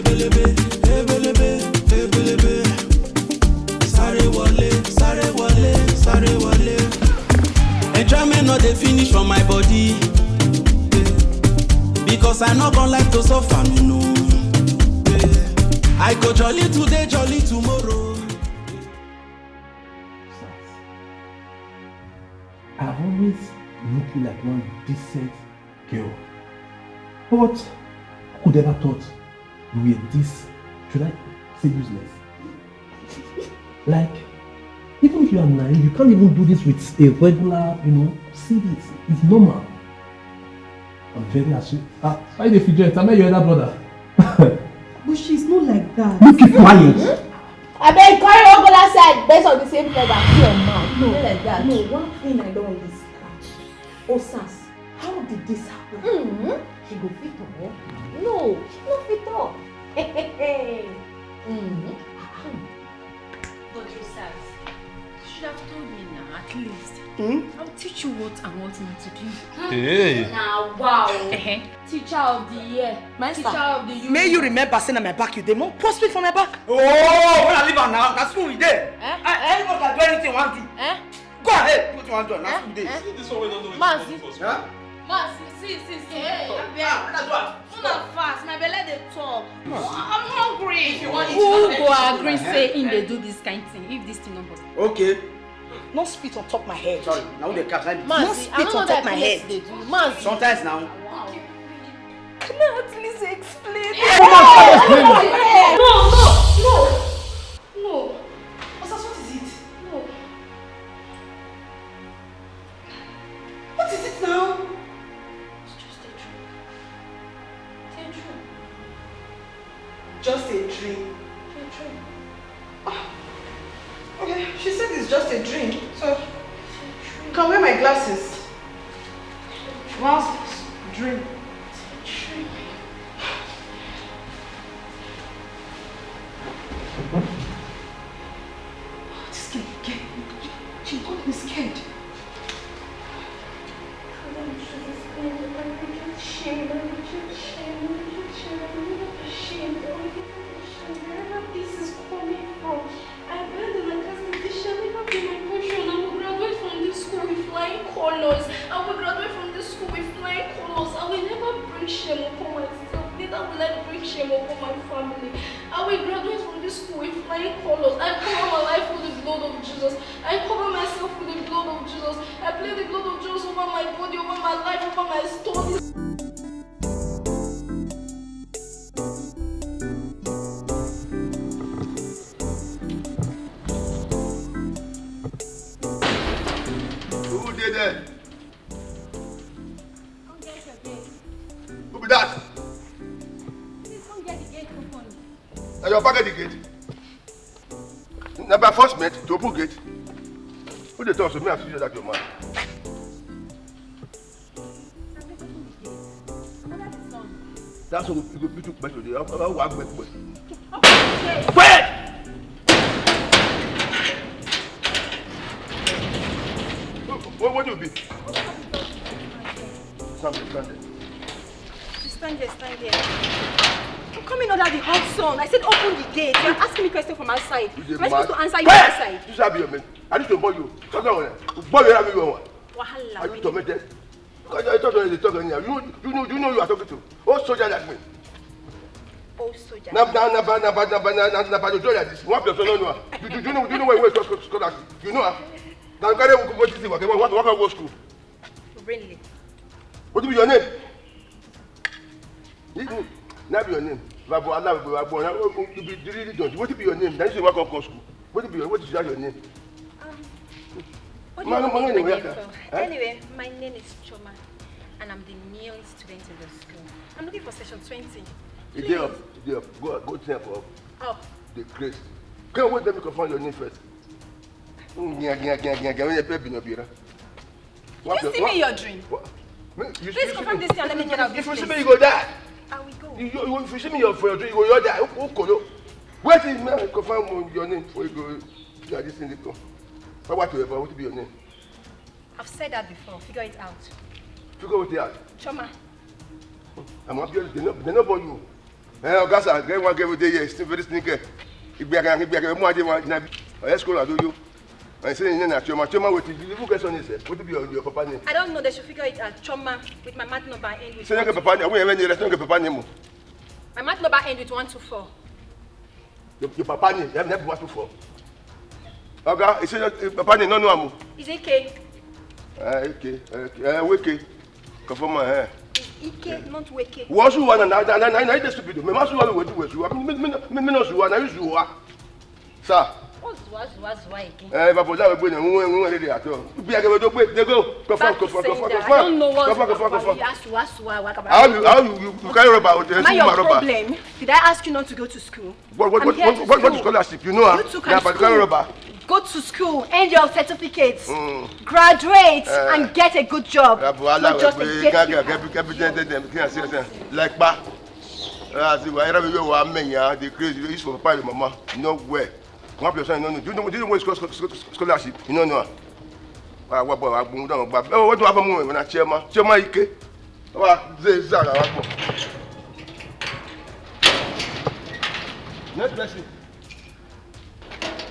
ebelebe, ebelebe, ebelebe. Sare wale, sare wale, sare wale. Enjoyment not dey finish for my body, because I not gonna like to suffer, me no. I go jolly today, jolly tomorrow. I've always looked like one decent girl. But who could ever thought you were this, should I say, useless? Like, even if you are naive, you can't even do this with a regular, see this. It's normal. I'm very ashamed. Why the fidget? Am I your elder brother? But she's not like that. You keep quiet. I beg, carry on go outside based on the same thing that your mouth. No, like that. No, one thing I don't understand. Osas, how did this happen? She go fit up? No, she no fit up. But Osas, you should have told me now, at least. I'll teach you what and what not to do. Hey. Now, wow. Teacher of the year. Master, Teacher of the year. may you remember saying on my back, you demon. Pour spit from my back. Oh, when I leave her now, that's school we there. Anyone can do anything you want to. Go ahead, do what you want to do. That's school day. See this one we don't know. Man, see. Huh? Man, see. Hey, That's what. not fast. My belly dey talk. I'm hungry. If you want it, Who go agree say in they do this kind of thing if this thing not possible? Okay. No spit on top my head. Sorry, now they catch like Man, No see, spit I don't know on top that my place head. they do. Man, see. sometimes now. Wow. Can I at least explain? No. Osas, what is it? No. What is it now? It's just a dream. It's a dream. Just a dream. It's a dream. Okay, she said it's just a dream. So, you can wear my glasses. What's this? Dream. This girl, she got me scared. This is coming from. I read in the class this shall never be my portion. I will graduate from this school with flying colors. I will graduate from this school with flying colors. I will never bring shame upon myself. Neither will I bring shame upon my family. I will graduate from this school with flying colors. I cover my life with the blood of Jesus. I cover myself with the blood of Jesus. I play the blood of Jesus over my body, over my life, over my studies. Who did that? Come get your gate. Who be that? Please come get the gate open. Now your back at the gate. Number first mate to open gate. Who they talk to me and see that your man? That's what you go to better today. I'll walk back. Wait! What do you be? Stand there. Stand there. I'm coming under the hot sun. I said open the gate. You're asking me questions from outside. Am I supposed to answer you from outside? You should be your man. I need to boy you. Come down there. Boy, you have me one. Wahala. Are you tormented? I talk to you, they talk anyhow. You know you are talking to. Oh, soldier like me. Oh, soldier. Now, you do like this. One person, no. Do you know where you went to scholarship? You know, now, carry what is it? What can go school? Really? What be your name? Now be your name. What be your name? Then you say what can go school. What is your name? What do you want my name for? Anyway, my name is Choma, and I'm the newest student in the school. I'm looking for section 20. The day of. Go to for the grace. Can you wait them to confirm your name first? You see me in your dream? Please confirm this thing and let me get out of this place. If you see place. me, you go die. I will go. If you see me for your dream, you go die. Wait till me confirm your name before you go. You are this thing. What will be your name? I've said that before. Figure it out. Figure it out. Choma. I'm happy. They know about you. Gasa, get one every day here, still very sneaky. If we are more than one, let's go and do you. I say, Choma, what did you question is? What to be your papa name? I don't know, they should figure it out. Choma with my mat number end with. Say, papa, we have any restaurant, papa name. My mat number end with 124. Your papa name, you have never 124. Oga, he said, papa name, no. Is it K? Wake. Confirm my hair. Ike, not Wake. What's you want? I just stupid. Me must want to do it. Me no you want. I use you. Sir. What's again? But that we go ready at all. Be I go do they go. Confirm. I don't know what. You ask how you carry rubber? Am I your problem? Did I ask you not to go to school? What scholarship? You know? But carry rubber. Go to school, end your certificates, graduate, and get a good job. Not just a gatekeeper. Like ba. The crazy is for papa and mama. Nowhere. One person no. Do you know what scholarship? You know no. What do I have a moment when I chairman Ike? Next person.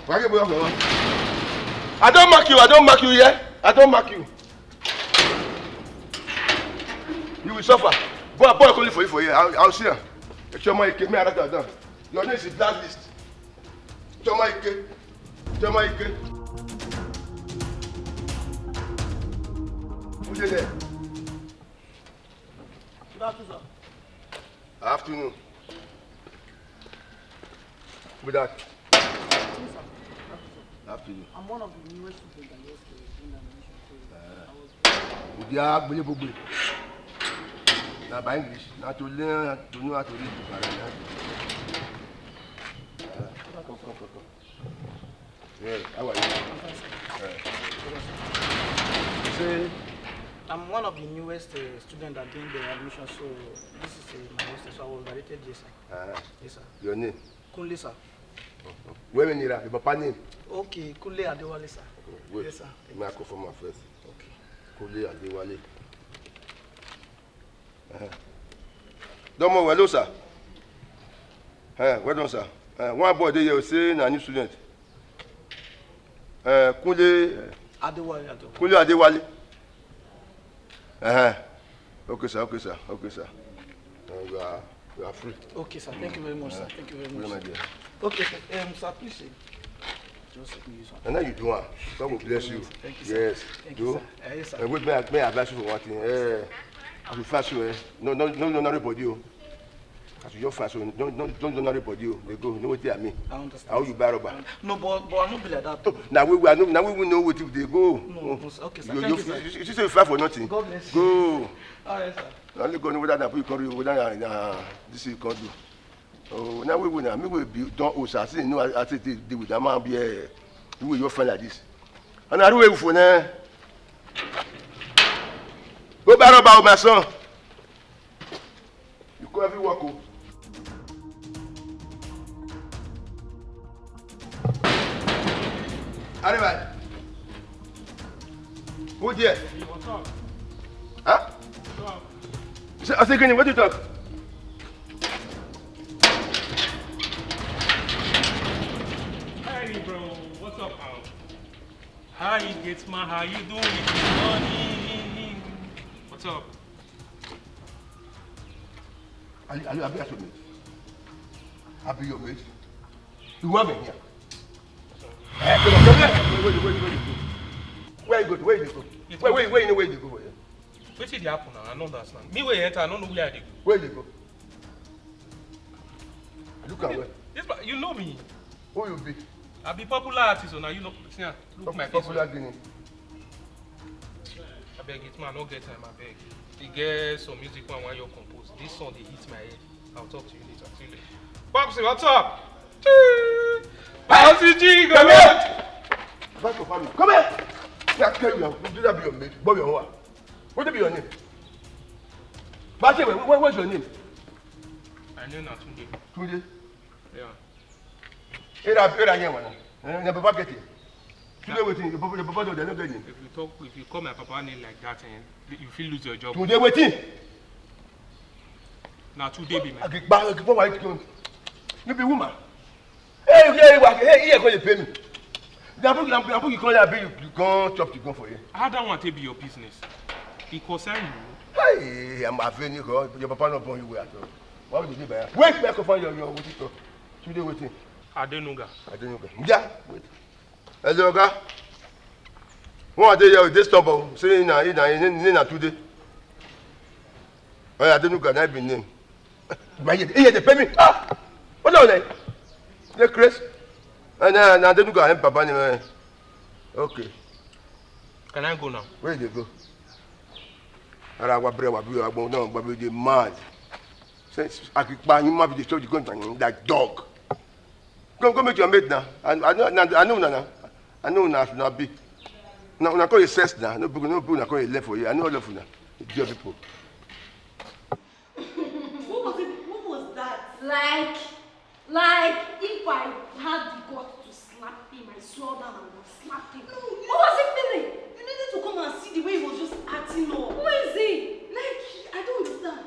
I don't mark you, yeah? I don't mark you. You will suffer. Boy, calling for you for you. I'll see you. Choma Ike, me down. Your name is blacklist. Choma Ike. Who's there? Good afternoon, sir. Afternoon. With that. Afternoon. I'm one of the newest students that used to do the admission. Now by English, not to learn to know how to read. Come. Yeah, how are you? Say, I'm one of the newest students that gained the admission, so this is my hostel, so I was directed yes, sir. Yes, sir. Your name? Kunle, sir. Where are you? Your papa name? Okay, Kunle Adewale, sir. Wait. Yes, sir. May I confirm my first? Okay. Kunle Adewale. Don't worry, hello, sir. Well done, sir. One boy there you say a new student. Kunle Adewale. Okay, sir. You are free. Okay, sir. Thank you very much, sir. Thank you very much. My dear. Okay, sir, please. Just let me use one. And now you do one. God will bless you. Thank you, sir. Yes. Thank you, sir. Yes, sir. And wait, may I advise you for one thing? I will fast you. No, everybody. As you fast, don't know everybody. They go. You know what I mean? I understand. How you buy rubber? No, but I'm not be like that. Now we will know what if they go. No, okay, sir. You say you fight for nothing. God bless you. Go. All right, sir. Only go know whether that people call you whether this you can do. Oh, now we will now. Me will be don't owe. I say no. I say deal with that man. Be you will your friend like this. And I do it for now. Go back about my son. You go every work. Arrive. Who there? What's up? Huh? What's up? I say, what you talk? Hey, bro. What's up, pal? How you get man? How you doing with your money? What's up? Are you your mate? I'll be your mate. You want me here? Come here. Where you go? Where you go? Where you go? What did happen now? I don't understand. Me where you enter, I don't know where I go. Where you go? Look at where. You know me. Who you be? I be popular artist, so now you know. Look my face. Popular Guinea. I beg it, man. Don't get time. I beg. You get some music when you compose. This song they hit my head. I'll talk to you later. See you later. Popsy, what's up? How's it, G? Come here. Back to family. Come here. I tell you, do that be your mate. Boy, your what? What will be your name? Bache, what's your name? I know not Tunde. Tunde. Yeah. Era here, man. Your papa get it. Today, waiting. Your papa don't get it. If you call my papa name like that, you feel lose your job. Today, waiting. Now today be man. You be woman. Hey, here you pay me. You can't chop the gun for you. How that want to be your business? It concern you. Hey, I'm a venue. Your papa not born you way at all. What would you do by that? Wait, I can find your waiting. Today waiting. I don't know. Yeah, wait. Hello, guy. One day you this stumble. Say na today. I don't know. That be name. But you they pay me. Ah, what are they? They crazy. And I don't know. Papa name. Okay. Can I go now? Where they go? I will be mad. Since I could buy you, might be the going like dog. Go make your mate now. I know now should not be. Now I call you sex now. No book, I call you left for you. I know left for now. Dear people. What was that? Like if I had the guts to slap him, I swore down and would slap him. What was he feeling? You needed to come and see the way he was just acting up. Who is he? Like, I don't understand.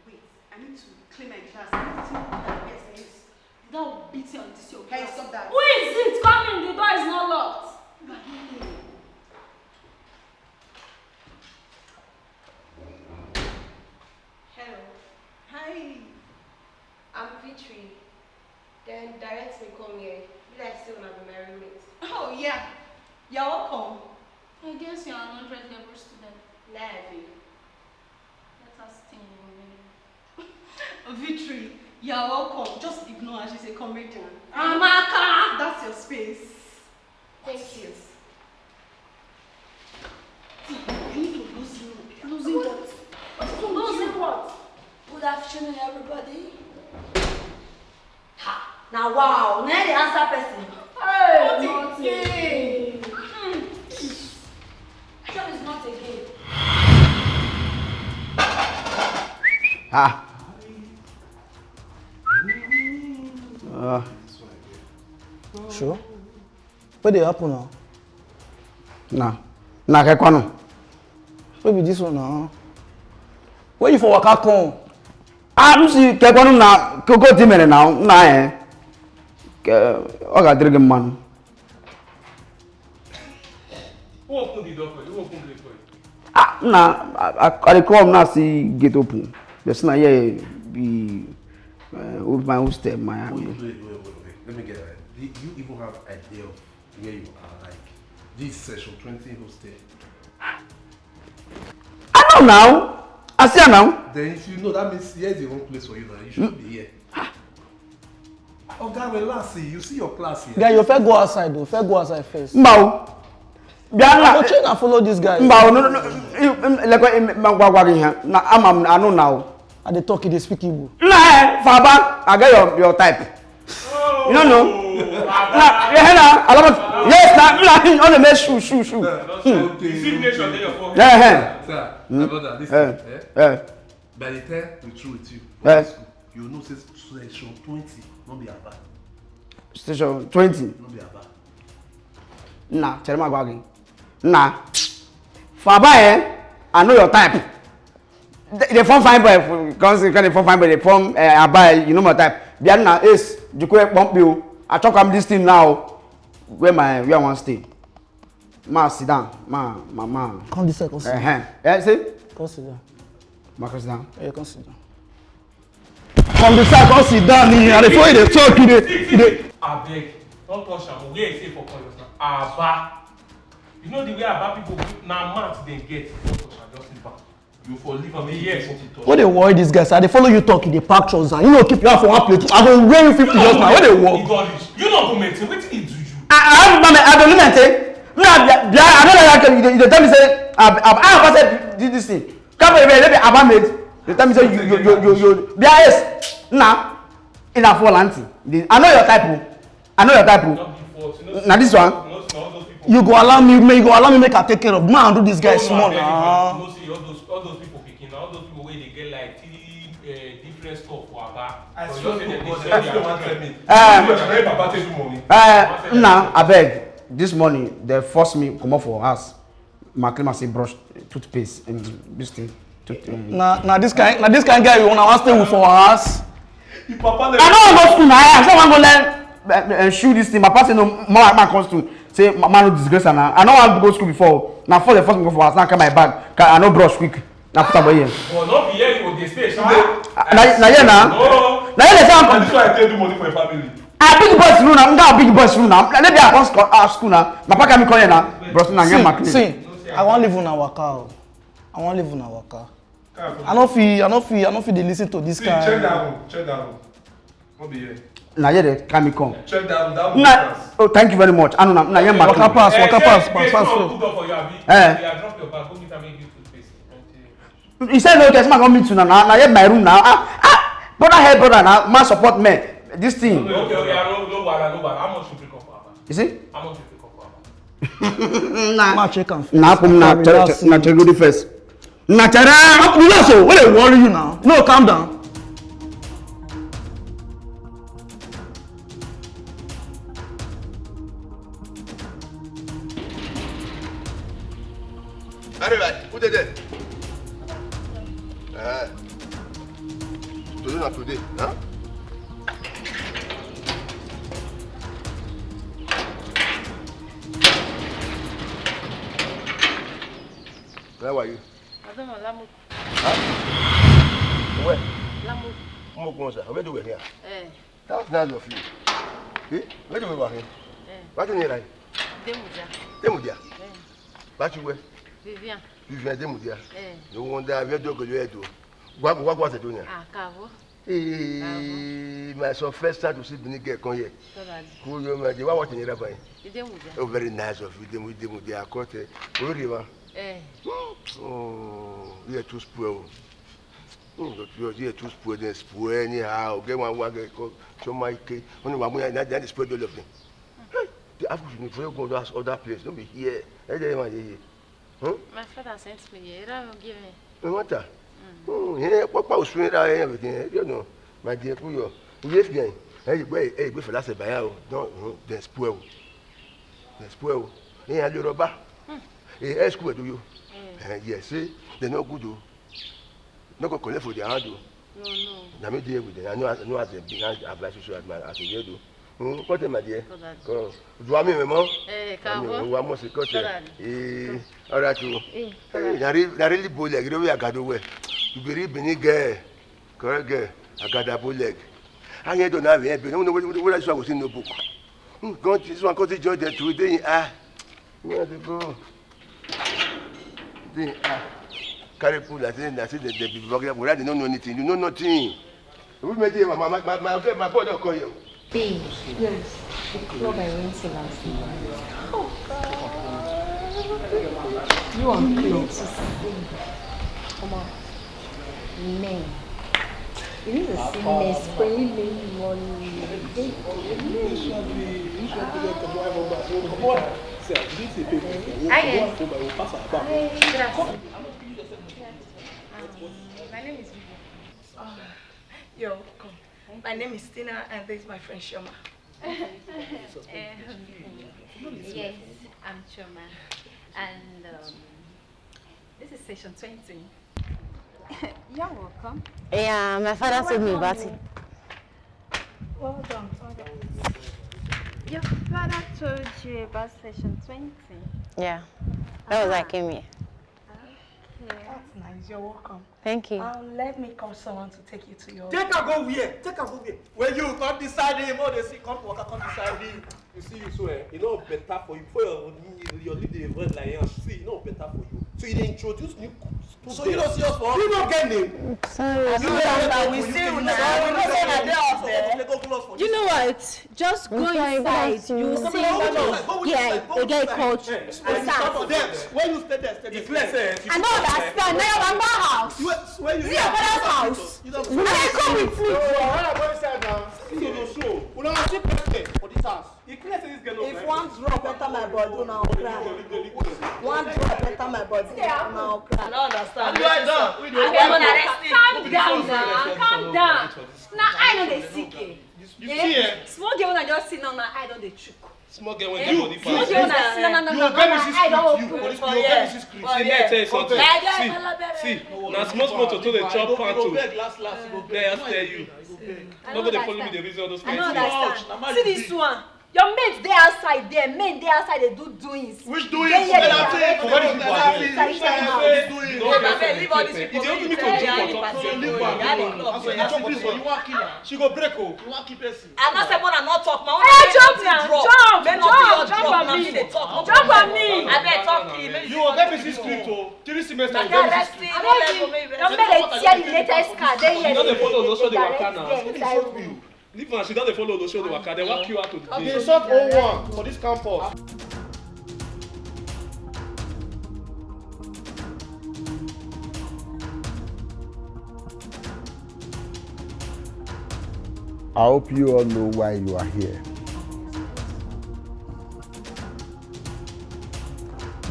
Wait, I need to clean my class. I need to see that will beat you on this your class. Hey, stop that. Who is it? Come in, the door is not locked. Hello. Hi. I'm Victory. Then direct me come here. You guys still wanna be my roommates. Oh, yeah. You're welcome. I guess you're an 100 level student. Levy. Let us think. Victory, you're welcome. Just ignore her. She's a comedian. Amaka! That's your space. Thank you. You need to lose you. Losing what? Losing what? Good afternoon, everybody. Ha! Now, wow. Now the answer person. Hey! Not again. Job is not a game. Ah. Sure. What they happen now? Nah, Kekwano. What be this one now? Where you for waka come? I'm see Kekwano na Koko Timere now. Nah Oga Drege man. Who opened the door for you? Who opened the door for you? I come now see gate open. There's not here be with my hostel, my Wait. Let me get it. Do you even have idea of where you are? Like this session 20 hostel. I know now. I see her now. Then if you know, that means here's the wrong place for you now. You shouldn't be here. Oh God, relax. You see your class here. Guy, you first go outside though. First go outside first. Mbao. Go check and follow this guy. Mbao, no. Like I know now. And they talk, they speak Igbo. Nah, Faba, I get your type. You don't know? Yes, on the mesh shoe. You see nation there your forehead. Yeah, Sir, my brother, listen. By the time we through with you, you know session 20, not be Aba. Station 20. Not be Aba. Nah, tell me again. Nah. Faba, I know your type. They form fine boy, because they form fine boy, they form Aba, you know my type. Bianna is, you could bump you. I talk about this thing now. Where I want to stay. Ma sit down. Ma. Come this side, come sit down. Yeah, see? Come sit down. Ma sit down. Yeah, come sit down. Come this side, come sit down. And before you talk, you I beg, don't touch am. Where you say for colors now? Aba. You know the way Aba people now months they get. Don't touch am, just leave am. You for leave am. Yes. What they worry these guys? They follow you talk in the park trousers. You know, keep your hand for one plate. I will wear you 50 just now. What they work? You not go maintain. What did he do you? I don't maintain. I don't like they tell me say I said this thing. Come here, let me Aba made. They tell me say you yes. Nah. In a fall auntie. I know your type. Now this one. You go allow me make her take care of. Man, do this guy small. No, see all those people picking. All those people where they get like three different stuff for Aba. I So swear just say to that God, they that's sell the their one tell me. Baba take you money. Now I beg. This morning they force me come up for house. My claim say brush toothpaste and this thing. Now this kind guy you wanna stay with for us. I don't go school now. I say I'm gonna learn shoot this thing. My party no more man comes to say man no disgrace now. I don't want to go school before. Now for the first go for us. Now carry my bag. I no brush quick. Now put up here. Oh, not be here you go dey stay. Now here now. No. Now here they say This why I tell you money for your family. I big boys room now. I'm gonna big boys room now. Maybe I come school now. My papa come here now. Bros now get my See, I want live on our waka. I want live on our waka. I no feel dey listen to this kind. Check that room. Not be here. Now here they come Check that room. Oh, thank you very much. I know now here my Waka pass. Good for you, Abi. Yeah, drop your bag. Go meet and make you toothpaste. He said okay, man come meet you now. Now here my room now. Brother help brother now. Man support me. This thing. Okay, no bother. How much you pick up for Abba? You see? How much you pick up for Abba? Nah, check am. Nah, come now. Nah, check the first. Nah, check. Relax, oh. What they worry you now? No, calm down. Everybody, who did that? Today not today, huh? Where were you? I don't know, Lamu. Huh? Where? Lamu. Where do we here? That's nice of you. Where do we were here? What do you need? Demudia. What you wear? Vivian. Demudia. No wonder we do go to What was it doing? Cavo. My son first time to see the nigga come here. Who you imagine? What watching your rabbi? Oh, very nice of you. Demudia. Caught it. Oh, you are too spoiled. You are too spoiled and spoiled anyhow. Get one wagger, show my cake. Only one way, not that spoiled all of them. The African for you go to other place. Don't be here. My father sent me here. I will give me. No matter. Yeah, Papa was swearing out everything. You know, my dear Puyo. Yes, gang. Hey, wait for last buyout. Don't, then spoil. Then spoil. Yeah, you're a bar. Hey, school do you? Yes, see, they're not good. Not going to collect for their hand. No. Now, me deal with them. I know as a big advice you should as you do. What am I dear? Do I mean, Mama? One more second. All right, you. I really bow leg. You know, I got away. You be really big girl. Correct girl. I got a bow leg. I don't have it. No, what I was in the book. Go to this one, go to George today. Where to go? Carry pool, I think the people don't know anything. You know nothing. We made it, my boy don't call you. Babe, yes. The club I went to last night. Oh, God. You are close to sing. Come on. Men. You need to see men spraying money. My name is Vivian. Yo, come. My name is Tina and this is my friend Shoma. Yes, I'm Shoma. And this is session 20. You're welcome. Yeah, my father told me about it. Well done. Your father told you about session 20? Yeah, that was why I came here. Okay. That's nice. You're welcome. Thank you. Let me call someone to take you to your... Take her go where? When you come decide him, or they see come to work, come decide him. You see, you so you know better for you. Before you leave the red lion, see, you know better for you. So you introduce new. So you don't see us for. You don't get name. Sorry. We see you now. We don't say that they're up there. You know what? Just go inside. You see a guy called Esan. When you stay there, I don't understand. Now you're in my house. Where you? See your father's house. You don't come with me. If one drop enter my body, now cry. One drop enter my body, now cry. I don't understand. Calm down. Now I know they sick. Small girl when I just sit down, now I don't they choke. Small girl when get money pass. No. I don't open. See, now small to the chop pan to. Last, Then I tell you. Not gonna follow me the reason all those I things. don't understand. See this one. Your mates they outside there. Men they outside they do doings. Which doings? Leave all these people. You don't She go break oh. I'm not saying I'm not talk. My own. Hey, jump now. Jump on me. Jump on me. I bet talk to you. You will get busy script oh. 3 semesters. Your men they tear the latest car. They She don't follow those show the direct waka now. Leave her, she don't follow those show the waka. They walk you out to the I've day. been sort 01 for this campus. I hope you all know why you are here.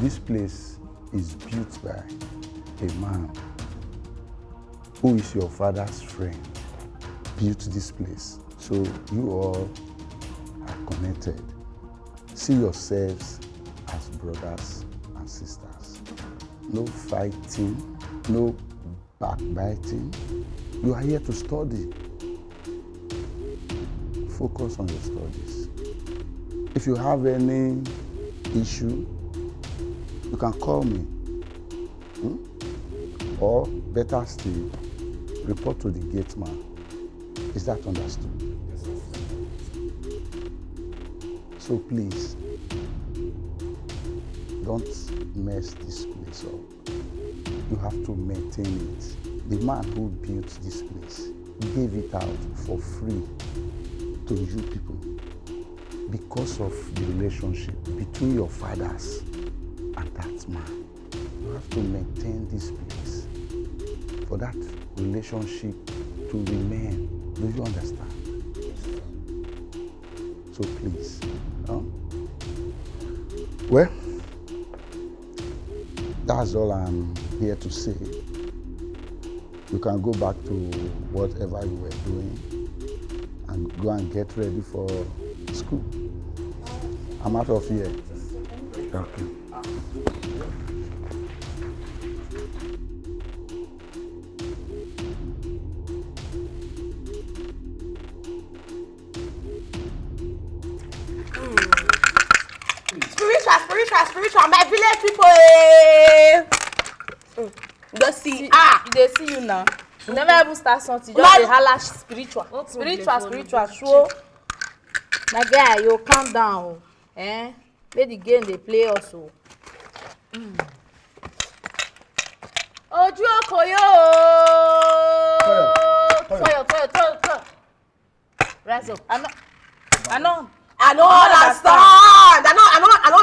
This place is built by a man who is your father's friend. Built this place, so you all are connected. See yourselves as brothers and sisters. No fighting, no backbiting. You are here to study. Focus on your studies. If you have any issue, you can call me. Or better still, report to the gate man. Is that understood? So please, don't mess this place up. You have to maintain it. The man who built this place gave it out for free to you people because of the relationship between your fathers and that man. You have to maintain this place for that relationship to remain. Do you understand? So please, well, that's all I'm here to say. You can go back to whatever you were doing and go and get ready for school. I'm out of here. Okay. Spiritual, my village people. They see, They see you now. You never even start something. Just a halash spiritual. Spiritual. Show. My guy, you calm down. Make the game they play also. Ojú Okoyo. Toyo. Rise up. I know. I don't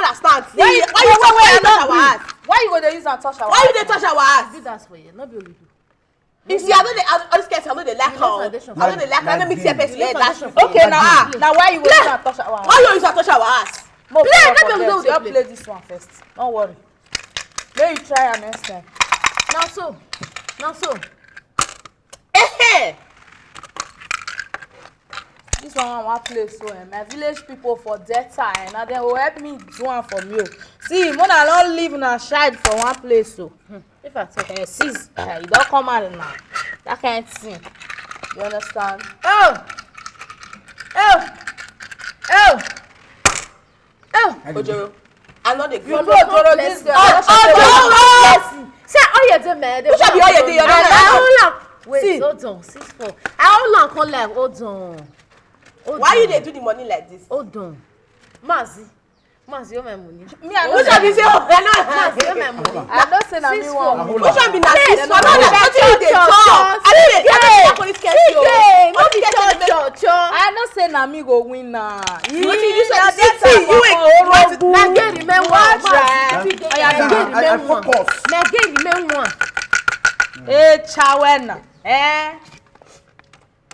understand. See, Why you go to use and touch our ass? Why you dey touch our ass? Do that for you, not be only you. You see, I know all these guys, I know they lack her. I know they lack her. Let me see a person like that. Okay, now why you go to use and touch our ass? Why you use and touch our ass? Play this one first. Don't worry. Let you try her next time. Now so. This one play so my village people for that time and they will help me do one from you. See, when I don't live in a side for one place so. If I take sis, you don't come out now. That can't thing. You understand? Oh! Ojoro, I know the you know Ojoro this girl. Say all you do, man. Who shall be all you do? Wait, hold on. 6-4. How long come like hold on? Why you dey do the money like this? Hold on. Mazi, you my money. Me, I know. Which one be say? Mazi, you my money. I don't say na me one. Which one be na this one? No, that's what you dey talk. I dey police case yo. No be church. I know say na me go win na. You say you na get remain one. I focus. Na get remain one. Chawena.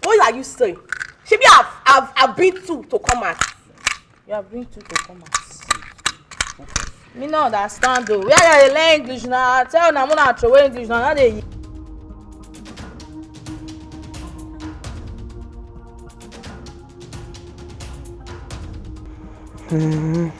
What are you saying? Shebi I've been to come out. You have been to come out. Me no understand though. Where they learn English now? Tell na muna throw English now. They. That's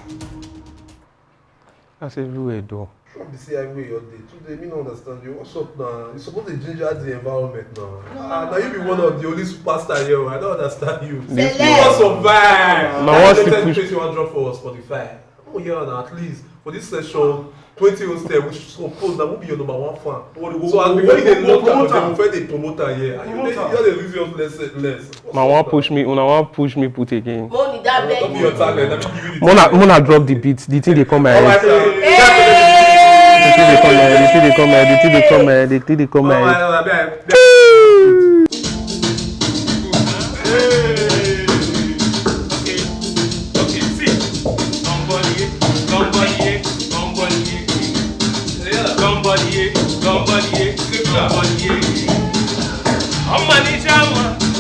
everywhere, though. From the CIW your day. Today, me don't understand you. What's up now? You're supposed to ginger the environment now. Now you be one of the only superstar here. I don't understand you. You want survive. Now what's the push? You want drop for Spotify? Oh yeah, now at least for this session, 20 hostel, which suppose that will be your number one fan. So as before you launch out, they promoter here. You the reason less. Now want push me put again. Money that beg. Don't be your talent. Let me give you the Mona drop the beat. The thing they come my head. The thing they come my head.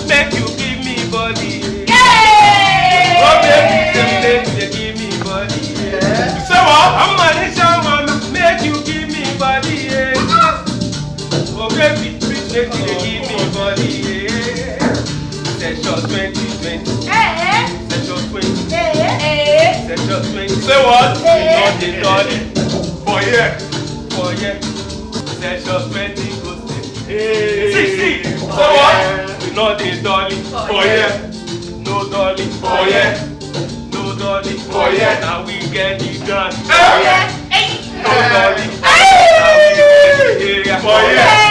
Make you give me body. Oh baby, make you give me body. Say what? Make you give me body. Oh baby, make you give me body. Session 2020. Session 20. Session 20. Say what? Not the dolly. For yeah. Session 20 goes to 60. Say what? We know the dolly. For yeah. No dolly. For yeah. No dolly. For yeah. Now we get the gun. For yeah. No dolly. Now we get the area. For yeah.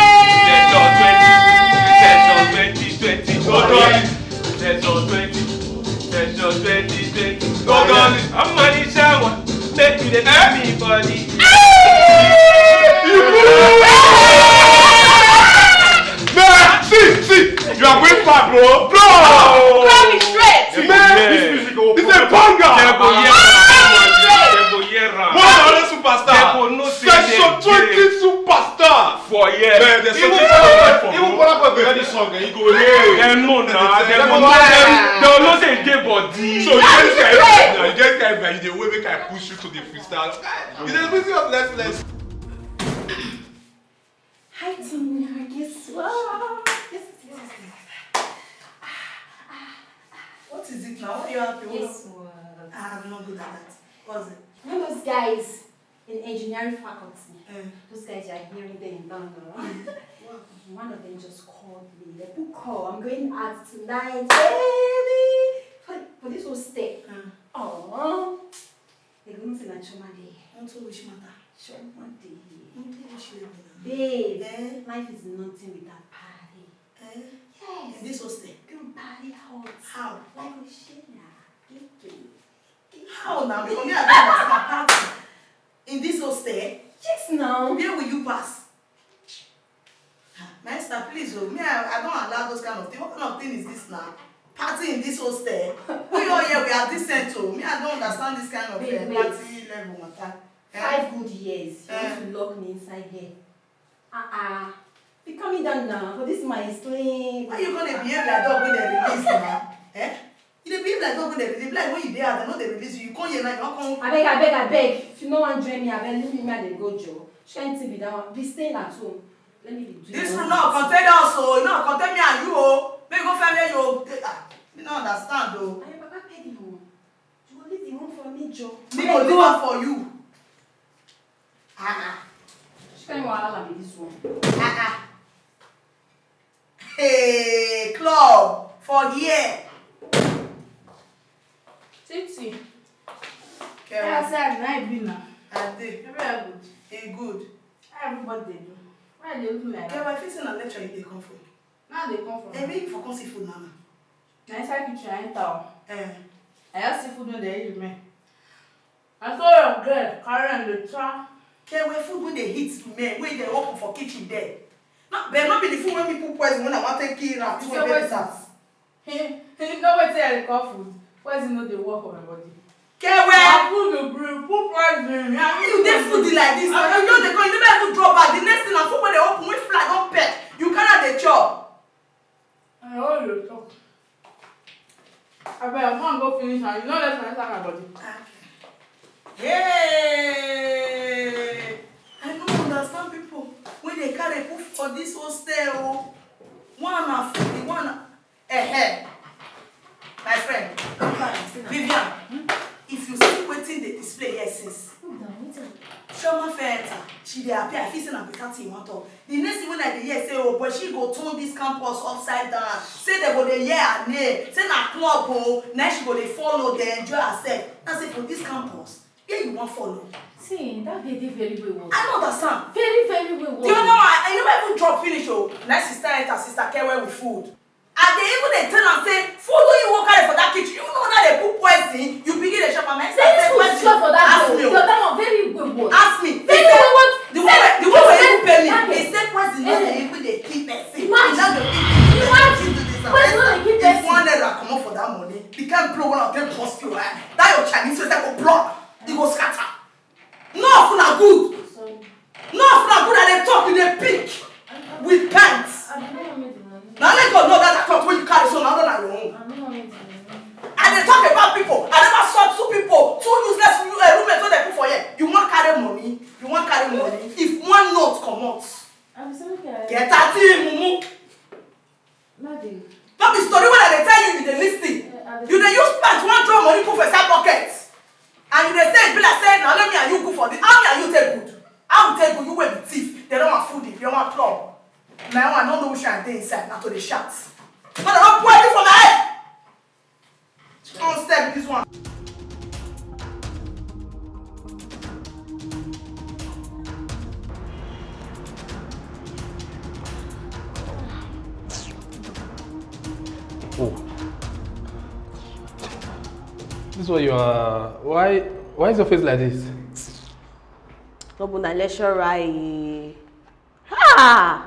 Session 20. No dolly. Session 20. No dolly. I'm money shower. Make you the me body. See, you are going far, bro. Grab me straight. This is a banger. One other superstar. Session 20 superstar. For years. Even Bola be ready song and you go hey. No, they will not say gay body. So you get guys by the way make I push you to the freestyle. It's a busy of less. Hi, Timmy. Guess what? Yes. What is it now? What are you happy with? Yes, I'm not good at that. What's it? You know those guys in engineering faculty? Those guys you are hearing them in London. One of them just called me. They put call. I'm going out tonight, baby. For this whole stay. Oh, they're going to say Choma Day. Which matter? Choma Day. Babe, life is nothing without party. Yes. In this hostel? Girl, party hot. How? Like a Shena. How now? Because me, I don't understand party. In this hostel? Yes, now. Where will you pass? Master, please, me, I don't allow those kind of things. What kind of thing is this now? Party in this hostel? We all here, we are decent too. Me, I don't understand this kind of party level matter. 5 good years. You want to lock me inside here. Be coming down now. For this my sleep. Why you gonna behave like dog when they release now? You behave like dog when they release. Like when you there, they know they release you. You come here now, you don't come. I beg. If you no want to join me, I beg leave me where they go, Joe. She can't be down. Be staying at home. Let me be doing this room now contain us, so you know contain me and you, Make go find where you. You don't understand though. I am Papa Peggy home. You will leave the room for me, Joe. Me go leave her for you. She can't wahala be this one. Hey, club for here. Titi. I said I be now. I did. Very good. Hey, good. Everybody they do. Why they looking like that? If it's in a lecture, you they come from. Now they come from. Hey, maybe for come see food now. Now inside kitchen, I enter. I have seafood when they eat me. I saw your girl carrying the trap. Okay, where food when they hit men, when they open for kitchen there. No, but not be the food when people poison when I want to kill rat. You say what's that? He know what they call food. Poison know they work on my body. Okay, where? Food the brew, food poison. You dey food like this. You know they call you never even drop back. The next thing na food when they open with flag on pet. You cannot dey chop. I know you talk. I bet I'm gonna go finish and you know that's my body. Hey! I don't understand people when they carry poof for this hostel. One of the one. My friend, Vivian, if if you see wetin dey display here since. Shoma Fenta, she dey appear, I feel say na better thing want talk. The next thing when I dey hear say, oh boy, she go turn this campus upside down. Say they go dey hear her name. Say na club oh, now she go dey follow, dey enjoy herself. I say for this campus, yeah you want follow. See, that lady very well. I don't understand. Very well. Do you know I never even drop finish oh. Now sister enter, sister Kewe with food. And they even they tell and say, food when you walk out for that kitchen, you know that they put poison, you begin to shop and make question for that. Ask me. That one very good. Ask me. Very good. The one where you pay me, they say poison not the even they keep person. Imagine. If one naira come up for that money, you can't blow one of them cost you. That your Chinese face go block, it go scatter. No food are good. No food are good and they talk with a pick with pants. Now let God know that thought when you carry so now on your own. And they talk about people. I never saw two people, two useless roommates when they put for here. You want carry money? You want carry money? If one note come out, get that in, mumu. Don't be story when they tell you they listen. You they use pants one draw money put for side pocket. And you they say be like say now let me and you go for this. How me and you take good? I will take good. You will be thief. They don't want food. They don't want club. Now I don't know which one they inside. Now to the shots. But I don't pour it for my head. Don't step this one. Oh. This is what you are. Why is your face like this? No, but na lecturer. Ha!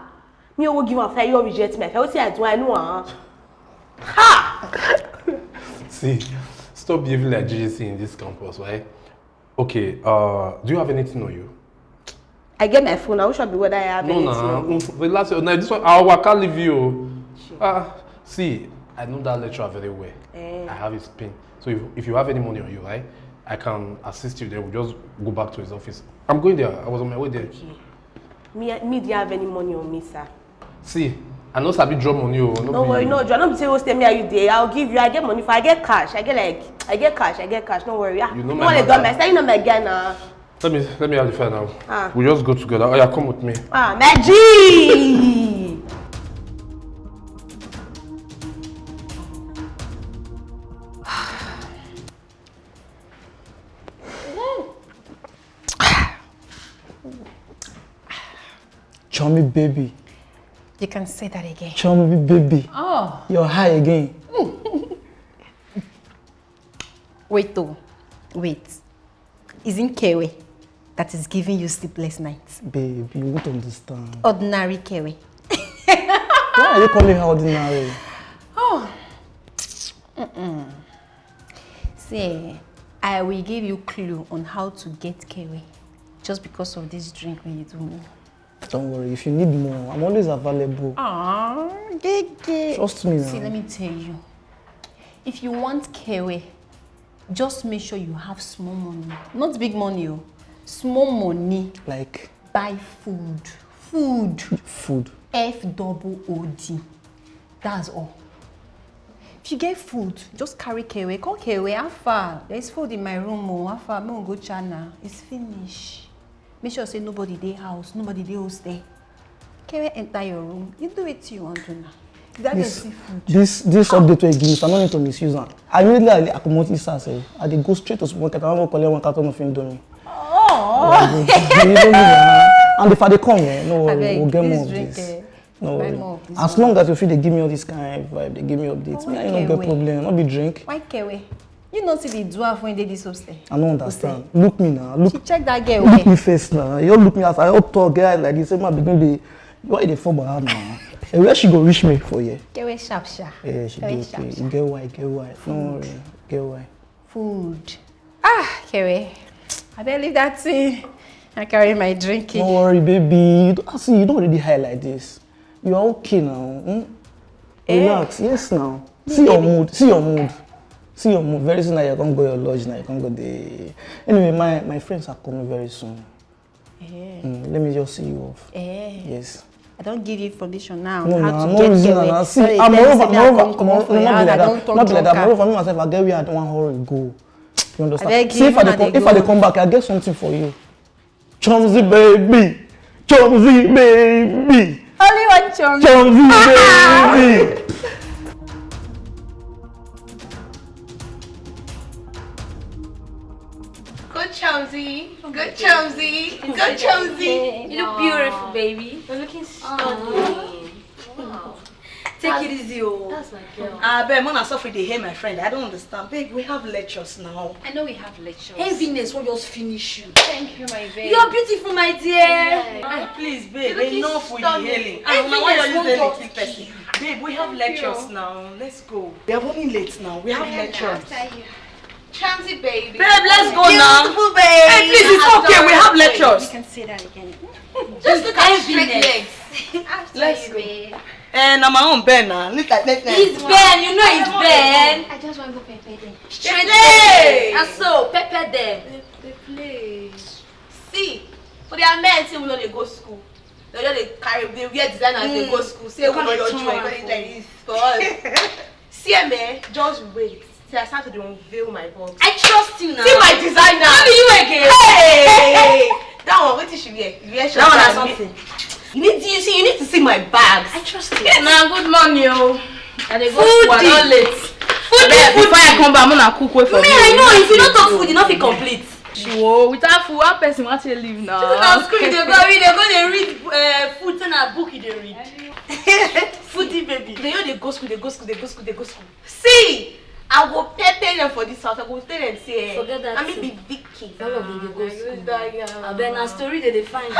Me will give a fair, you reject me. I will say I do. I know. Ha! See, stop behaving like GGC in this campus, right? Okay. Do you have anything on you? I get my phone. I wish I be whether I have anything. No. The last one. This one. I can't leave you. See, I know that lecturer very well. I have his pin. So if you have any money on you, right, I can assist you there. We'll just go back to his office. I'm going there. I was on my way there. Okay. Me do you have any money on me, sir? See, I know Sabi drop money. No worry, no. Do not say stay me. Are you there? I'll give you. I get money. If I get cash, I get cash. Don't worry. You know my mother. You know my guy now. Let me have the file now. We just go together. Oh yeah, come with me. Magic. Chummy baby. You can say that again. Chummy baby. Oh. You're high again. Wait. Isn't Kewe that is giving you sleepless nights? Baby, you won't understand. Ordinary Kewe. Why are you calling her ordinary? Oh. See, I will give you clue on how to get Kewe just because of this drink when you do more. Don't worry, if you need more, I'm always available. Trust me now. See, let me tell you. If you want Kewe, just make sure you have small money. Not big money, small money. Like? Buy food. Food. F-double-O-D. That's all. If you get food, just carry Kewe. Call Kewe. How far? There's food in my room. How far? I'm going to go China. It's finished. Make sure say nobody dey house, nobody dey hostel. Kewe enter your room. You do it you want to now. This update where you give me, so I don't need to misuse it. I really accommodate this myself. I dey go straight to supermarket. I don't go collect one carton of Indomie. Oh. And if I dey come, no worry, we'll get more of this. No worry. As long as you feel they give me all this kind of vibe, they give me updates. Me, I don't get problem. Not be drink. Why Kewe? You know see the dwarf when they this hostel. I don't understand. Look me now. Look. Check that girl. Look me face now. You look me as I up tall guy like this. I begin be. Why they fall behind now? Where she go reach me for you? Kewe sharp. Yeah, she do okay. You get why. No worry. Get why. Food. Kewe. I better leave that thing. I carry my drink. Don't worry, baby. You don't already high like this. You are okay now. Relax. Yes, now. See your mood. Very soon now you're gonna go your lodge now. You're gonna go there. Anyway, my friends are coming very soon. Let me just see you off. Yes. I don't give you information now. No, I'm not using that. See, I'm over. Not like that. For me myself, I get where I don't want hurry go. You understand? See, if I dey come back, I get something for you. Chumsy baby. Chumsy baby. Only one chumsy. Chumsy baby. Good Chumsy. Good Chumsy. Good Chumsy. You look beautiful, baby. You're looking stunning. Wow. Take it easy, oh. That's my girl. Ben, when I suffer the hair, my friend, I don't understand. Babe, we have lectures now. I know we have lectures. Heaviness will just finish you. Thank you, my babe. You're beautiful, my dear. Yeah. Please, babe, You're enough with the stunning. hailing. Heaviness won't talk to you. Babe, we have lectures now. Let's go. We are running late now. We have lectures. Chumsy baby. Babe, let's go now. Beautiful babe. Hey, please, it's okay. We have lectures. You can say that again. Just look at straight legs. Let's go. And I'm my own Ben now. Look at that. It's Ben, you know it's Ben. I just want to go pepper them. Straight legs. And so, pepper them. They play. See, for their men, say we know they go school. They know they carry, they wear designers, they go school. Say we know your joy, like this. For us. See, man, just wait. See, I start to unveil my box. I trust you now. See my designer. How do you again? Hey! That one, what did she wear? You wear That one has something. You need to see my bags. I trust you. Nah, good morning, yo. And they go Foodie. school, I don't late. Before I come back, I'm gonna cook way for Me, I know. If you don't talk food, you not be complete. Whoa, without food, one person want to leave now. Now school, they go read food and a book. They read. Foodie baby. They go school. See, I will pay them for this house. I will tell them say. Forget that. I mean, be big kids. All of them they go school. I bet na story they find.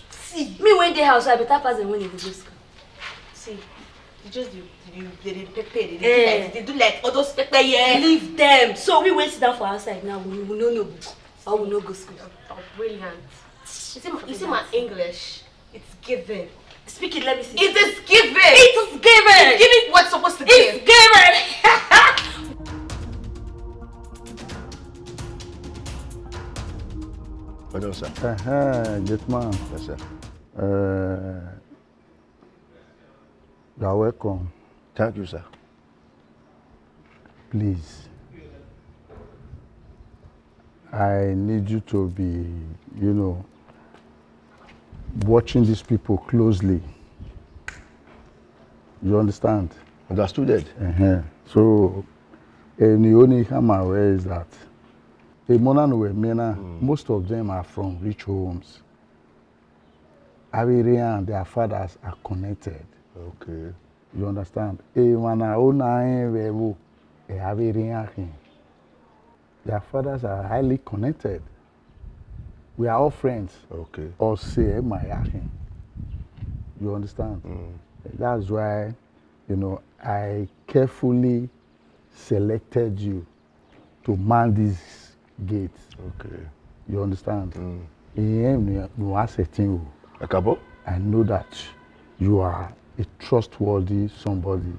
See, me when they house, I better pass them when they go school. See, you just they do like all those pepper here. Leave them. So we went sit down for outside now. We will know no book. Or we no go school. Oh, brilliant. You see my English? It's given. Speak it, let me see. It is given. It is given. It's giving what's supposed to give. It's given. Pardon, sir. Gentleman. Yes, sir. You are welcome. Thank you, sir. Please. I need you to be, watching these people closely. You understand? Understood. So, the only thing I'm aware is that most of them are from rich homes. Avirian and their fathers are connected. Okay. You understand? Their fathers are highly connected. We are all friends. Okay. Or say my action. You understand? That's why, I carefully selected you to man these gates. Okay. You understand? I know that you are a trustworthy somebody.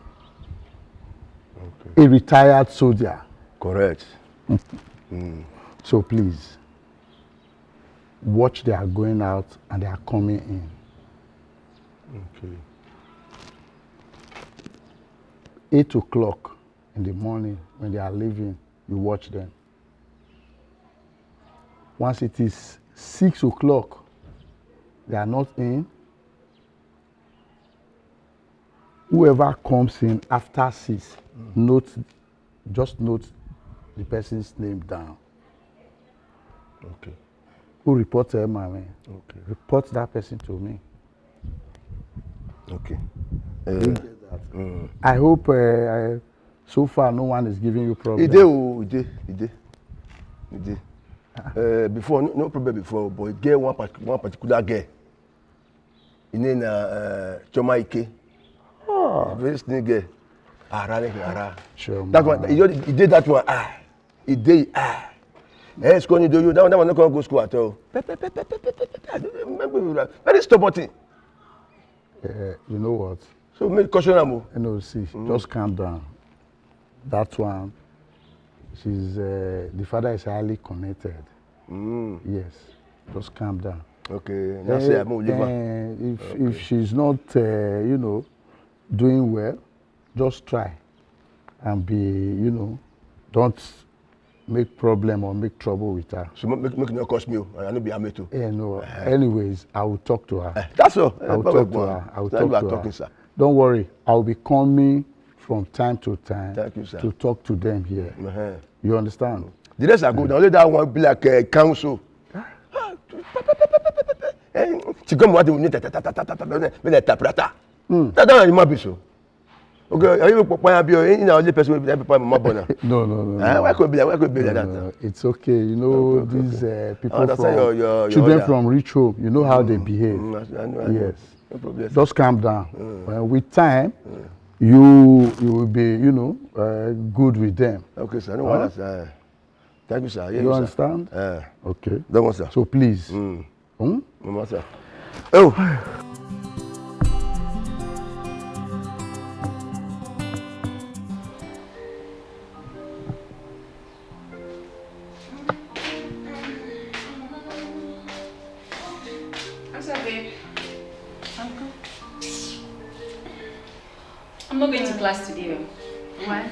Okay. A retired soldier. Correct. So please, watch they are going out and they are coming in. Okay. 8 o'clock in the morning when they are leaving, you watch them. Once it is 6 o'clock, they are not in. Whoever comes in after 6, just note the person's name down. Okay. Who reports to Emma? Okay. Report that person to me. Okay. I hope so far no one is giving you problem. He did. Before, no problem before, but he get one particular girl. His name Choma Ike. Oh. Very skinny girl. Choma. That one, he did that one. He did. Hey, school you do you. That one not gonna go school at all. Very stubborn thing. You know what? So make caution am. Just calm down. That one, the father is highly connected. Yes, just calm down. Okay, now say I'm leave her. If she's not, doing well, just try and be, don't make problem or make trouble with her. So make no cost me. I no be ame too. Yeah, no. Anyways, I will talk to her. That's all. I will talk to her. I will talk to her. Sir. Don't worry. I will be coming from time to time. Thank you, sir. To talk to them here. You understand? The rest are good. Only that one be like a council. She come what we need to interpreter. That don't be so. Okay, are you in only person with people more bona? No. Why could be like that? It's okay. You know these people from your children from rich home. You know how they behave. I know. Yes. No problem. Just calm down. With time, you will be good with them. Okay, sir. No worries. Thank you, sir. You understand? Okay. Don't want, sir. So please. Mama, sir. Oh. I'm not going to class today. Why?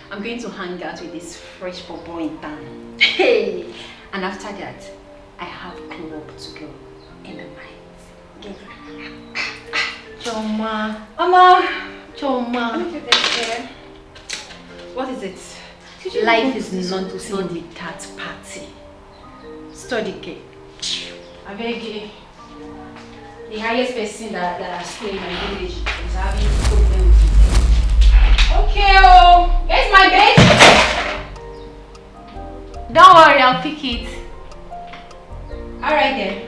I'm going to hang out with this fresh popo in town. Hey! And after that, I have club to go in the night. Get it? Choma. Mama! Choma. What is it? Life is not only that party. Study cake. I beg you. The highest person that school in my village is having problems. Okay, where's my bed? Don't worry, I'll pick it. Alright then.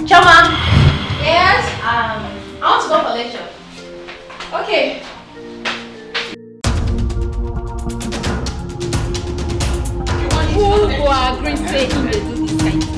Choma. Yes. I want to go for lecture. Okay. Who go agree say him dey do this kind of thing?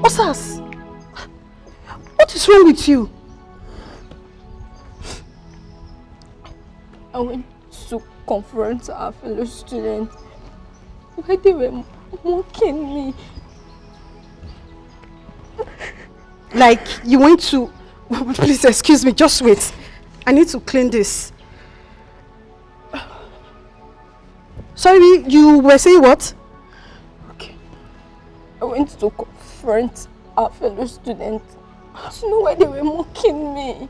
Osas, what is wrong with you? I went to confront our fellow students. Why they were mocking me. Like you went to... Please excuse me, just wait. I need to clean this. Sorry, you were saying what? Okay. I went to confront our fellow students. To know why they were mocking me.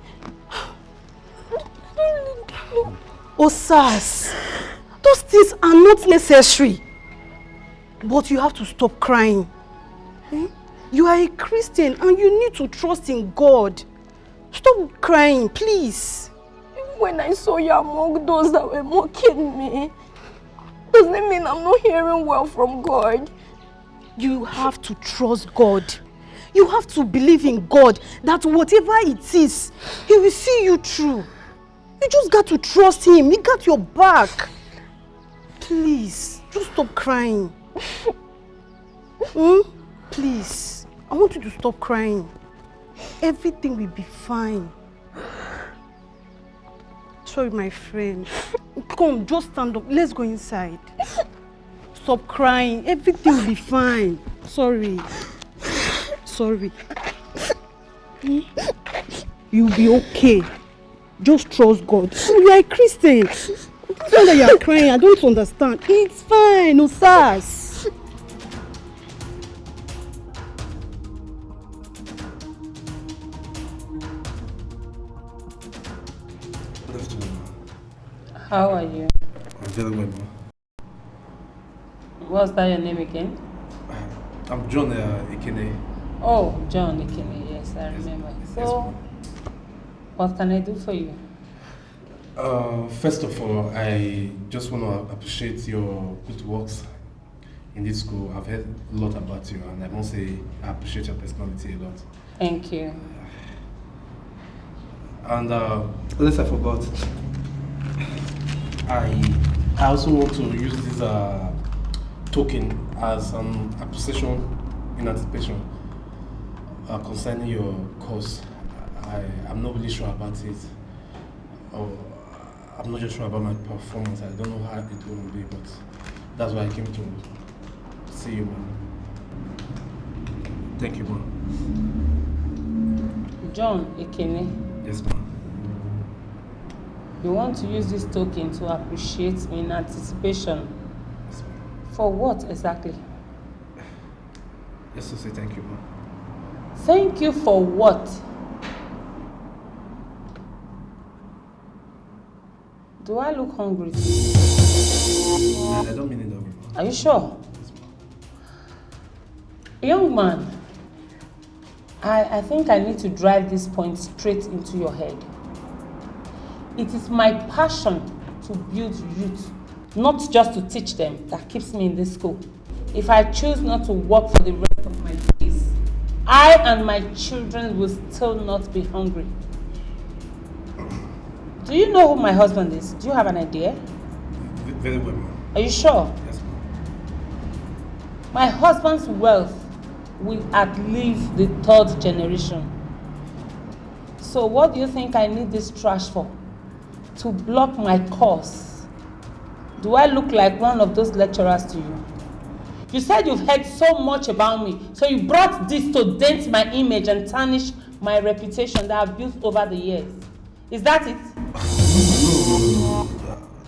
Osas, those things are not necessary. But you have to stop crying. You are a Christian and you need to trust in God. Stop crying, please. When I saw you among those that were mocking me, does that mean I'm not hearing well from God? You have to trust God. You have to believe in God that whatever it is, He will see you through. You just got to trust Him. He got your back. Please, just stop crying. Please, I want you to stop crying. Everything will be fine. Sorry, my friend. Come, just stand up. Let's go inside. Stop crying. Everything will be fine. Sorry. Sorry. You'll be okay. Just trust God. You are a Christian. It's not that you are crying. I don't understand. It's fine, Osas. How are you? Very well, ma. What's that your name again? I'm John Ekene. Oh, John Ekene, yes, I remember. So, what can I do for you? First of all, I just want to appreciate your good works in this school. I've heard a lot about you, and I must say I appreciate your personality a lot. Thank you. And unless I forgot, I also want to use this token as an appreciation in anticipation concerning your course. I'm not really sure about it. I'm not just sure about my performance. I don't know how it will be, but that's why I came to see you, man. Thank you, man. John Ekene. Yes, ma'am. You want to use this token to appreciate me in anticipation? Yes, ma'am. For what exactly? Just to say thank you, ma'am. Thank you for what? Do I look hungry? I don't mean it that way, ma'am. Are you sure? Yes, ma'am. Young man, I think I need to drive this point straight into your head. It is my passion to build youth, not just to teach them, that keeps me in this school. If I choose not to work for the rest of my days, I and my children will still not be hungry. Do you know who my husband is? Do you have an idea? Very well, ma'am. Are you sure? Yes, ma'am. My husband's wealth will outlive the third generation. So what do you think I need this trash for? To block my course? Do I look like one of those lecturers to you? You said you've heard so much about me, so you brought this to dent my image and tarnish my reputation that I've built over the years. Is that it? No.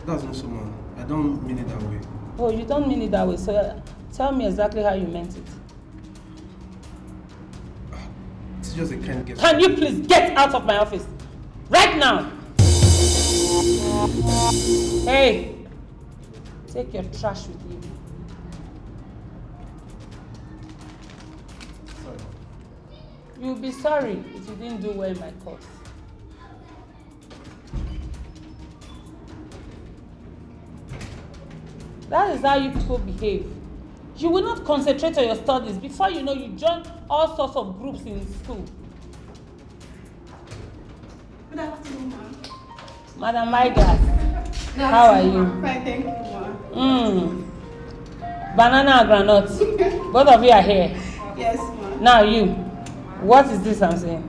That's not so, man. I don't mean it that way. Oh, you don't mean it that way, so tell me exactly how you meant it. It's just a kind of gesture. Can you please get out of my office? Right now! Hey! Take your trash with you. Sorry. You'll be sorry if you didn't do well in my course. That is how you people behave. You will not concentrate on your studies. Before you know, you join all sorts of groups in school. Good afternoon, ma'am. Madam Maigas, how are you? Fine, thank you, ma'am. Banana and granite. Both of you are here. Yes, ma'am. Now you, what is this I'm saying?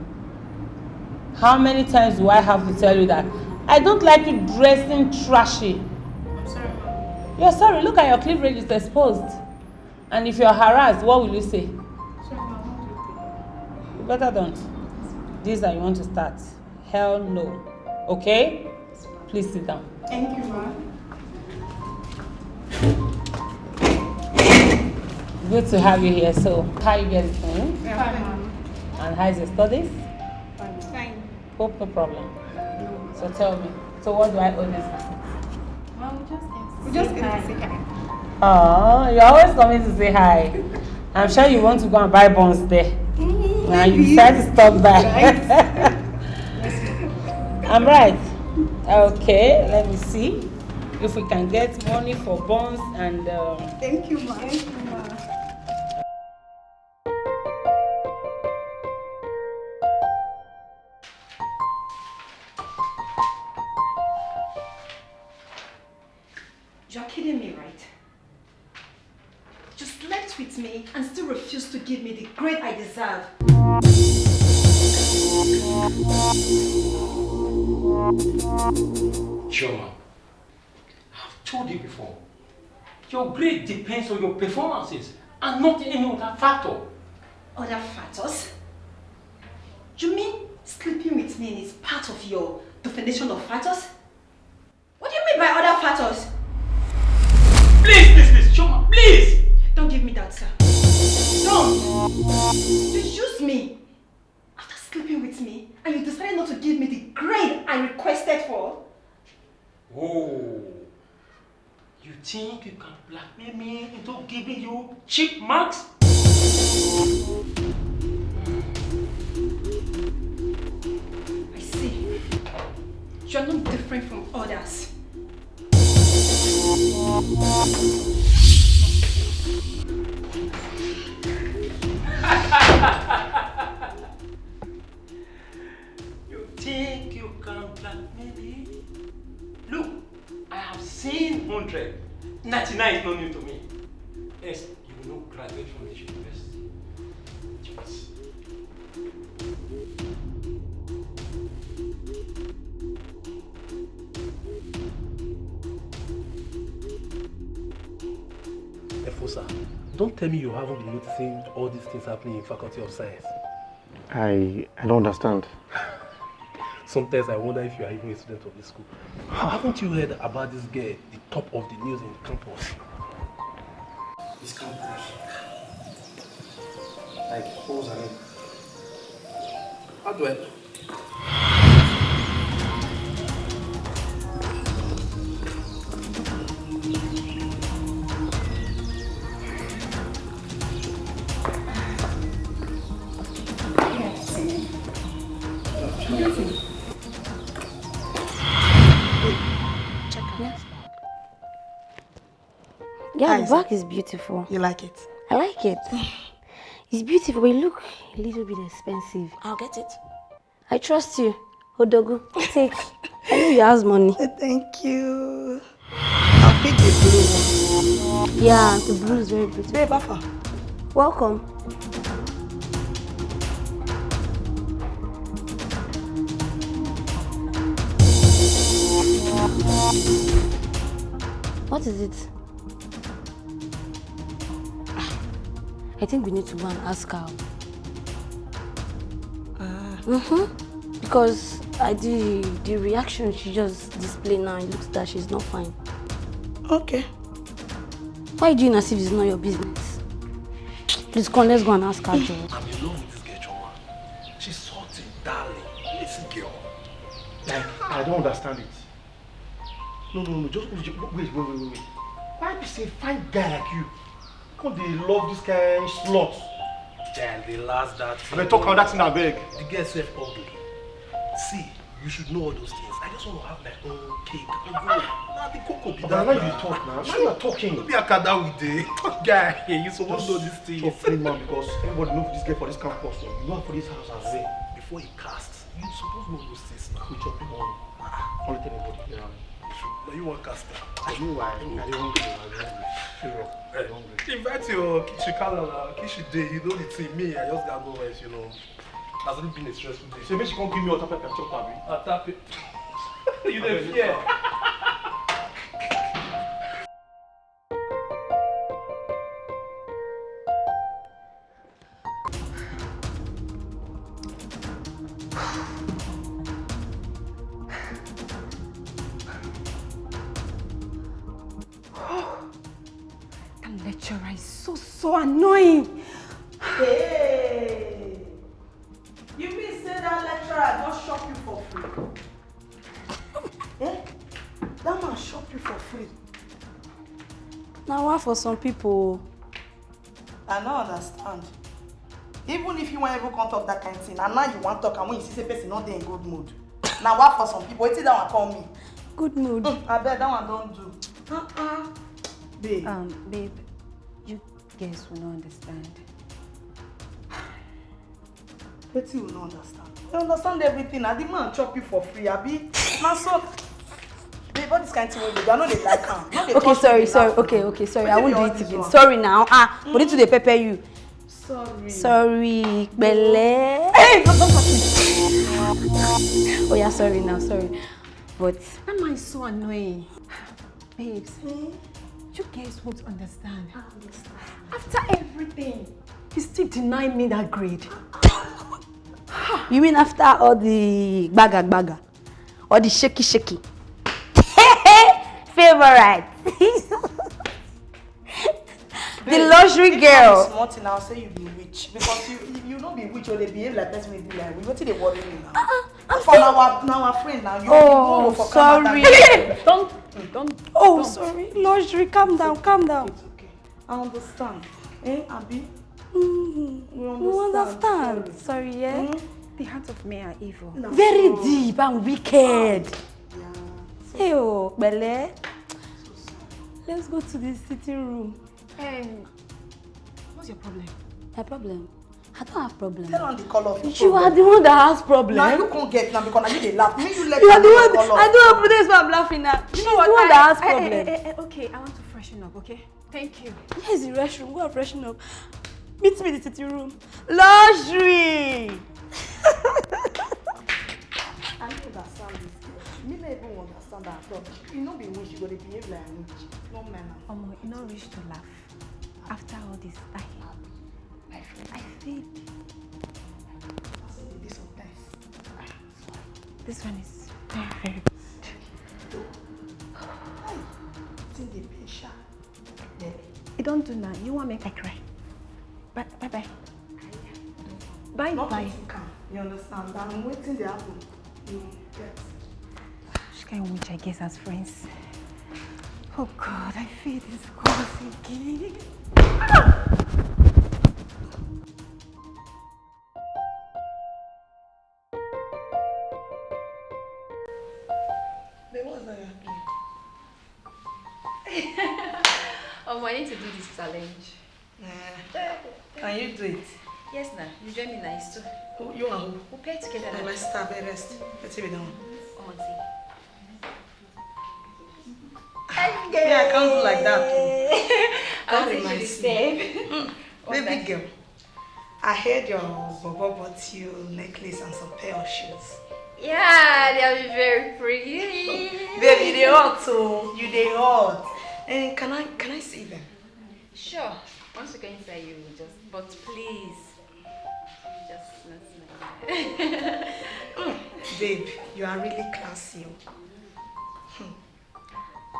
How many times do I have to tell you that? I don't like you dressing trashy. I'm sorry, ma'am. You're sorry, look at your cleavage, it's exposed. And if you're harassed, what will you say? Sorry, ma'am. You better don't. This that you want to start. Hell no. Okay? Please sit down. Thank you, ma'am. Good to have you here. So, how you getting on? Fine, ma'am. And how's your studies? Fine. Hope no problem. So tell me. So what do I owe this? Well, we just came to say hi. Oh, you're always coming to say hi. I'm sure you want to go and buy buns there. Now you decide to stop by. I'm right. Okay, let me see if we can get money for buns and. Thank you, ma'am. Thank you, ma'am. You're kidding me, right? You slept with me and still refused to give me the grade I deserve. Choma, I've told you before, your grade depends on your performances and not any other factor. Other factors? You mean sleeping with me is part of your definition of factors? What do you mean by other factors? Please, Choma, please! Don't give me that, sir. Don't! You used me after sleeping with me and you decided not to give me the grade I requested for. Oh, You think you can blackmail me into giving you cheap marks? I see. You're not different from others. You think you can blackmail me? Look, I have seen 100. 99 is no new to me. Yes, you will not graduate from this university. Just. Efosa, don't tell me you haven't been noticing all these things happening in Faculty of Science. I don't understand. Sometimes I wonder if you are even a student of this school. Haven't you heard about this girl, the top of the news in campus? This campus. Like, what was her name? How do I know? Yeah, the bag is beautiful. You like it? I like it. It's beautiful, but it look a little bit expensive. I'll get it. I trust you. Odogu, take. I know you have money. Thank you. I'll pick the blue one. Yeah, the blue is very beautiful. Babe, Alpha. Welcome. What is it? I think we need to go and ask her. Because the reaction she just displayed now, it looks that she's not fine. Okay. Why are you doing as if it's not your business? Please come, let's go and ask her, George. I'm in love with this girl, Choma. She's such a darling, little girl. Like, I don't understand it. No, just wait. Why be say fine guy like you? Come they love this kind of slot? Damn, they last that. They talk about that in a beg. The girl self ugly. See, you should know all those things. I just want to have my own cake. Now the cocoa be But now you talk now. Now you are talking. Don't be a kada with the guy. You supposed to know this thing. Talk free man because everybody knows this girl for this campus. So you know for this house as well. Before he casts, you supposed to know those things now. We chop him on. Only tell anybody. Yeah. Now you want caster. I know why. I don't hungry. Invite your Kishikala, Kishide, you know the thing. Me, I just got no rest, you know. Has it been a stressful day? So maybe she can't give me a tap and chop abi. A tap it. You don't fear. That lecturer is so annoying. Hey! You mean say that lecturer just shop you for free? Eh? That man shop you for free. Now what for some people? I don't understand. Even if you want to come talk that kind of thing, and now you want to talk, and when you see a person not in good mood. Now what for some people? Wait till that one call me. Good mood. I bet that one don't do. Babe. Babe, you guys will not understand. What you will not understand? You understand everything. I didn't man chop you for free, Abi. Now so, babe, what this kind of thing we do? I know they like him. Okay, sorry. Okay, sorry. I won't do it again. Sorry now. Put it to the pepper you. Sorry, Bele. Hey, don't touch me. Oh yeah, sorry now, sorry. But that man is so annoying. Babes, you guys won't understand. After everything, he still denied me that grade. You mean after all the baga? Or the shaky? Favorite. The luxury girl. If I'm smart now, say you be witch. Because you don't be witch or they behave like person will be like, what do they worry me now? For our friend now. Oh, sorry. Don't. Oh, sorry. Luxury, calm down. It's okay. I understand. Abi? We understand. Sorry, yeah? The hearts of men are evil. No. Very deep and wicked. Hey, oh, Bele. Let's go to the sitting room. What's your problem? My problem? I don't have problem. Tell on the color of your You are the one that has problem. Now you can't get now because I need to laugh. Me, you let You are the one. color. I don't have problem. That's why I'm laughing now. You know She's what? the one that has problem. Okay, I want to freshen up, okay? Thank you. Where's the restroom? Go and freshen up. Meet me in the sitting room. Luxury! I don't understand this. Me not even understand that at all. You know, be witch, you gotta behave like a witch. No manner. You not reach to laugh. After all this, I feel this one is very, very good. You don't do now. You want to make I cry. Bye. Bye. You understand? I'm waiting to happen. Yes. She can't witch, I guess, as friends. Oh God, I feel this cross again. What's that happening? I need to do this challenge. Can you do it? Yes, now. You join me nice too. You and who? We'll pay together. Let's start by rest. Let's see it down. Come on, see. Yeah, I can't do like that. I'll take you the same. Baby girl, I heard your Bobo bought you necklace and some pair of shoes. Yeah, they'll be very pretty. Baby, they hot too. You they hot. And can I see them? Sure. Once you go inside, you will just. But please, just not smile. Babe, you are really classy.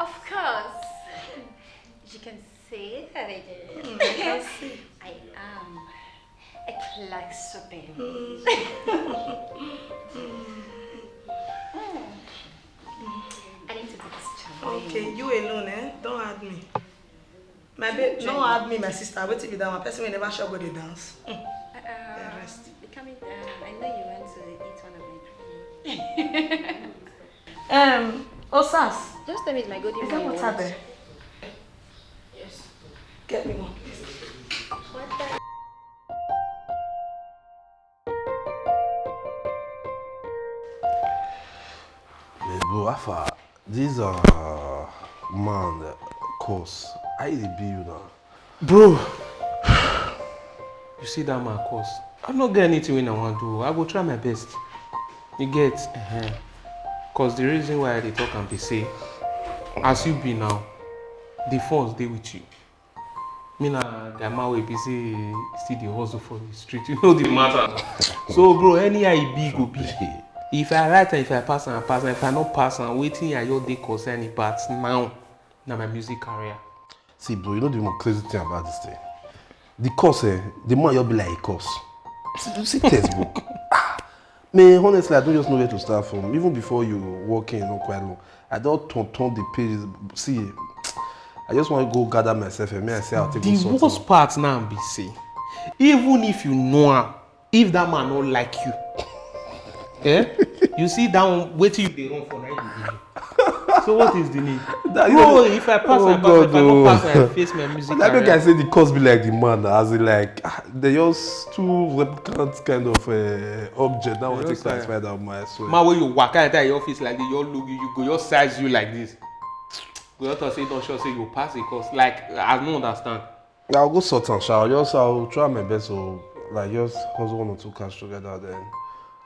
Of course. You can see that I can see. I am a classy baby. I need to do this challenge. Okay, you alone, Don't add me. My babe, don't add me, my sister. Wait till you down. My person will never show go to dance. Rest. Be coming down. I know you want to eat one of my Osas. Just tell me it's my golden Is that boy water wants. there? Yes. Get me one, please. Bro, Alpha, this man course, I dey be you now. Bro, you see that man course. I'm not getting anything when I want to do. I will try my best. You get? Cause the reason why I dey talk and be say, as you be now, the funds dey with you. Me na the man wey be say still dey hustle for the street. You know the matter. So bro, anyhow e be go be. If I write and if I pass and I pass and if I not pass and waiting I your day concern but now my music career. See bro, you know the more crazy thing about this thing? The course, the more you'll be like a course. See textbook. Man, honestly, I don't just know where to start from. Even before you walk in, not quite long. I don't turn the pages. See, I just want to go gather myself and I say I'll take the worst part now be say, even if you know him, if that man not like you, you see that one waiting you dey run for now. So what is the need? Bro, if I pass, I pass. If I don't pass, I face my music I career. think I say the course be like the man, as in like they just two replicant kind of object. That one take satisfy that man. I swear. Man, when you walk out your office like this, you look, you go, your size you like this. Go out and say, don't sure say you pass the course. Like I don't understand. I'll go sort and shower. I'll try my best. So like just hustle 1 or 2 cash together then.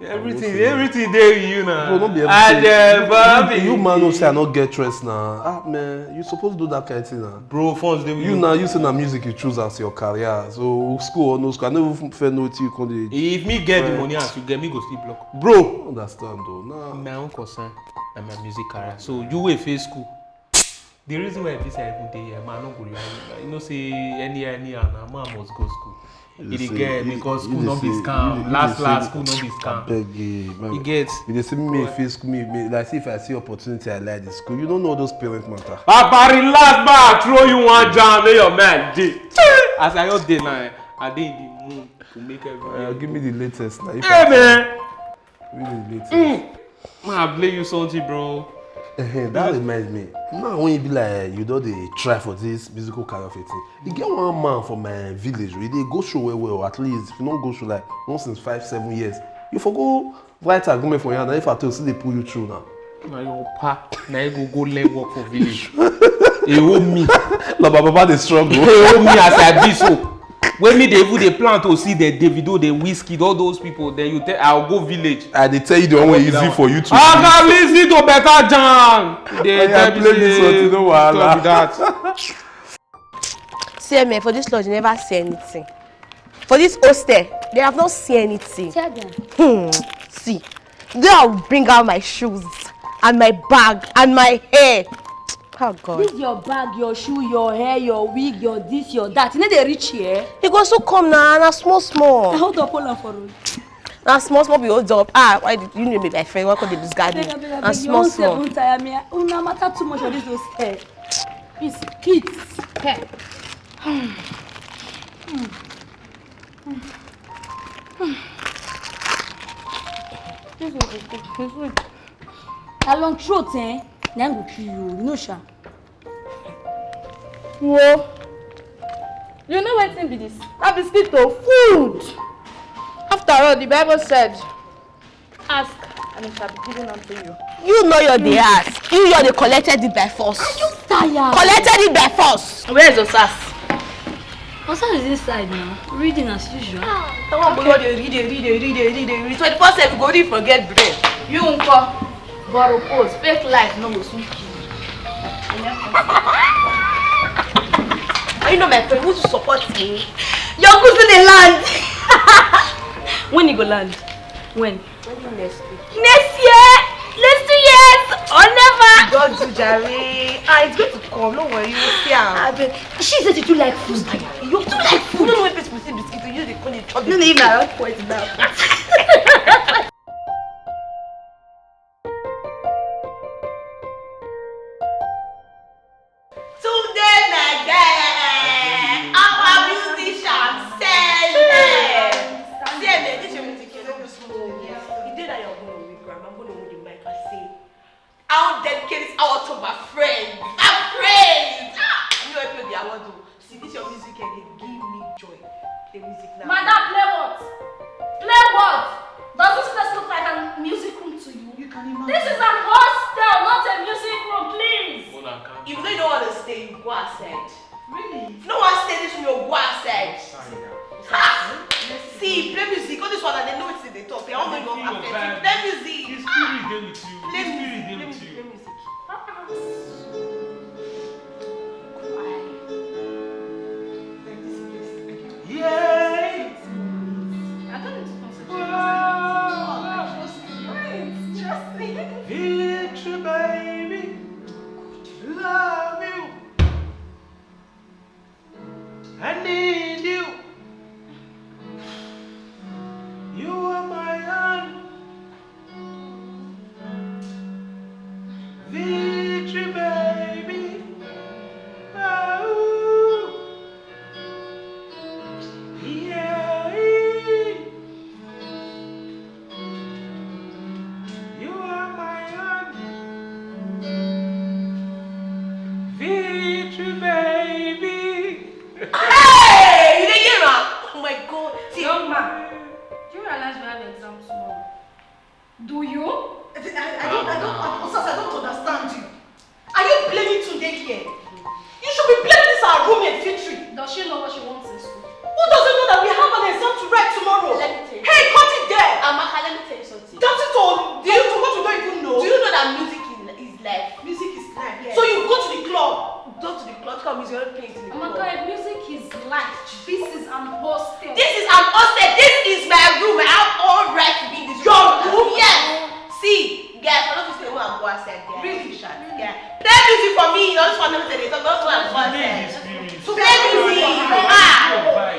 Everything there with you now. Bro, don't be everything. You man don't say I not get stressed now. Ah man, you supposed to do that kind of thing now. Bro, funds they you now you say na music you choose as your career. So school or no school, I never fair no till you come. If me get the money as you get me go still block. Bro, understand though. Nah. My own concern and my music career. So you will face school. The reason why I say every day, man, not go like you know say any and man must go school. It get because school no be scam. Last school no be scam. You get. You dey see me face school me like see if I see opportunity I like the school. You don't know those parent matter. Papa relax, I throw you one jam, make your man dey. As I just dey now, I dey in the mood to make everything. Give me the latest now. Hey man. Give me the latest. Man, I play you something, bro. That reminds me. Now when you be like you don't dey try for this musical karaoke thing. You get one man from my village. He dey go show well. At least if you don't go show like once in 5-7 years, you for go write agreement for you. And if I tell you, see they pull you through now. Na your pa, na you go learn work for village. He hold me. No, but Baba dey struggle. He hold me as I be so. When me they plan to see the Davido, the Whiskey, all those people, then you tell I'll go village. They tell you the one way easy for you to. I can listen to better jam. They play this one, you know what? that. See, man, for this lodge, you never see anything. For this hostel, they have not seen anything. Tell them. See, then I'll bring out my shoes and my bag and my hair. Oh God. This your bag, your shoe, your hair, your wig, your this, your that. You know they reach here. You go so come now, na small. Hold up, hold on for road. Na small be hold up. Why did you know me my friend? Why could they discard me? Na small. Una matter too much on this hostel. It's kids. Hey. This is good. A long throat, eh? Then go kill you, no sha. Whoa. You know what thing be this? That biscuit to food. After all, the Bible said, ask and it shall be given unto you. You know you're the ass. You're the collected it by force. Are you tired? Collected it by force. Where is Osas? Osas is inside now, reading as usual. The one boy read. 24/7 go read forget brain. You unko. Borrow pose, fake life no go soon kill you. You know my friend, who's to support me? You're good to the land. When you go land? When? Next week. Next year? Next 2 years? Or never? God do Jerry. It's going to come. No worry, you will see her. She said you do like food. You do like food. You don't know when people see biscuit. You use the call it chop. No, even I don't point it out. I'll dedicate this hour to my friends. My friends! You know I play the award though. See, this your music and they give me joy. The music now. Madam, play what? Play what? Does this place look like a music room to you? You can imagine. This is an hostel, not a music room, please. If you don't want to stay, you go outside. Really? If you don't want to stay this room, you go outside. See, play music. All this one and they know it's in the top. They all know you're perfect. Play music. His spirit dey with you. Play His music. spirit dey with you. Yeah. I don't need to concentrate. Trust me. Victory, baby. Love you. I need you. You are my own. Victory, baby. Oh. Yeah. You are my own. Victory, baby. Hey! You didn't hear her? Oh my God. See, Young man, do you realize we have exams tomorrow? Do you? I don't understand you. Are you blaming today here? You should be blaming this our roommate, Fitri. Does she know what she wants in school? Who doesn't know that we have an exam to write tomorrow? Let me tell you. Hey, cut it there! Amaka, let me tell you something. That's it all. Do you know what you don't even know? Do you know that music is life? Music is life. Yes. So you go to the club. Go to the club, come music, you're playing to the club. Amaka, if music is life, this is an hostel. This is an hostel. This is my room. I have all right to be in this room. Your room? Yes. See, guys, I don't stay when I go outside. Guys. Really? Yeah. Play music for me. You just want them to say they don't want to go outside. Play music.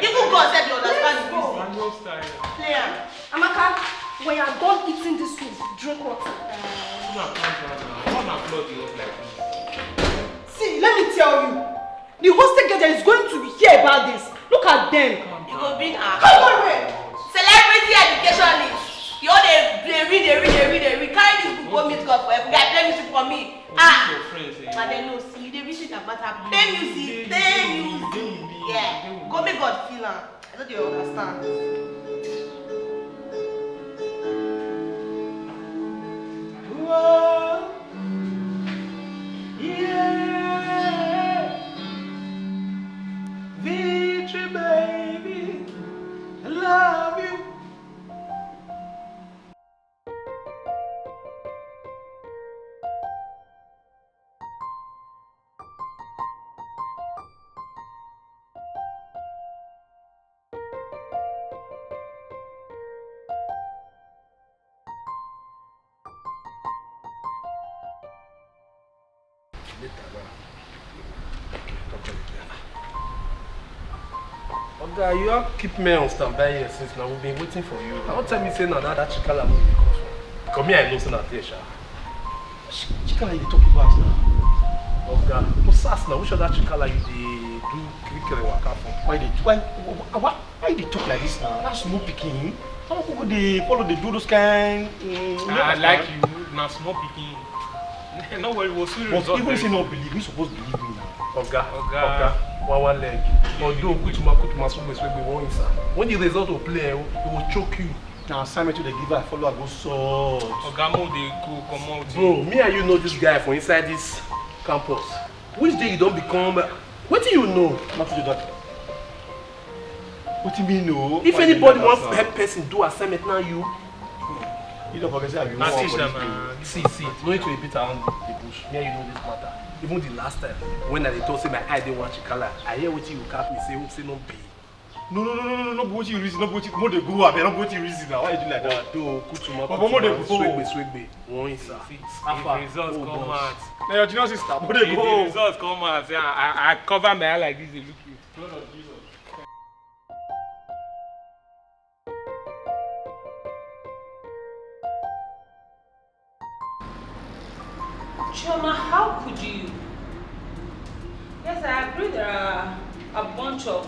Even God said you understand when you are done eating this food, drink water. See, let me tell you, the hostel girl is going to hear about this. Look at them. You go bring her. Come on, wait. Celebrity educationist. You all they read. Carry this book, go meet God forever. Guy, play music for me. And then no, see, they read it about her. Play music. Yeah, go make God feel her. I don't you understand. Whoa. Yeah. Victory, baby. I love you. Oga, you have keep me on standby here since now. We've been waiting for you. I won't tell me saying that Chikala will be come from. Come here, I know saying that Tesha. Chikala, you talk about now. Oga, no sass now. Which other Chikala you do cricket waka for? Why they talk like this now? That's small picking. Some people they follow, they do those kind. I like you. Now small picking. No worry, we'll see the result. Even if you don't believe, you supposed to believe me now. Oga. One leg. Although kutuma so we won't answer. When the result will play, it will choke you. Now assignment to the giver, I follow, I go so. Oga, mo dey go come out. Bro, me and you know this guy for inside this campus. Which day you don't become? What do you know? Not to do that. What do you mean, no? If anybody wants to help person do assignment now, you. You don't forget that you want to see, no need to repeat around the bush. Me and you know this matter. Even the last time, when I told say my eye didn't want Chikala, I hear what you cap me say, say no pay. No, what you reason, no what you go up, not what you reason now. Why you do like that? Do kutuma, swegbe, one inside. If results come out. Now your junior sister, what they go? If the results come out, I cover my eye like this, they look you. Blood of Jesus. Chioma, how could you? Yes, I agree there are a bunch of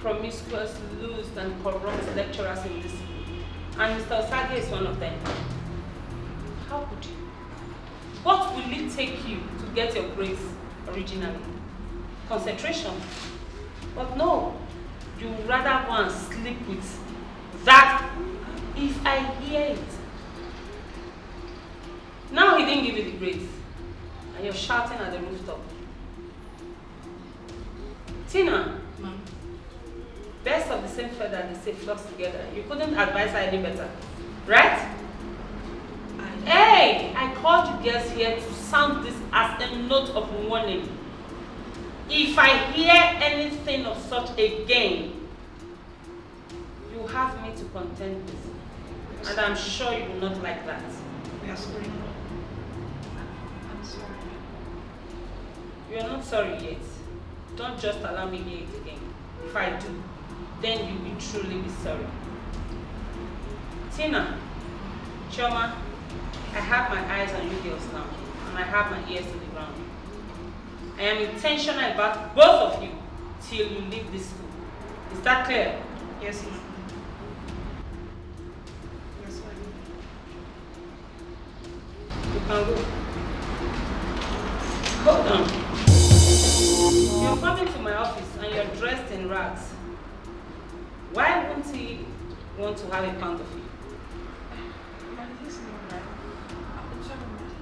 promiscuous, loose and corrupt lecturers in this school. And Mr. Osadie is one of them. How could you? What will it take you to get your grades originally? Concentration. But no, you rather go and sleep with that if I hear it. Now he didn't give you the grades, and you're shouting at the rooftop. Tina, best of the same feather, they say flocks together. You couldn't advise her any better, right? Hey, I called you girls here to sound this as a note of warning. If I hear anything of such again, you have me to contend with, and I'm sure you will not like that. Yes, sorry. I'm sorry. You are not sorry yet. Don't just allow me hear it again. If I do, then you will truly be sorry. Tina, Chioma, I have my eyes on you girls now, and I have my ears to the ground. I am intentional about both of you till you leave this school. Is that clear? Yes, ma'am. Yes, ma'am. You can go. Hold on. You're coming to my office and you're dressed in rags. Why won't he want to have a pound of you?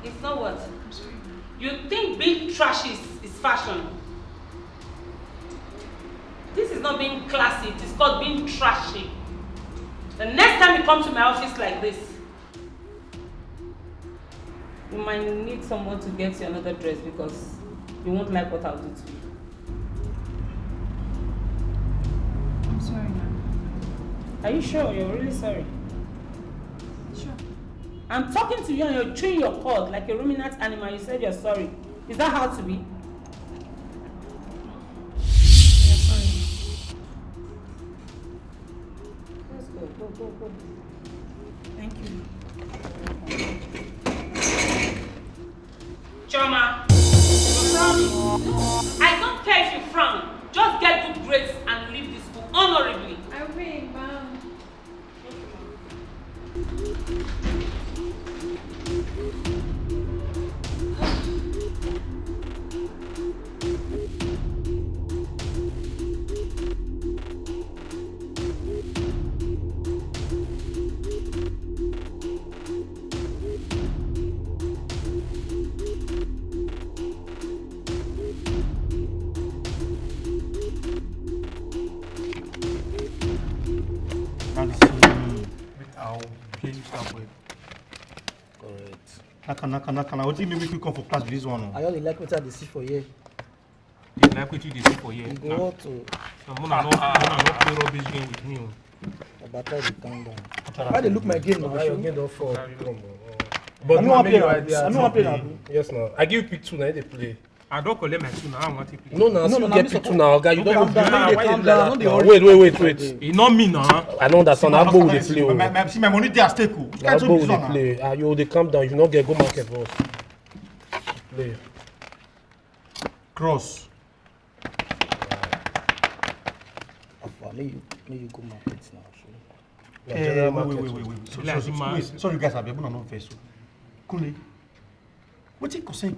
It's not what? I'm sorry. You think being trashy is fashion? This is not being classy, it is called being trashy. The next time you come to my office like this, you might need someone to get you another dress because you won't like what I'll do to you. I'm sorry, ma'am. Are you sure? You're really sorry? Sure. I'm talking to you and you're chewing your cord like a ruminant animal. You said you're sorry. Is that how to be? Yeah, sorry. Let's go. Go. Thank you. Choma, I don't care if you frown. Just get good grades and leave the school honorably. I will, ma'am. Naka, what do you make you come for class with this one? I only like what I see for you. You like what you see for here? You go out to. I'm not play rubbish game with me. But try to calm down. Why they look my game now? Your game don't fall. But I'm not playing. Yes, now. I give you pick 2 now. They play. I don't collect my 2 now. I want to play. No, you get pick 2 now, guy. You don't calm down. Wait. It's not me now. I know that son. I go with the play. See my money there at stake. I go with the play. You they calm down. If you not get go market for us. Play. Cross. May you go market now. Wait. Sorry guys, I'm not first. Kunle, what you concern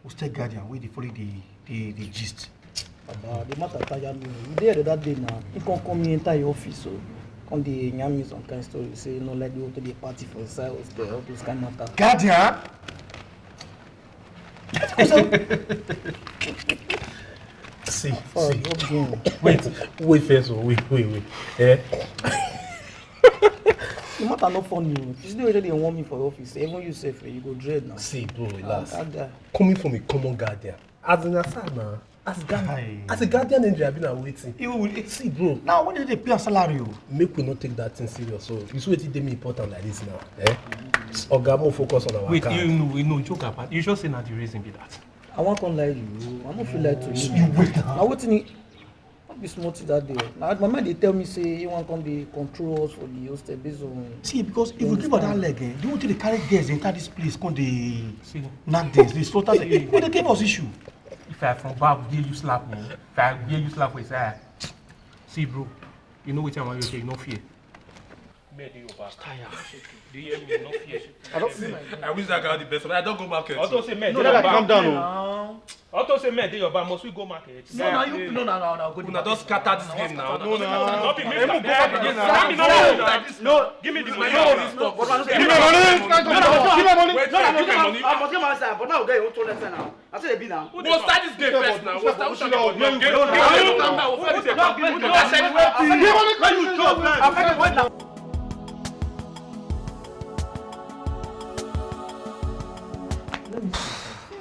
hostel guardian where they follow the gist? Baba, the matter tire me. You there that day now. You can come enter your office so come the yarn me some kind of story. Say no like go to the party for inside hostel. All those kind of matter. Guardian. See. Wait first. Wait. Eh? The matter not funny. If you still already want me for office, even you say you go dread now. See, bro, relax. Coming from a common guardian, as an aside now, as a guardian in I've been waiting. You will see, bro. Now when did they pay a salary? Make we not take that thing serious. So you see what it important like this now. Eh? Oga more focus on our wait, you know, joke apart. You just say not the reason be that. I want to lie to you. I don't feel like to you. You wait. Now what in be smart that day. Now my mind they tell me say you want to come the control us for the hostel based on. See, because if we give her that leg, they want to carry girls enter this place, come the not this, the slaughter. They give us issue. If I from Bob, dare you slap me? If I dare you slap me, say, see, bro, you know which I want you to take, no fear. Do you hear me? No fear. I wish that guy the best, but I don't go market. Auto say, man, calm down. Auto say, man, your bar, must we go market? No. Now don't scatter this game now. No. Give me the money. Give me money. But now guy, won't turn now. I said be now. We'll start this game first now. We'll start with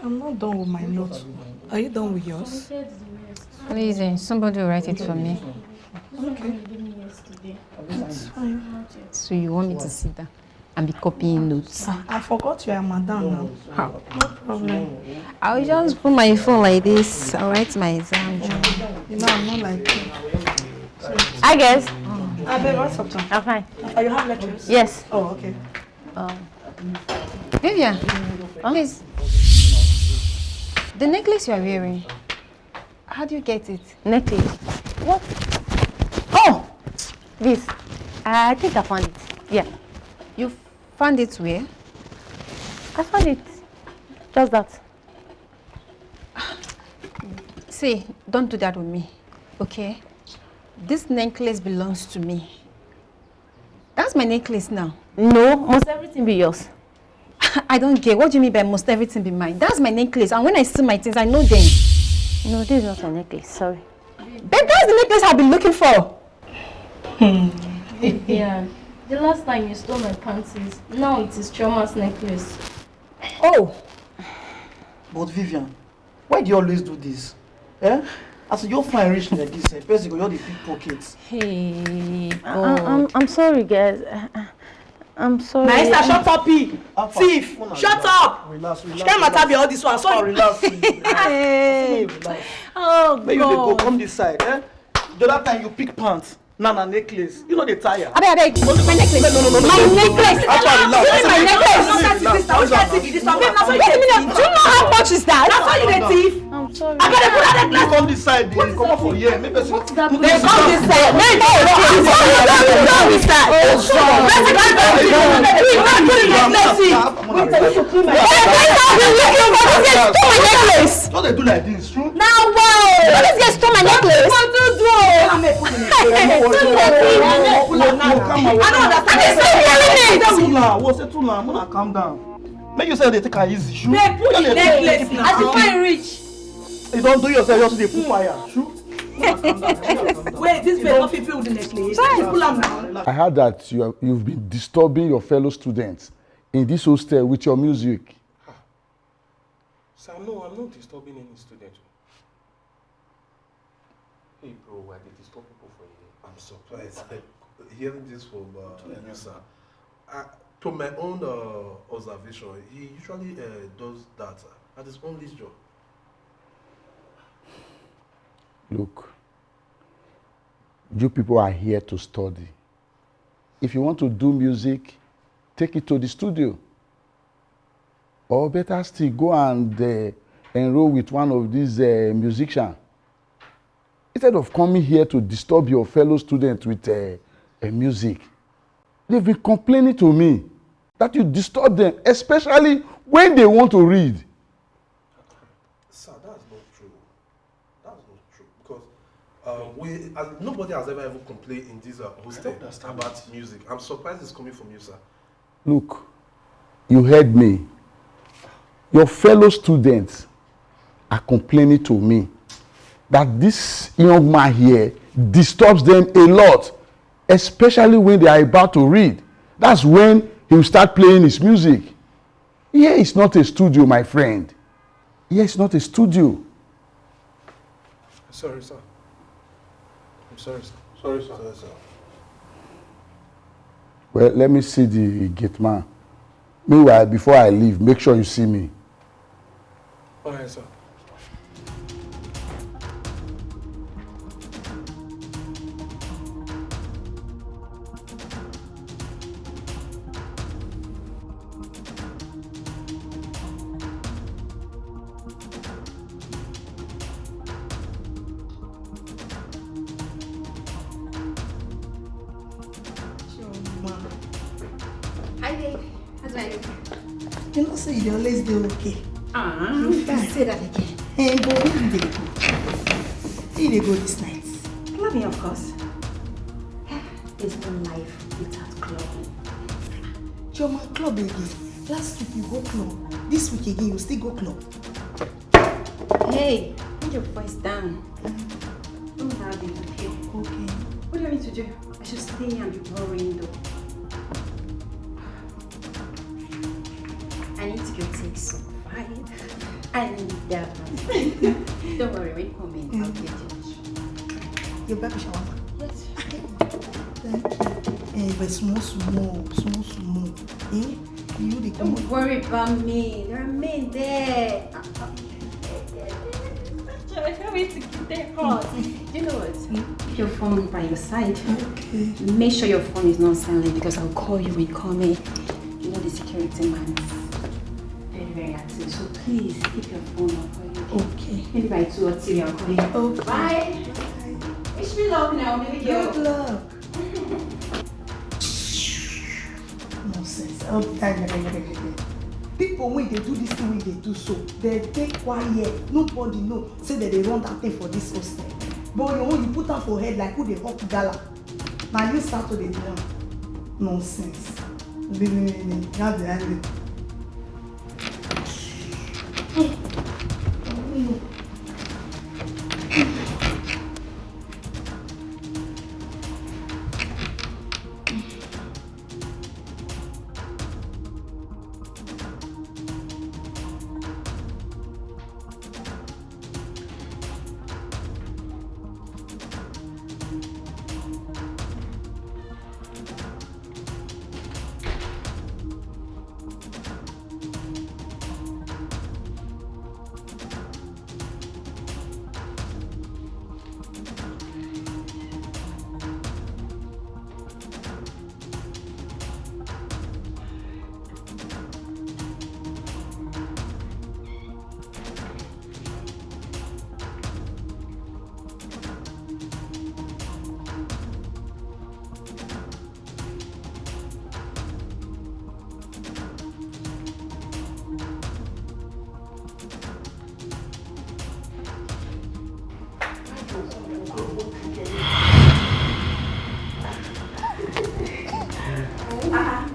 I'm not done with my notes. Are you done with yours? Please, somebody will write it for me. Okay. That's fine. So you want me to sit down and be copying notes? I forgot you are madam now. How? No problem. I'll just put my phone like this. I'll write my exam. You know, I'm not like you. I guess. Babe, what's up, Tom? I'm fine. Oh, you have lectures? Yes. Oh, okay. Vivian, please. The necklace you are wearing, how do you get it? Necklace? What? Oh! This. I think I found it. Yeah. You found it where? I found it. Just that. See, don't do that with me, okay? This necklace belongs to me. That's my necklace now. No, must everything be yours? I don't care. What do you mean by must everything be mine? That's my necklace, and when I see my things, I know them. No, this is not my necklace. Sorry. Babe, that's the necklace I've been looking for. Yeah. The last time you stole my panties, now it is Choma's necklace. Oh! But Vivian, why do you always do this? Eh? As you're fine rich like this, first you're the pickpockets. Hey, I'm sorry, guys. I'm sorry. Maester, shut up, thief! Shut up! Relax. She can't matter be all this one. Sorry. Relax. Hey. Oh, Maybe you go come this side, eh? The other time you pick pants. Nana necklace. You know the tire. My necklace. My necklace. Actually, My necklace. Do you know how much is that? That's why you the thief. I'm sorry. I gotta put that necklace. Come this side. Come up for here. Maybe They come this side. What they do like this, true? Now, wow! Let's get stole my necklace. What to do? I don't understand. Calm down. Make yourself they take her easy. Shoot. They put the necklace now. As you find rich. You don't do yourself, you also they put fire. Shoot. Wait, this better not people with the necklace. Pull am now. I heard that you've been disturbing your fellow students in this hostel with your music. Sir, no, I'm not disturbing any student. Hey bro, why did you disturb people for you? I'm surprised. Hearing this from you, sir. To my own observation, he usually does that at his own leisure. Look, you people are here to study. If you want to do music, take it to the studio. Or better still, go and enroll with one of these musicians. Instead of coming here to disturb your fellow students with music. They've been complaining to me that you disturb them, especially when they want to read. Sir, that's not true. That's not true. Because nobody has ever complained in this hostel about music. I'm surprised it's coming from you, sir. Look, you heard me. Your fellow students are complaining to me that this young man here disturbs them a lot, especially when they are about to read. That's when he will start playing his music. Here is not a studio, my friend. Here is not a studio. Sorry, sir. I'm sorry, sir. Sorry, sir. Sorry, sir. Well, let me see the gate man. Meanwhile, before I leave, make sure you see me. All right, sir. Hi, babe. How's my day? You know, say you always do okay. You can say that again. Hey, but where did they go? Where did they go this night? Clubbing, of course. There's no life without clubbing. You're my club again. Last week you go club. This week again you still go club. Hey, put your voice down. I'm having okay. Okay. What do you want me to do? I should stay here and be boring though. I need to go take some fire. I need that one. Don't worry, when you come in, I'll get you. Your baby shawarma. Yes. Thank you. Hey, but small. Eh? You the Don't worry about me. There are men there. I can't wait to get there hot. You know what? Keep your phone by your side. Okay. Make sure your phone is not silent because I'll call you when you call me. You know the security man is very, very active. So please keep your phone on. Okay. Maybe by 2 or 3 I'll call you. Okay. Bye. Wish me luck now, maybe Good luck. Nonsense. People when they do this thing, when they do so, they take quiet. Nobody know. Say that they run that thing for this hostel. But you put up for head like who they hop gala. Now you start to the one. Nonsense. Now they are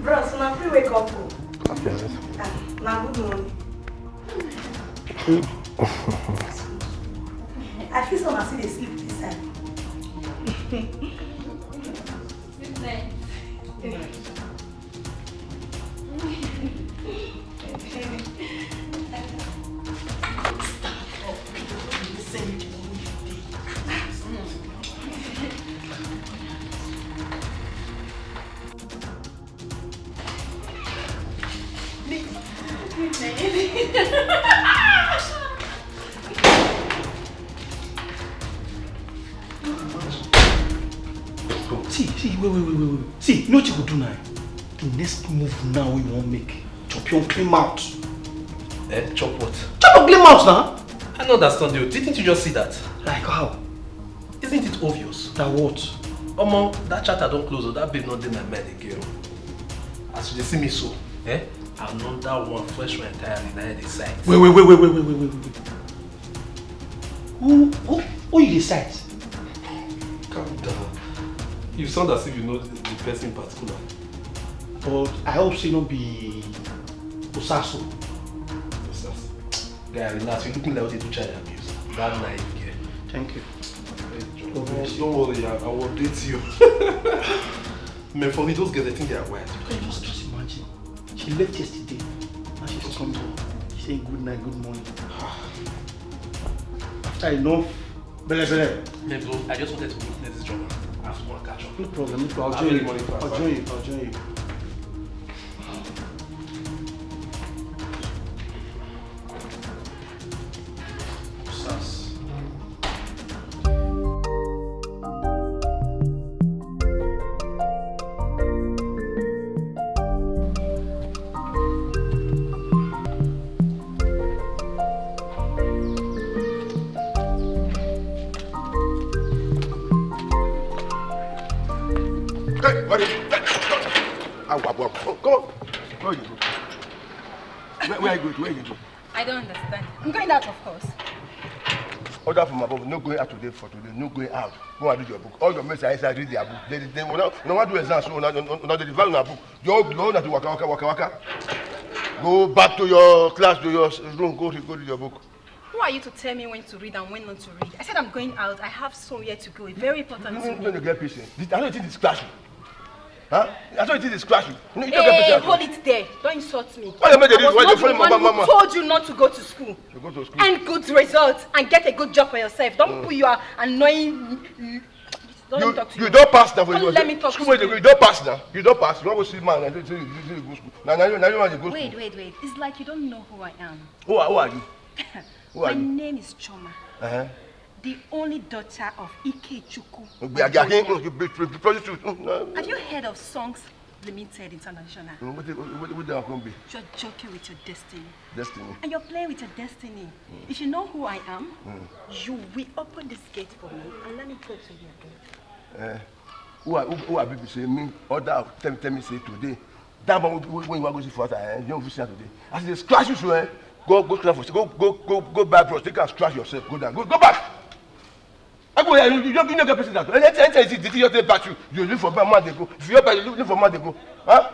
Bros, na free wake up. Okay. Na good morning. I feel so much they sleep this time. Good night. See, wait. See, you know what you could do now? The next move now we won't make. Chop your clean mouth. Chop what? Chop your clean mouth now. I don't understand you. Didn't you just see that? Like how? Isn't it obvious? That what? Omo, that chapter don't close, or that babe not in my mind again. As you see me so, I'm not that one fresh one entirely now the side. Wait. Who you decide? Calm down. You sound as if you know the person in particular. But I hope she don't be Osaso. Guy, relax. You're looking like what they do child abuse. That naive girl. Thank you. Don't worry, I will update you. Man, for me, those girls, I think they are wild. You can just imagine. She left yesterday. Now she's coming home. She's saying good night, good morning. After enough, bele. Man, bro, I just wanted to witness this drama. I have to want to catch up. No problem. I'll join you. I'll join you. Where are you going? I don't understand. I'm going out, of course. Order from above, no going out today for today, no going out. Go and read your book. All your mates are inside, read their book. They will not do exams, so not the value of book. You all have to waka. Go back to your class, to your room, go read your book. Who are you to tell me when to read and when not to read? I said I'm going out. I have somewhere to go. It's very important to me. You don't get patient. I don't think this classroom. Huh? I don't think this classroom. Hey, hold it there. Don't insult me. Why you make I was not the one who told you not to go to school. You go to school. And good results and get a good job for yourself. Don't put your annoying. Don't talk to you don't pass now. Don't let me talk to you. You don't pass now. You don't pass. You want to see man and you go school. Now you want to go school. Wait. It's like you don't know who I am. Who are you? My name is Choma. The only daughter of Ikechukwu. Have you heard of Songs Limited International? What they can be? You're joking with your destiny. Destiny. And you're playing with your destiny. If you know who I am, you will open this gate for me and let me go to your gate. Who are people say me? Order tell me say today. That one when you are going to see for that, you don't visit today. I say scratch you so go go back bros. Take and scratch yourself. Go down. Go back. I go here. You don't get person that. Anything did you take back you live for man they go. If you live for man they go. Huh?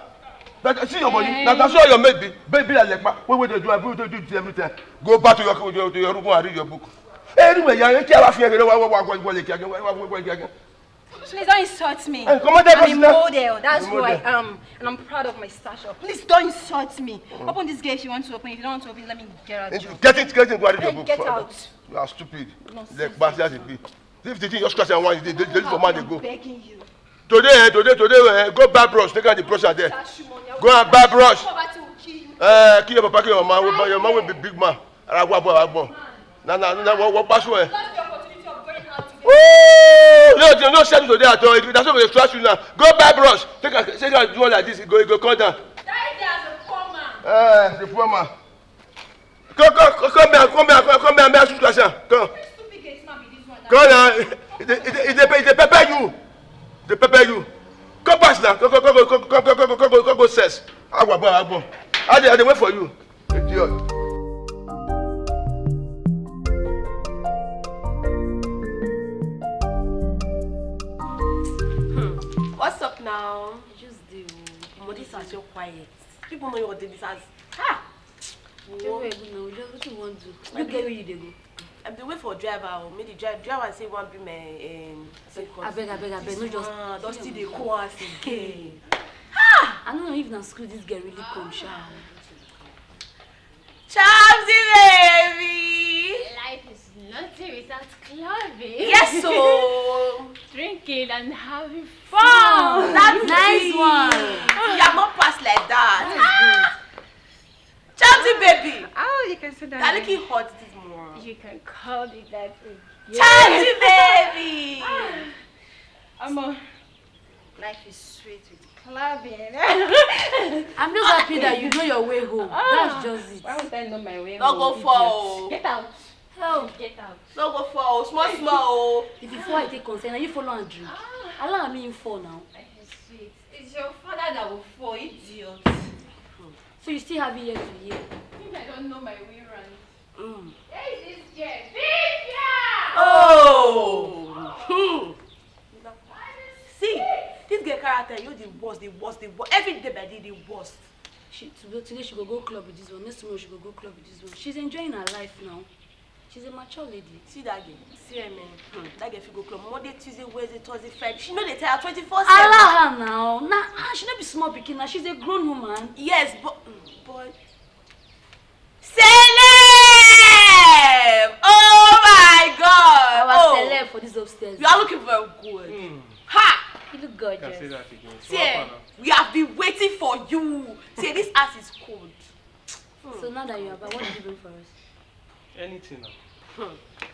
But see your money. Now that's all your mate baby like what they do everything. Go back to your room and read your book. Anyway, you can't have Please don't insult me. I'm a model. That's who I am. And I'm proud of my stature. Please don't insult me. Open this gate if you want to open. If you don't want to open, let me get out. Get it, go read your book. Get out. You are stupid. Like bastard it be. If the thing just scratch and one, they live for man they go. I'm begging you. Today, go buy brush. Take out the brush out there. Go and buy brush. Kill your papa, kill your man. Your man will be big man. Now, what pass away? Oh, no setting today at all. That's what we trust you now. Go buy brush. Take a do one like this. Go cut down. The poor man. Come here, make come. Come now. They pepper you. They pepper you. Go pass now. Go cess. I wait for you. Idiot. What's up now? Just the But this is so quiet. People know your this as ha. What do you want to do? You get where you dey go. I'm the way for driver or maybe the driver say one be my I beg, no just don't still dey call us again. I don't know if na school this girl really come sha. Chelsea baby! Life is nothing without clubbing. Yes, so drinking and having fun. That's nice it. one. You have not passed like that. Chelsea baby! Oh, you can sit down. You're looking hot this morning. You can call it that. Chelsea baby! Life is sweet with clubbing. I'm just happy that you know your way home. That's just it. Why would I know my way Don't home? go for Get out. Hell. Get out. Don't go for small. If before I take consent, you follow and drink. Allow me in for now. Life is sweet. It's your father that will fall, idiot. So you still have it yet to hear? Maybe I don't know my way around. There is this girl. Oh! See, this girl character, you're the worst. Every day by day, the worst. Today she go club with this one. Next tomorrow she go club with this one. She's enjoying her life now. She's a mature lady. See that girl? See her, man. That girl, if you go club Monday, Tuesday, Wednesday, Thursday, Friday. She know they tell her 24/7. Allow her now. She not be small picking now. She's a grown woman. Yes, but celeb! Oh my God! Our celeb for this upstairs. You are looking very good. Ha! You look gorgeous. Can say that again. See, we have been waiting for you. See, this ass is cold. So now that you are back, what did you bring for us? Anything now.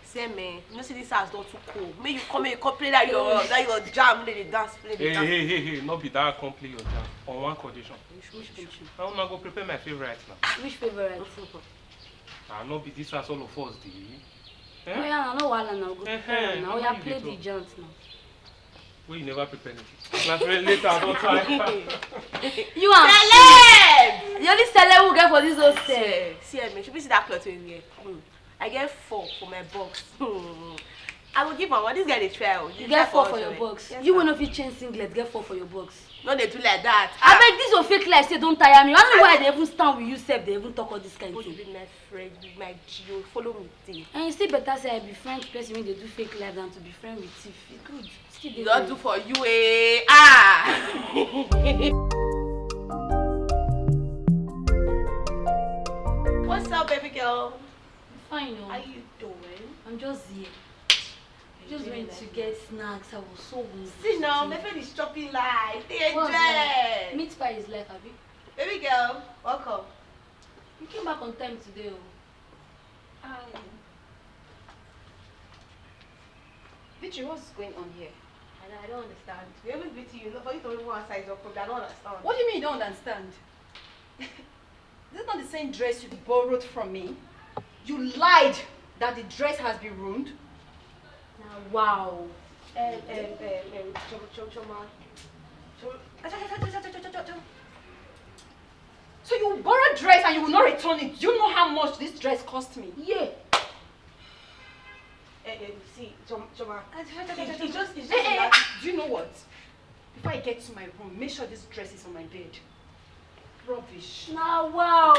Say man, you know see this house not too cool. May you come here, play that your jam, play the dance, play the dance. Hey, not be that complete your jam. On one condition. Which condition? I'm not going to prepare my favorite now. Which favorite? I'll not be this was all of us, do you? Oh yeah, I know why now. Go prepare now. Yeah, play the jams now. Well, you never prepare anything. Later, I don't try. You are celeb! The only celeb who get for this hostel. See, man, should we see that cloth in here? I get 4 for my box. I will give one. This guy they try. You get 4 for your box. Yes, you will not fit change singlet. Get 4 for your box. No, they do like that. I beg this your fake life. Say don't tire me. I don't know why they even stand with you. Self, they even talk all this kind of thing. Be my friend, be my Gio. Follow me, thing. And you still better say I be friend with person when they do fake life than to be friend with thief. It's good. Still You don't do for you, eh? Ah. What's up, baby girl? Fine, no. How you doing? I'm just here. Just went to get snacks. I was so hungry. See now, my friend is chopping life. They What's enjoy. that? Meat pie is like, Abi. Baby girl, welcome. You came back on time today, Victory, what's going on here? I don't understand. We always beat you. For you to even answer your problem, I don't understand. What do you mean you don't understand? This is not the same dress you borrowed from me. You lied that the dress has been ruined. Wow. So you borrowed dress and you will not return it. Do you know how much this dress cost me? Yeah. See, Choma. Do you know what? Before I get to my room, make sure this dress is on my bed. Rubbish. Now, wow.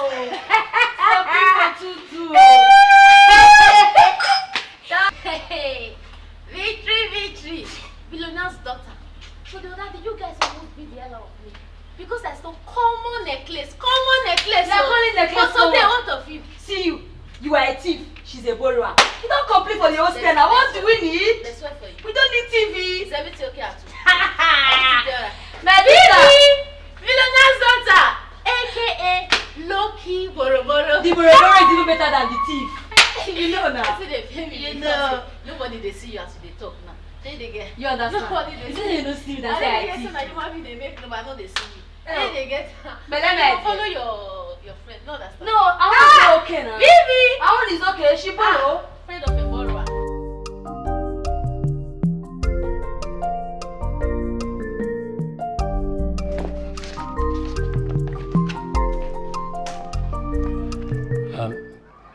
Hey, Victory. Billionaire's daughter. So the other day, you guys almost beat the hell out of me. Because I stole common necklace. You are calling necklace For something out of you. See you. You are a thief. She's a borrower. You don't complete for the hostel now. What do we need? Let's wait for you. We don't need TV. Is everything okay at all? My daughter. Billionaire's daughter. AKA Loki Boroboro. The borrower is even better than the thief. You know now. You know. Nobody they see you as they talk now. They get. You understand? Nobody they see You don't see that I I get thief. some like human being they make no, but I know they see you. Oh. They get. But let me follow your friend. No, that's not. No, I want is okay now. Baby. I want is okay. She borrow. Friend of a borrower.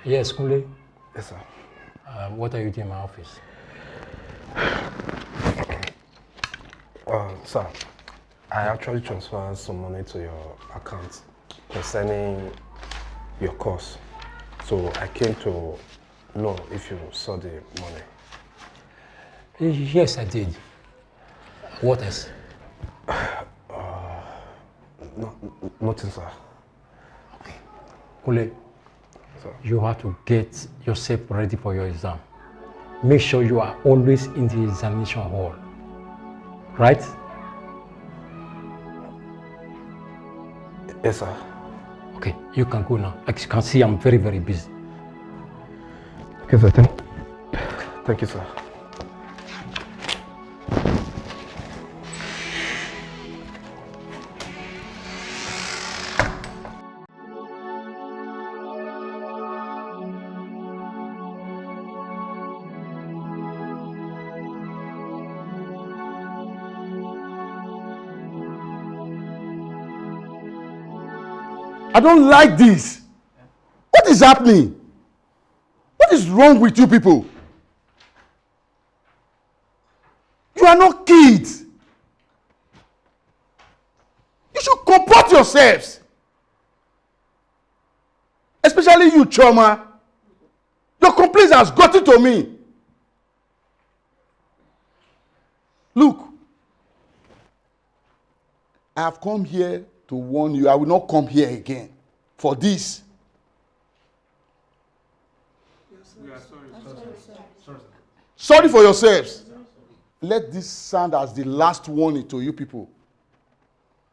Yes, Kule. Yes, sir. What are you doing in my office? Sir, I actually transferred some money to your account concerning your course. So I came to know if you saw the money. Yes, I did. What else? Nothing, sir. Kule, you have to get yourself ready for your exam. Make sure you are always in the examination hall. Right? Yes, sir. Okay, you can go now. As you can see, I'm very, very busy. Okay, sir. Thank you, sir. I don't like this. What is happening? What is wrong with you people? You are not kids. You should comport yourselves. Especially you, Choma. Your complaints has gotten to me. Look, I have come here to warn you. I will not come here again for this. We are sorry. Sorry for yourselves. Let this sound as the last warning to you people.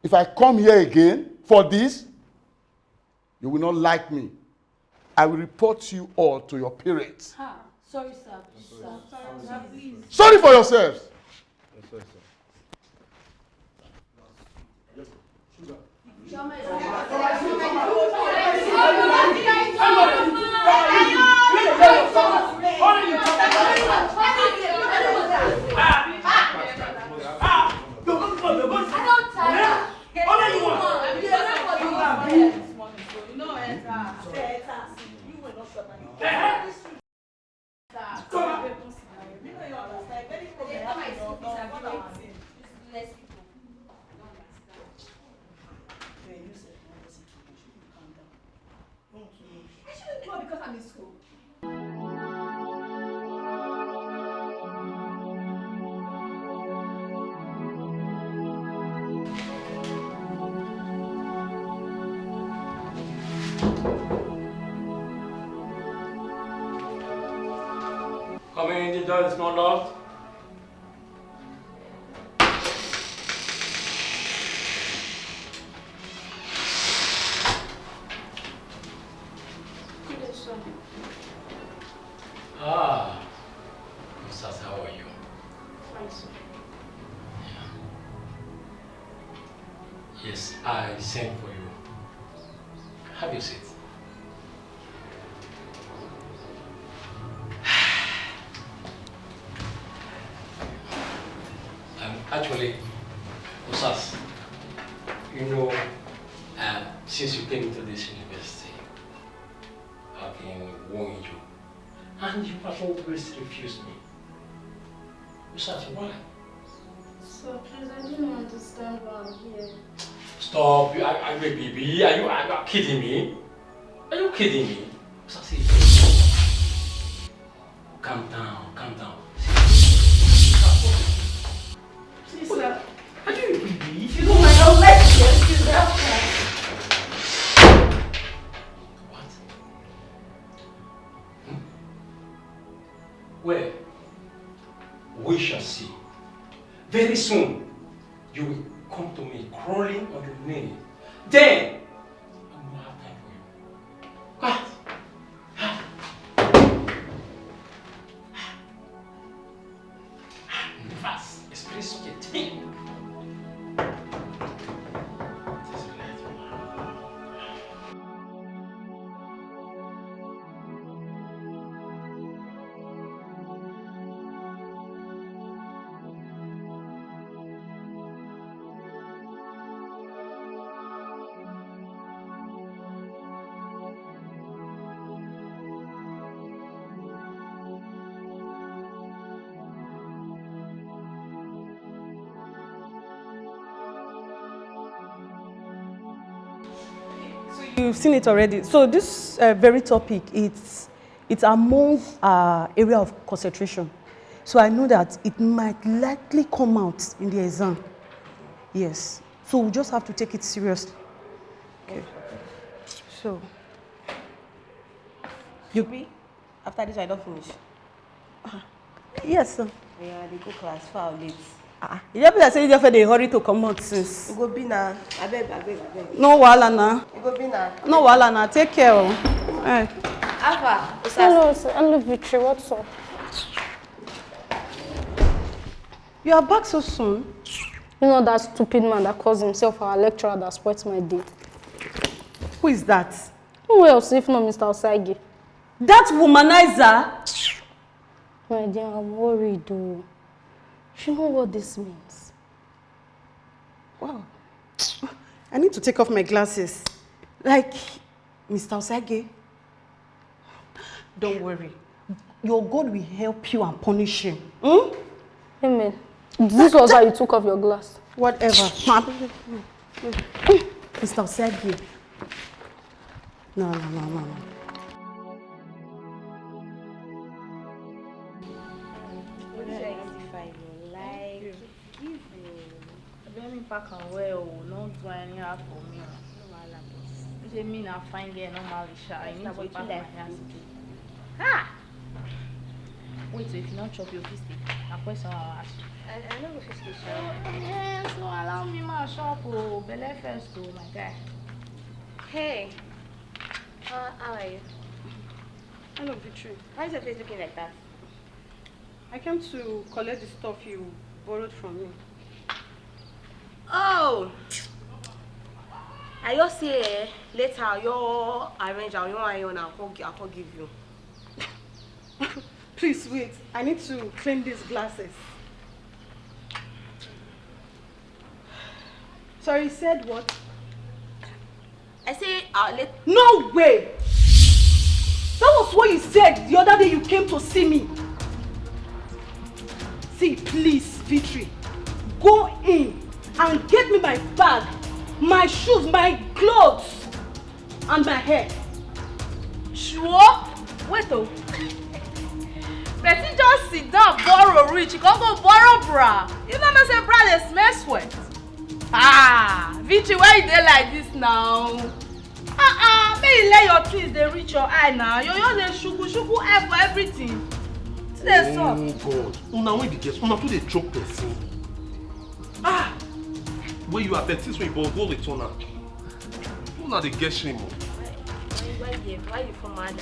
If I come here again for this, you will not like me. I will report you all to your parents. Sorry, sir. Please. Sorry for yourselves. Sorry, sir. Because I'm in school. Coming in, the door is not locked. Ah, Ustaz, how are you? Fine, sir. Yes, I sent for you. Have your seat. Actually, Ustaz, you know, since you came into this university, I've been warning you, and you have always refused me. Ustaz, why? Sir, please, I didn't understand why I'm here. Stop! Are you a baby? Are you kidding me? Are you kidding me? Ustaz, calm down, calm down. Please, sir. Are you a baby? If you don't mind, I'll let you excuse me. What? Well, we shall see. Very soon, you will come to me crawling on your knee. Then, I will not have time for you. What? Fast. Express such a thing. You've seen it already. So this very topic, it's among our area of concentration. So I know that it might likely come out in the exam. Yes. So we just have to take it seriously. Okay. So. You be? After this, I don't finish. Yes, sir. Yeah, they go class far late. You just be like saying they hurry to come out since. You go be now. I beg. No wahala na. You go be now. No wahala na. Take care. Hey. Alpha. Hello, sir. Hello, Victory. What's up? You are back so soon? You know that stupid man that calls himself our lecturer that spoils my day. Who is that? Who else if not Mr. Oyeeee? That womanizer? My dear, I'm worried though. You know what this means? Wow. I need to take off my glasses. Like, Mr. Oyeeee, don't worry. Your God will help you and punish him. Amen. This was how you took off your glass. Whatever. Mr. Oyeeee. No. Let me pack and well, not do anyhow for me. You say me now fine girl normally shy. I need to pack my hands. Ha! Wait, so if you not chop your fish stick, I question I'll ask. I know the fish stick. Yes, so allow me my shop, belly first, my guy. Hey, how are you? Hello, Victory. Why is your face looking like that? I came to collect the stuff you borrowed from me. Oh! I just say later you arrange and you iron I'll give you. Please wait. I need to clean these glasses. Sorry, you said what? I say No way! That was what you said the other day you came to see me. See, please, Victory, go in and get me my bag, my shoes, my clothes, and my hair. Sure? Wait oh. Person just sit down, borrow rich, you can't go borrow bra. You know me say bra dey smell sweat. Victory, why you dey like this now? May you let your things dey reach your eye now. You dey shuku eye for everything. Oh God, una when the guest, una too dey choke person. Where you are better when you go return am. Una dey get shame. Why you from mad?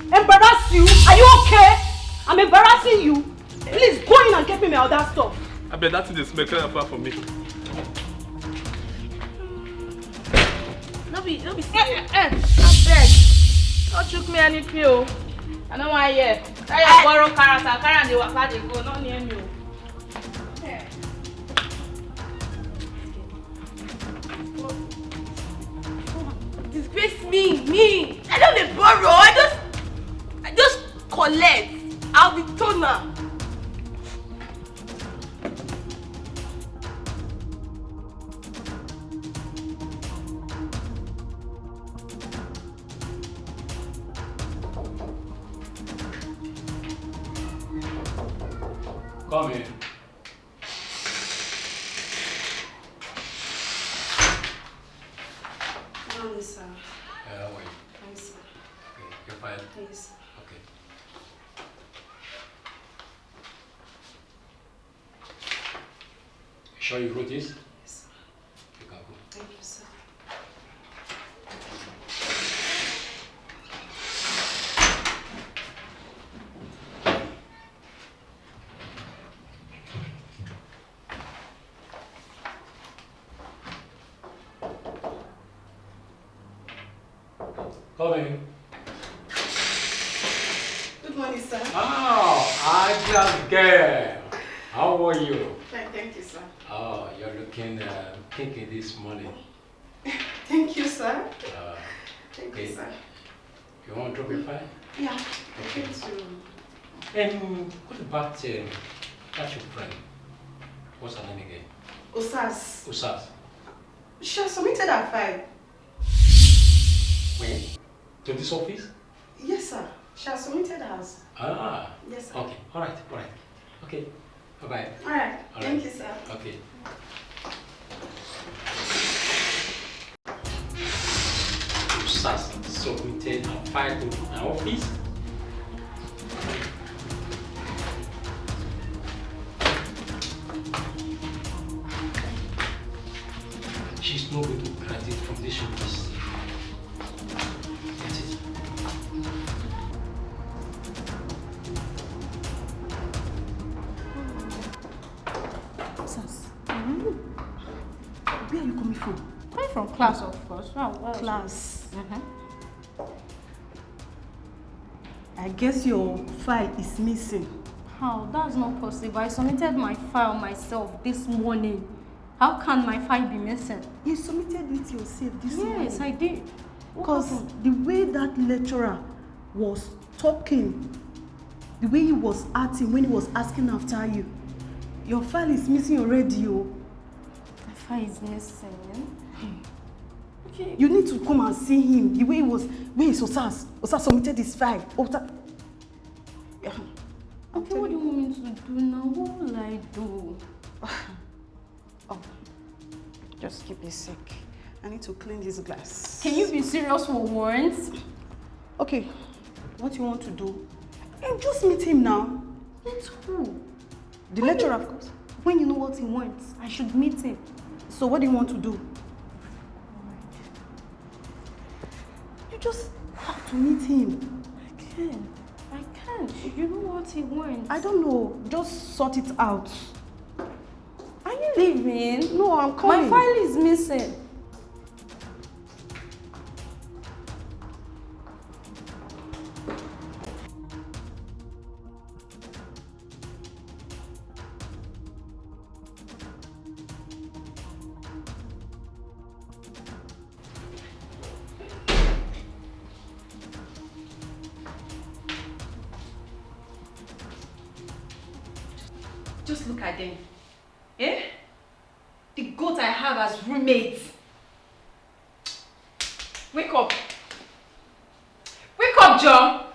Embarrass you? Are you okay? I'm embarrassing you. Please go in and get me my other stuff. I bet that thing dey smell kind of far from me. No be serious. I beg. Don't choke me any pill. I don't want to hear. I borrow character. Carry and they waka dey go. Not near me. Disgrace me. I don't dey borrow. I just collect. I'll be toner. Come in. Morning, sir. How are you? Hi, sir. Okay, you're fine? Yes. Okay. You sure you wrote this? Yes. You can go. Thank you, sir. Come in. Good morning, sir. Oh, Aja's girl. How are you? Thank you, sir. Oh, you're looking kinky this morning. Thank you, sir. Thank Okay. you, sir. You want to drop your file? Yeah, I came to... And what about that's your friend? What's her name again? Osas. Usas. She has submitted her file. When? To this office? Yes, sir. She has submitted hers. Ah. Yes, sir. Okay. All right. Okay. Bye-bye. All right. Thank you, sir. Okay. Usas submitted a file to my office. She's not going to graduate from this office. That's it. Sas. Where are you coming from? Coming from class, of course. Class. I guess your file is missing. How? That's not possible. I submitted my file myself this morning. How can my file be missing? You submitted it yourself this morning? Yes, I did. Because the way that lecturer was talking, the way he was acting when he was asking after you, your file is missing already. My file is missing. Okay. You need to come and see him. The way he was, Osas submitted his file. Okay, what do you want me to do now? What will I do? Just keep it sick. I need to clean this glass. Can you be serious for once? Okay, what you want to do? Just meet him now. Meet who? The lecturer, of course. When you know what he wants, I should meet him. So what do you want to do? You just have to meet him. I can't. You know what he wants. I don't know. Just sort it out. Are you leaving? No, I'm coming. My file is missing. Just look at them. Eh? The goat I have as roommates. Wake up. Wake up, John.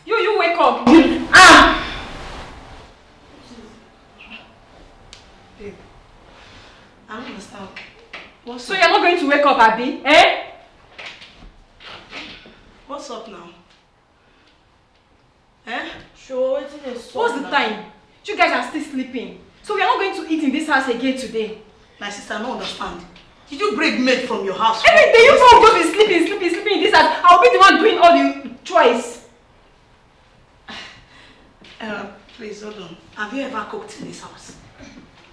You wake up. Ah! Babe, I don't understand. So you're not going to wake up, Abby? Eh? What's up now? Eh? Sure, what's the time? You guys are still sleeping. So we are not going to eat in this house again today. My sister, I don't understand. Did you break maid from your house? Every day you folks just be sleeping in this house. I'll be the one doing all the choice. Please, hold on. Have you ever cooked in this house?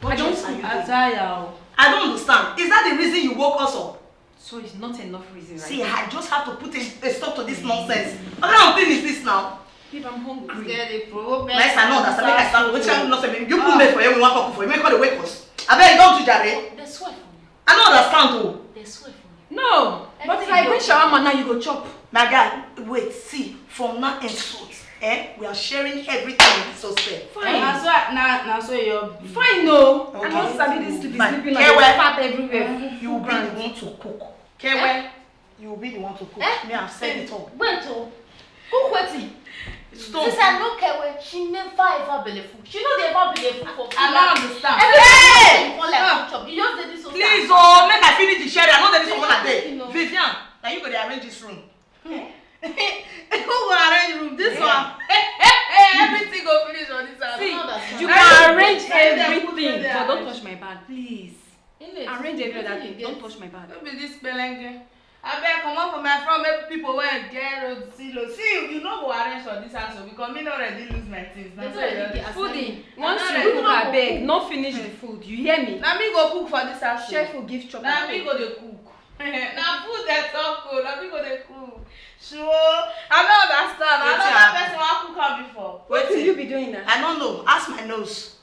I don't understand. Is that the reason you woke us up? So it's not enough reason, right? See, I just have to put a stop to this nonsense. What kind of thing is this now? Babe, I'm hungry. Nice, I know that. Make I start. Which kind of nonsense? You put maid for you, we want to cook for you. Make all the wake us. I bet you don't do that, eh? They swear for you. I don't understand, though. They swear for you. No, but if I bring shawarma now, you go chop. My guy, wait, see, from now henceforth, we are sharing everything in this hostel. Fine. So you're fine, no. Okay. I'm not sabi this sleeping like Kewe, fat everywhere. you will be the one to cook. Kewe, you will be the one to cook. Me, I've said it all. Wait, cook wetin? Stop. Sister no Kewe, she never ever belleful. She no dey ever belleful for food. I don't understand. Everything you want like chop. You just dey this so Please, oh, make I finish the sharing. I know there is someone a day. Vivian, now you go to arrange this room. Who will arrange room? This one. Everything go finish on this house. See, you can arrange everything, but don't touch my bag, please. Arrange every other thing. Don't touch my bag. Don't be this spelling. I beg come up for my front, make people wey get road see low. See, you no go arrange for this house because me already lose my things. Foodie, once you cook abeg, no finish the food. You hear me? Na me go cook for this house. Chef will give chop. Na me go dey cook. Na food dey talk o. Na me go dey cook. Sure, I don't understand. I don't know person wan cook am before. What will you be doing now? I don't know. Ask my nose.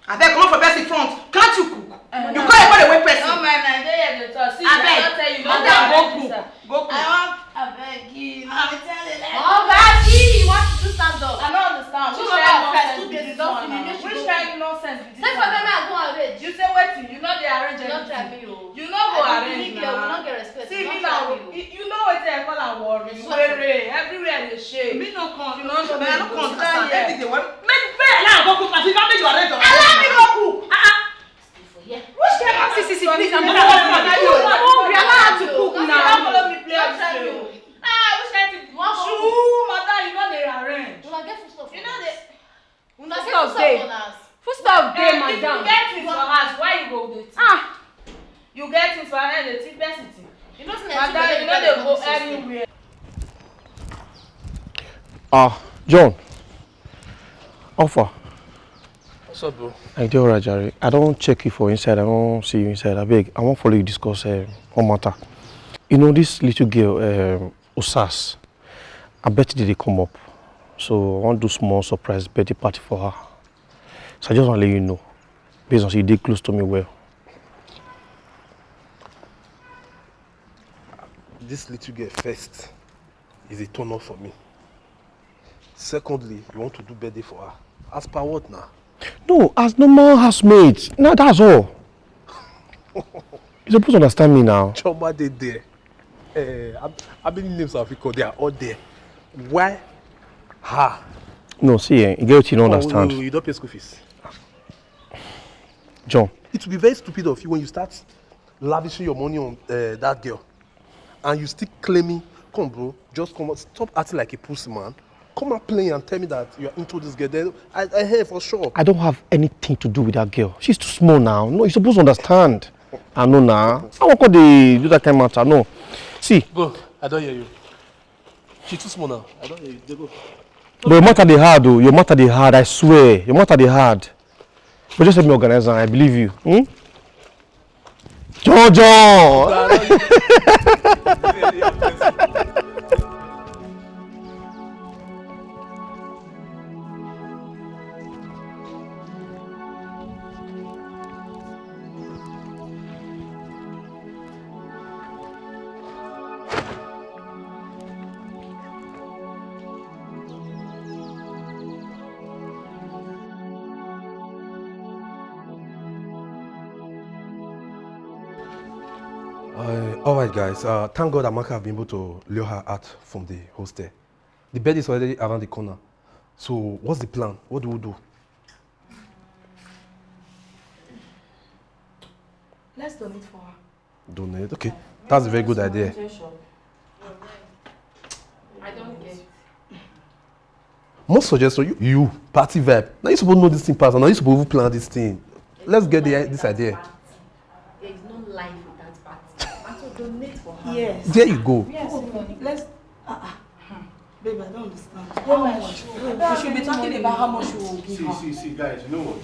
I beg come up for basic front. Can't you cook? You can't even wait person. No man, I dey here dey talk. See, I beg. I don tell you. Madam, go cook. Go cook. I want. I beg you. I tell you like. Oh, Gachi, you want to stand up? I don't understand. Which kind of nonsense be this one now? Which kind of nonsense be this one? Say for them, I go arrange. You say wetin? You know they arrange Not try everything. me, oh. You know go arrange now. We not get respect. See me now. You know wetin I worry. Everywhere they shake. Me no come. You know, I no come. every day. Now go cook. I think you arrange. Allow me go cook. Which kind of CCC please? I'm hungry. I'm not to cook now. Follow me play. Which kind of thing? Shoo, mother, you know they arrange. You know get food stuff. You know they. Food stuff day, madam. You get things for house. Why you go with it? You get things for house. The cheap person. You know, madam, you know they go anywhere. John. How far? What's up, bro? I do alright, Jerry. I don't check you for inside. I don't see you inside. I beg. I won't follow you discuss one matter. You know this little girl, Osas. I bet they come up. So I want to do small surprise birthday party for her. So I just want to let you know. Based on you did close to me well. This little girl first is a turn off for me. Secondly, you want to do birthday for her. As per what now? No, as normal housemates. No, that's all. You're supposed to understand me now. Choma they there. How many names have you called? They are all there. Why her? No, see, you get what you don't understand. You don't pay school fees. John. It will be very stupid of you when you start lavishing your money on that girl. And you still claiming, come bro, just come out, stop acting like a pussy man. Come out playing and tell me that you're into this girl. Then I hear for sure. I don't have anything to do with that girl. She's too small now. No, you're supposed to understand. I know now. I won't do that kind of matter. No. See. Bro, I don't hear you. She's too small now. I don't hear you. They go. But your matter they hard though. Your matter they hard, I swear. Your matter they hard. But just let me organize and I believe you. Jojo! Alright guys, thank God Amaka have been able to lure her out from the hostel. The bed is already around the corner. So what's the plan? What do we do? Let's donate for her. Donate? Okay, that's a very good idea. I don't get. Most suggestion, you party vibe. Now you're supposed to know this thing pass. Now you're supposed to plan this thing. Let's get this idea. There is no life without party. I have to donate for her. Yes. There you go. Yes. Let's. Babe, I don't understand. How much? We should be talking about how much we will give her. See, guys. You know what?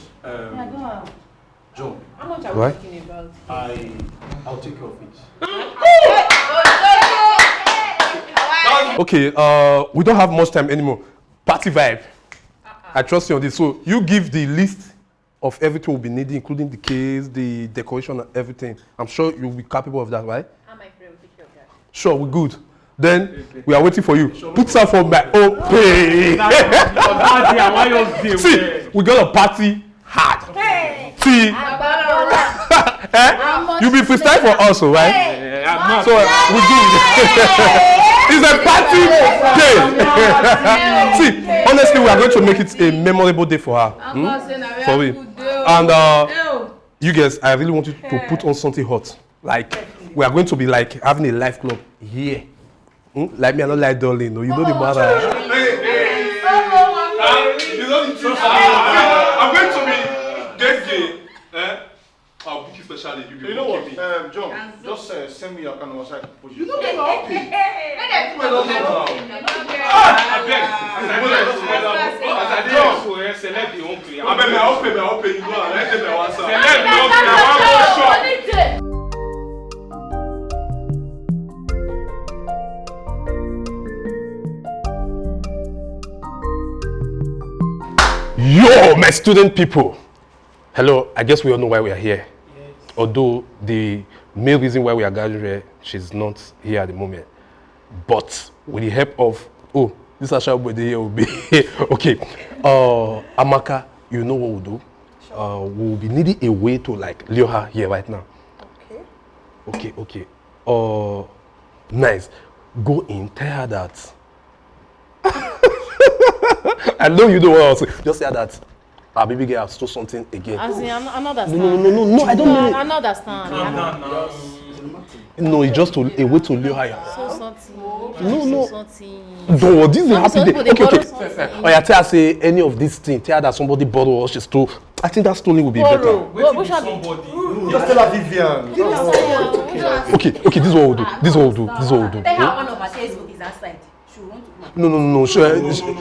John. How much are we Right? talking about? I'll take care of it. Okay, we don't have much time anymore. Party vibe. I trust you on this. So you give the list of everything we'll be needing, including the case, the decoration, and everything. I'm sure you'll be capable of that, right? I'm my friend. Will take care of that. Sure, we're good. Then we are waiting for you. Put some for my own pay. See, we got a party hard. See, you be freestyle for us, right? So we do. It's a party day. See, honestly, we are going to make it a memorable day for her. For me. And you guys, I really want you to put on something hot. Like, we are going to be like having a live club here. Like me, I don't like darling. No, you know the matter. You know the truth. I'm going to be gay. I'll book you specially. You know what? John, just send me your account number so I can push you. You know they will pay. I'll pay. You know, I let them answer. Yo, my student people. Hello, I guess we all know why we are here. Yes. Although the main reason why we are gathering here, she's not here at the moment. But with the help of, this Asha here will be okay. Amaka, you know what we'll do? Sure. We'll be needing a way to like lure her here right now. Okay. Okay. Nice. Go in, tell her that. I know you know what I'll say. Just say that our baby girl has stole something again. As in, I don't understand. No, I don't know. I don't understand. No, it's just a way to lure her. So something. No. No, this is a happy day. Okay. Oh, yeah, tell her say any of these things. Tell her that somebody borrowed or she stole. I think that stealing will be better. What shall be? Just tell her Vivian. Okay, this is what we'll do. Tell her one of her Facebook is outside. She will want to come. No.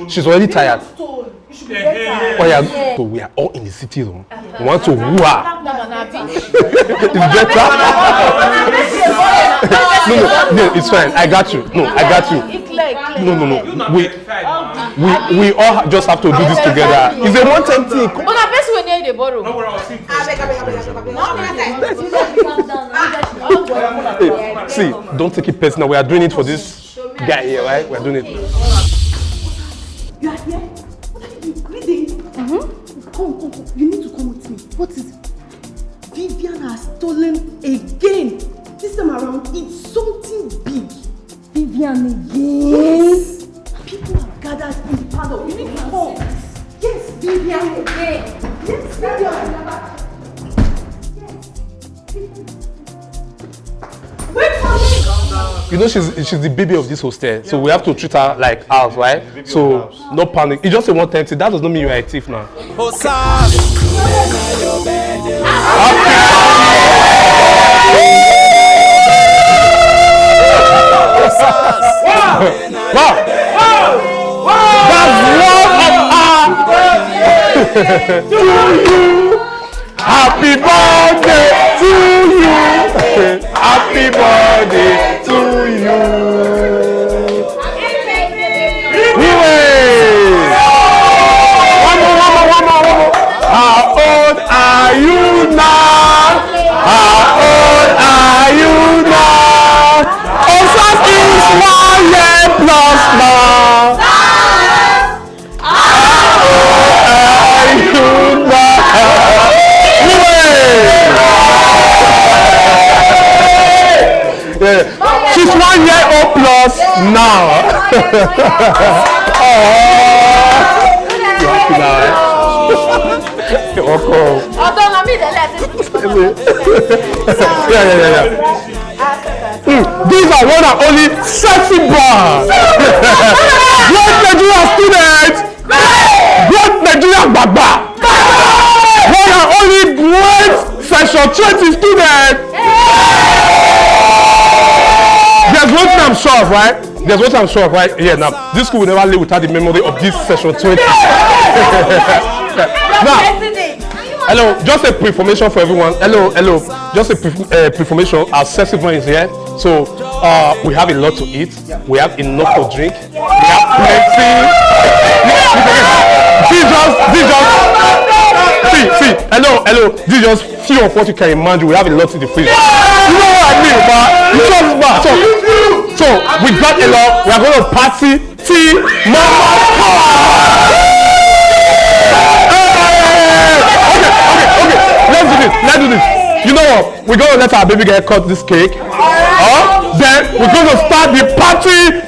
She's already tired. You should be better. Oh, yeah. So we are all in the city room. We want to woo her. It's better. No, it's fine. I got you. No. We all just have to do this together. It's a one-time thing. But I best when you borrow. Hey, see, don't take it personal. We are doing it for this guy here, right? We're doing it. You are here? What are you doing? Reading? Come. You need to come with me. What is it? Vivian has stolen again. This time around, it's something big. Vivian again? Yes. People have gathered in the parlor. You need to come. Yes, Vivian again. Yes, Vivian. Wait for me. You know she's the baby of this hostel, so we have to treat her like ours, right? So no panic. It's just a one-time thing. That does not mean you are a thief now. Happy birthday to you. Happy birthday to you. One more. How old are you now? Osas is 1 year plus now. She's 1 year old plus now. You're happy now, eh? You're welcome. Yeah. These are one and only sexy boys. Great Nigerian students. Great Nigerian Baba. One and only great section 20 students. There's one thing I'm sure of, right? Yeah, now, this school will never live without the memory of this session 20. Now, hello, just a pre-information for everyone. Hello. Just a pre-information. Our sexy one is here. So, we have a lot to eat. We have enough to drink. We have plenty. See, hello. This is just few of what you can imagine. We have a lot in the fridge. You know what I mean, but it's just bad. So we got a lot. We are going to party. Tea, mama. Okay. Let's do this. You know what? We're going to let our baby girl cut this cake. Then we're going to start the party.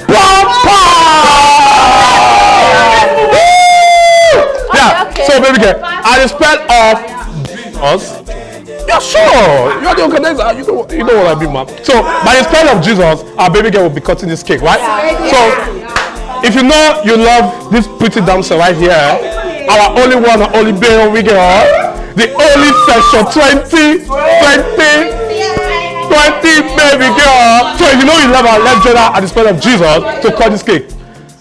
So baby girl, at the spell of us. Yeah, sure. You are the organizer. You know what I mean, man. So by the spell of Jesus, our baby girl will be cutting this cake, right? So if you know you love this pretty damsel right here, our only one and only baby girl, the only section 20 baby girl. So if you know you love her, let's join her at the spell of Jesus to cut this cake.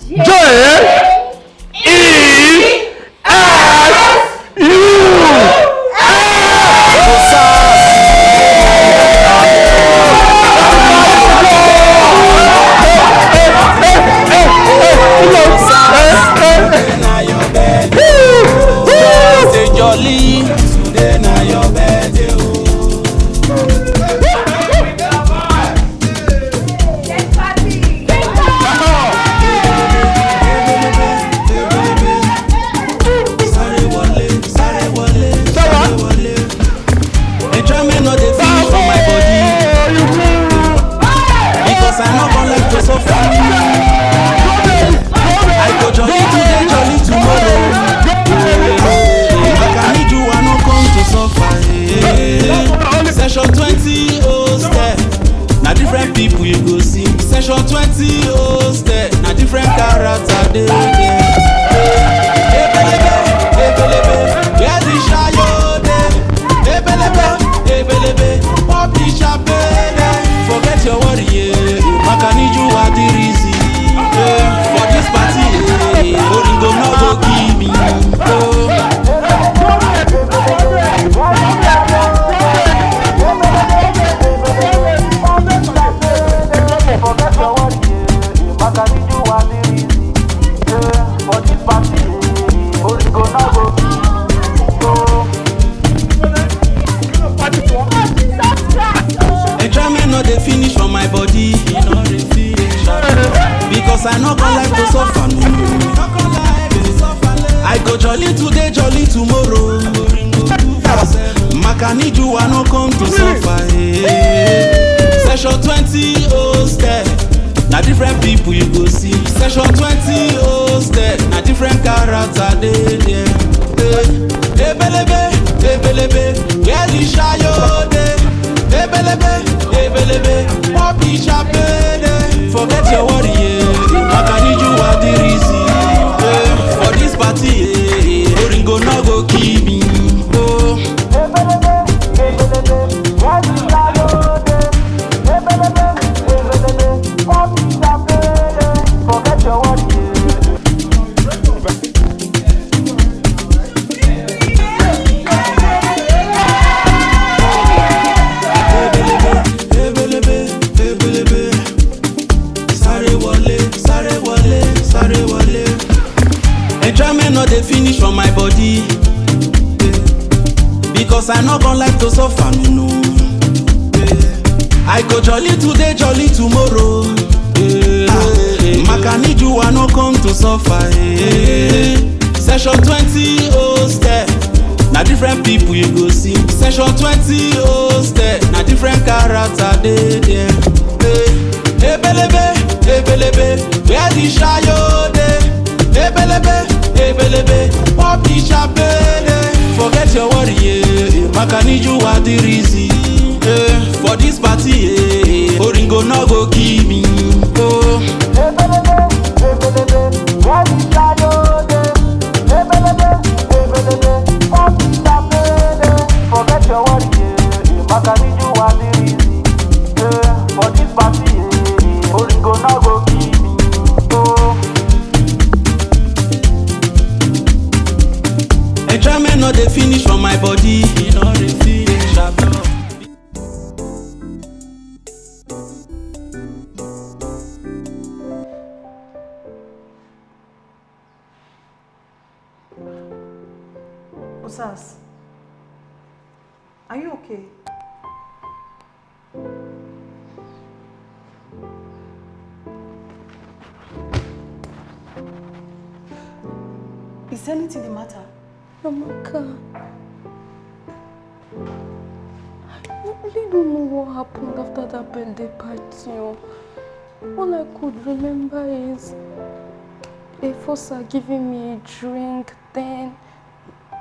J-E-S-U. Section 20 hostel, na different character dey there. Ebelebe, where the shayo dey? Ebelebe, poppy champagne. Forget your worry, Maka need you at the reason. For this party, Oringo no go give me. Enjoyment no dey finish for my body, because I no go like to suffer. I go jolly today, jolly tomorrow. Maka need you, I no come to suffer. Section 20 hostel, na different people you go see. Section 20 hostel, na different character dey there. Ebelebe, where the shayo dey? Ebelebe, poppy champagne. Forget your worry, Maka need you at the reason. For this party, Oringo no go kill me. Forget your worry. Enjoyment no dey finish for my body, because I no gon like to suffer, no. I go jolly today, jolly tomorrow. Maka need you, I no come to suffer. Section 20 hostel, na different people you go see. Section 20 hostel, na different character dey there. Ebelebe, where the shayo dey? Ebelebe, poppy champagne. Forget your worry, Maka need you at the reason. For this party, Oringo no go kill me. Ebelebe, where the shayo dey? Ebelebe, poppy champagne. Forget your worry, Maka need you at the reason. For this party, Oringo no go kill me. Enjoyment no dey finish for my body, no dey finish at all. Osas, are you okay? Is anything the matter? Amaka, I really don't know what happened after that birthday party. All I could remember is Efosa giving me a drink, then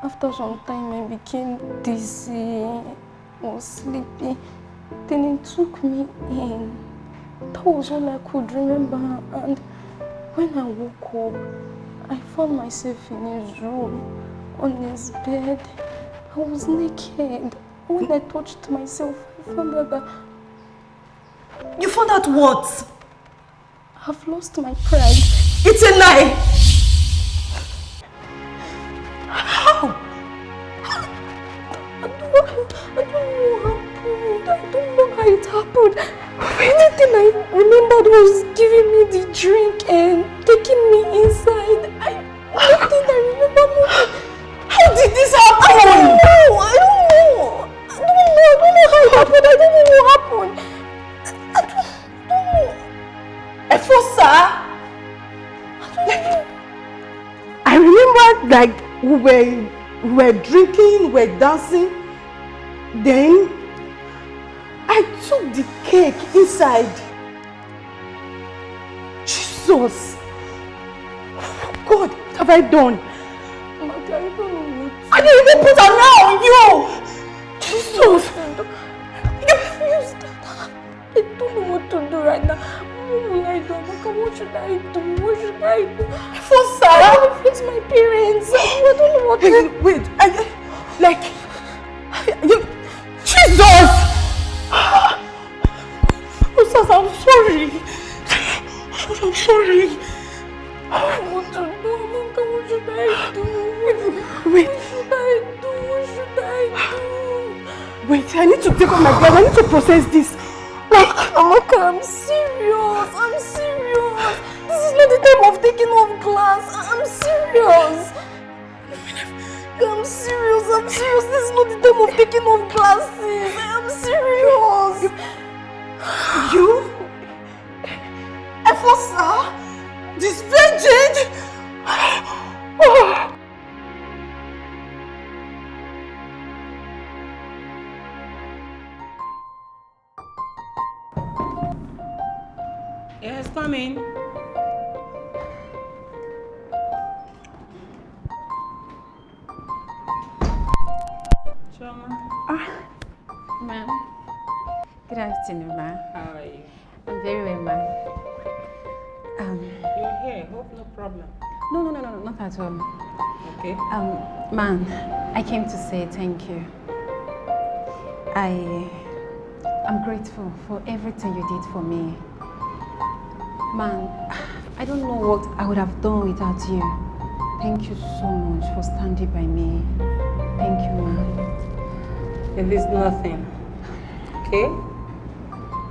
after some time I became dizzy or sleepy. Then he took me in. That was all I could remember, and when I woke up, I found myself in his room, on his bed. I was naked. When I touched myself, I found out that... You found out what? I've lost my pride. It's a lie! How? I don't know what happened. I don't know how it happened. Anything I remembered was giving me the drink and taking me inside. Nothing I remember more. How did this happen? I don't know how it happened. I don't know what happened. I don't know. Efosa? I remember like we were drinking, we were dancing. Then I took the cake inside. Jesus! God, what have I done? Mother, I don't know what. I didn't even put around you! Jesus! I don't know what to do right now. What should I do? What should I do? For Sarah, I will face my parents. I don't know what to do. Wait, Jesus! Ustaz, I'm sorry. I'm sorry. What to do? What should I do? Wait. What should I do? What should I do? Wait, I need to take off my blood. I need to process this. Amaka, I'm serious. I'm serious. This is not the time of taking off glass. I'm serious. I'm serious. I'm serious. This is not the time of taking off glasses. I'm serious. You? Efosa? This virgin? Yes, come in. Ma'am. Good afternoon, ma'am. How are you? I'm very well, ma'am. You're here. Hope no problem. No, not at all. Okay. Ma'am, I came to say thank you. I'm grateful for everything you did for me. Man, I don't know what I would have done without you. Thank you so much for standing by me. Thank you, ma'am. It is nothing. Okay?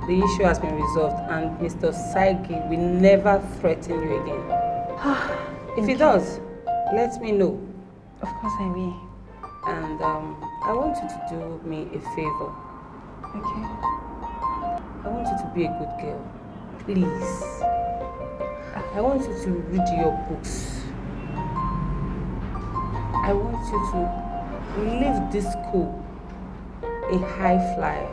The issue has been resolved and Mr. Saigi will never threaten you again. If he does, let me know. Of course I will. And I want you to do me a favor. Okay. I want you to be a good girl. Please. I want you to read your books. I want you to leave this school a high flyer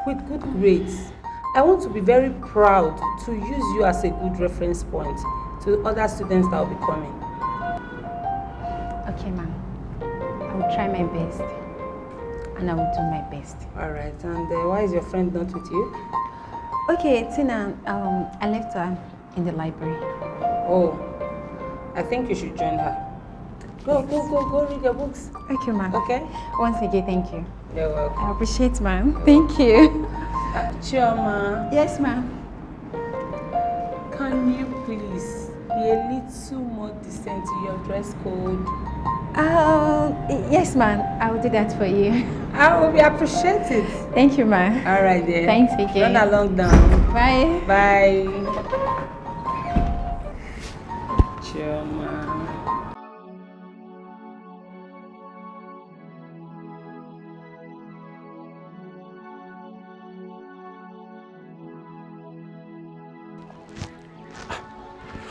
with good grades. I want to be very proud to use you as a good reference point to other students that will be coming. Okay, ma'am. I will try my best. And I will do my best. Alright, and why is your friend not with you? Okay, Tina, I left her in the library. Oh, I think you should join her. Go read your books. Okay, ma'am. Okay? Once again, thank you. You're welcome. I appreciate, ma'am. Thank you. Chioma. Yes, ma'am. Can you please be a little more decent in your dress code? Yes, ma'am. I will do that for you. I will be appreciated. Thank you, ma'am. All right, then. Thanks again. Run along down. Bye. Bye. Chioma.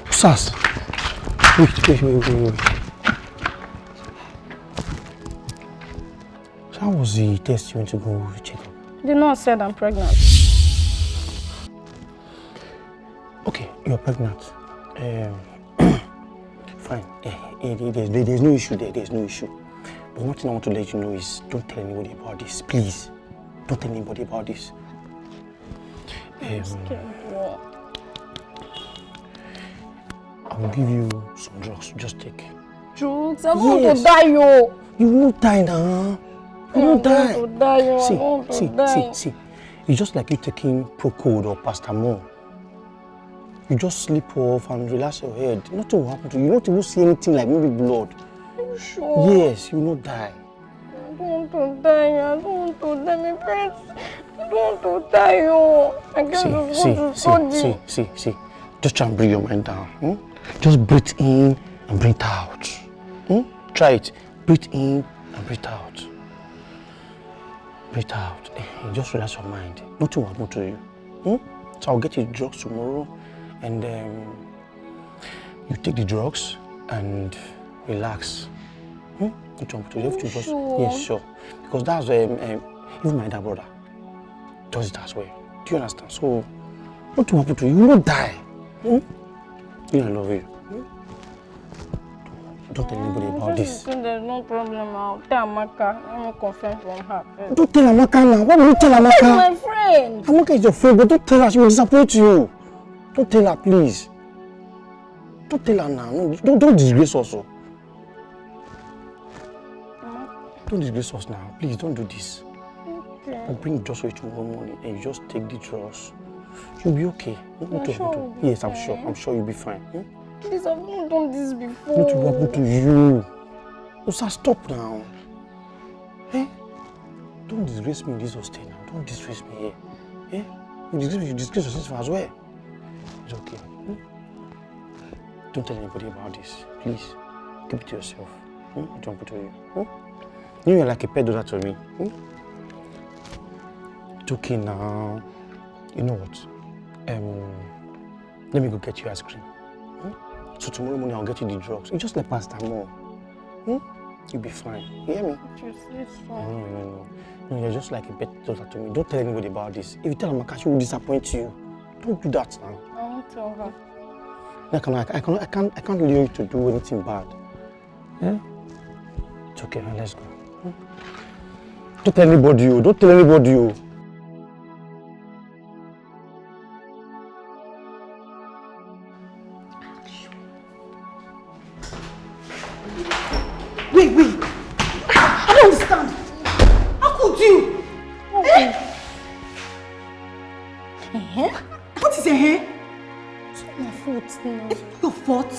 Sas. Wait. So how was the test you went to go check up? The nurse said I'm pregnant. Okay, you're pregnant. Fine. There's no issue there. There's no issue. But one thing I want to let you know is don't tell anybody about this. Please. Don't tell anybody about this. I'm scared. I will give you some drugs. Just take. Drugs? I'm going to die, yo. You won't die now. You won't die. I'm going to die, yo. I'm going to die. See. It's just like you taking Procode or Pastamol. You just sleep off and relax your head. Nothing will happen to you. You don't even see anything like maybe blood. Are you sure? Yes, you will not die. I don't want to die. I don't want to die, my friends. I don't want to die, yo. I can't just want to study. See. Just try and bring your mind down. Just breathe in and breathe out. Try it. Breathe in and breathe out. Breathe out. Just relax your mind. Nothing will happen to you. So I'll get you drugs tomorrow, and you take the drugs and relax. You have to just yes, sure. Because that's even my elder brother does it as well. Do you understand? So nothing will happen to you. You will not die. I love you. Don't tell anybody about this. There's no problem. I'll tell Amaka. Let me confirm from her. Don't tell Amaka now. Why would you tell Amaka? She's my friend. Amaka is your friend, but don't tell her. She will disappoint you. Don't tell her, please. Don't tell her now. No, don't disgrace us. Don't disgrace us now. Please, don't do this. Okay. I'll bring Joshua tomorrow morning and you just take the drugs. You'll be okay. Yes, I'm sure. I'm sure you'll be fine. Please, I've not done this before. What will happen to you? Osa, stop now. Eh? Don't disgrace me in this hostel now. Don't disgrace me here. Eh? You disgrace yourself as well. It's okay. Don't tell anybody about this. Please. Keep it to yourself. Don't put it on you. You're like a pet daughter to me. It's okay now. You know what? Let me go get you ice cream. So tomorrow morning I'll get you the drugs. You just like paracetamol. You'll be fine. You hear me? No, you're just like a pet daughter to me. Don't tell anybody about this. If you tell Amaka, she will disappoint you. Don't do that now. I won't tell her. I can't leave you to do anything bad. Yeah? It's okay, now let's go. Don't tell anybody. Don't tell anybody. Wait. I don't understand. How could you? What is a hair? It's not my fault now. It's not your fault.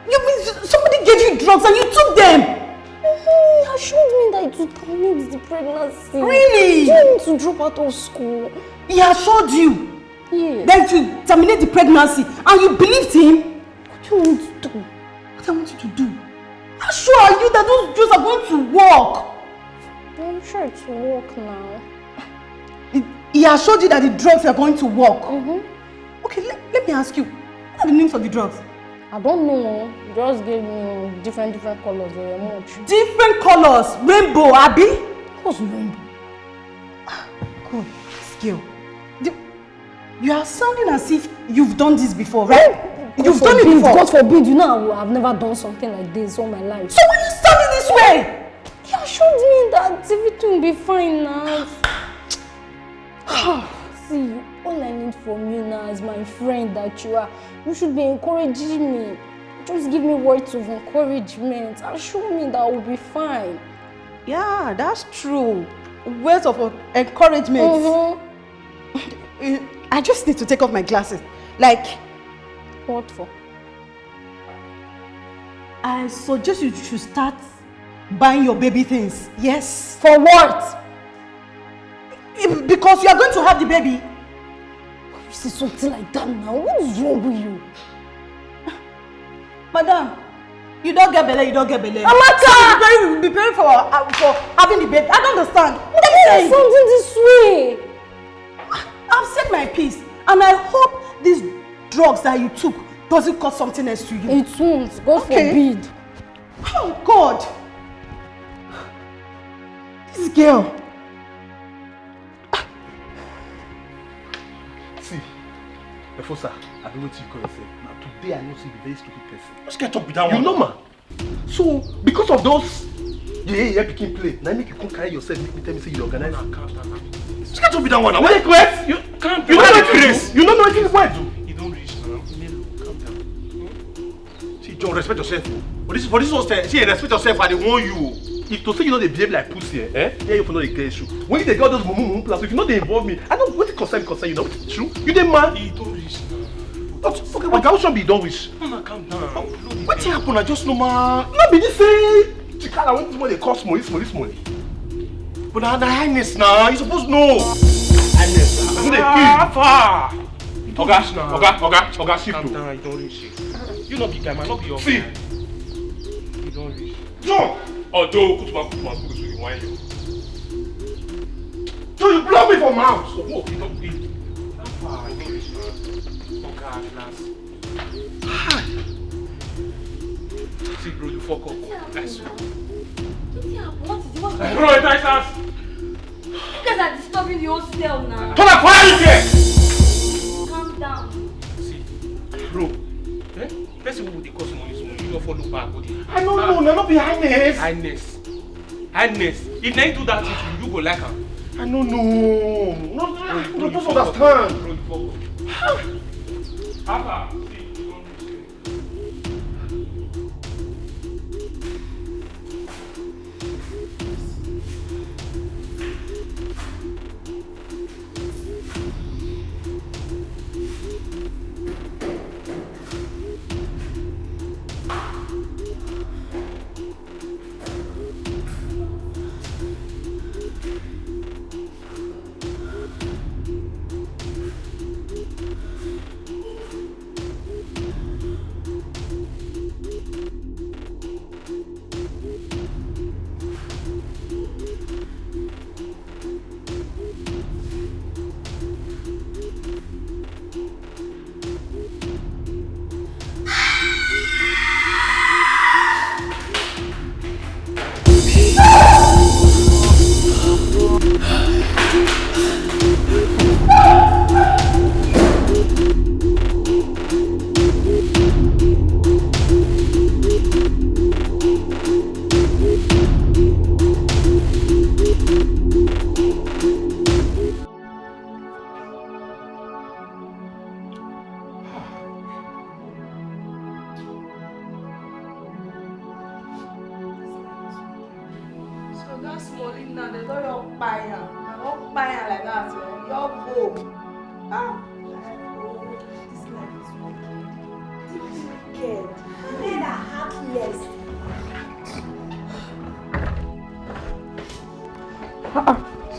You mean somebody gave you drugs and you took them? He assured me that it would terminate the pregnancy. Really? He told me to drop out of school. He assured you? Yes. That it would terminate the pregnancy and you believed him? What do you want to do? What I want you to do? How sure are you that those drugs are going to work? I'm sure it will work now. He assured you that the drugs are going to work? Okay, let me ask you. What are the names of the drugs? I don't know. Just gave me different colors. They were much. Different colors? Rainbow, Abby? What's rainbow? Good. Skill. You are sounding as if you've done this before, right? You've done it before. God forbid, you know I've never done something like this all my life. So when you sounding this way? He assured me that everything will be fine now. See, all I need from you now is my friend that you are. You should be encouraging me. Just give me words of encouragement. Assure me that I will be fine. Yeah, that's true. Words of encouragement. I just need to take off my glasses. Like, what for? I suggest you should start buying your baby things. Yes. For what? Because you are going to have the baby. You say something like that now. What is wrong with you? Madam, you don't get belly, you don't get belly. Amaka! So you be preparing for having the baby. I don't understand. What are you saying? Something this way. I've said my piece, and I hope these drugs that you took doesn't cause something else to you. It won't. God forbid. Oh God! This girl. See, Efosa, I don't know what you call yourself. Now today I know you be very stupid person. Just get up with that one. You know, man. So because of those, picking play. Now make you come carry yourself. Make me tell me say you organize. Just get up with that one. Why you wait? You can't. You don't know grace. You don't know anything. Why do? You don't reach now. Calm down. See, John, respect yourself. For this hostel, see, respect yourself. I dey warn you. If to say you know they behave like pussy, yeah, you for know they get issue. When you take all those mumu plus, if you know they involve me, I don't. What it concern you know? What is true? You dey mad? You don't reach now. Okay, what how should be done with? No, calm down. What happen? I just know, man. No be this say. Chikala when people they cost money. But now the highness now, you supposed to know. Highness. Far. Oga, shift. Calm down. You don't reach it. You not be guy, man. Not be your see. guy. You don't reach. John. Although Kutuma speak to you, why you? So you block me from house. So what? You don't be. Far. You don't reach, man. Okay, class. See, bro, you fuck up. That's What is it? What's bro, it's nice ass. You guys are disturbing the hostel now. Turn up, why are you here? Calm down. See, bro. Person who they cost money, so your I don't know, not be highness. Highness. If they do that to you, go like her. I don't know. No, don't understand. Papa,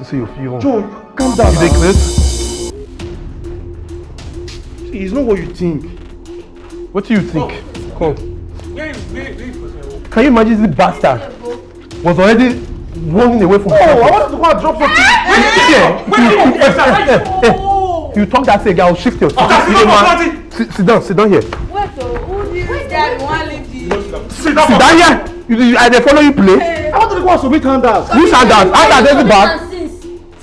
See your fever. John, calm down. You take this? See, it's not what you think. What do you think? Come. Can you imagine this bastard was already running away from I wanted to go and drop something. You talk that say, I'll shift your seat. Sit down here. Wait, who did this guy want to leave the... Sit down here. I dey follow you play. I want to go and submit handouts. Which handouts? Handouts every bag.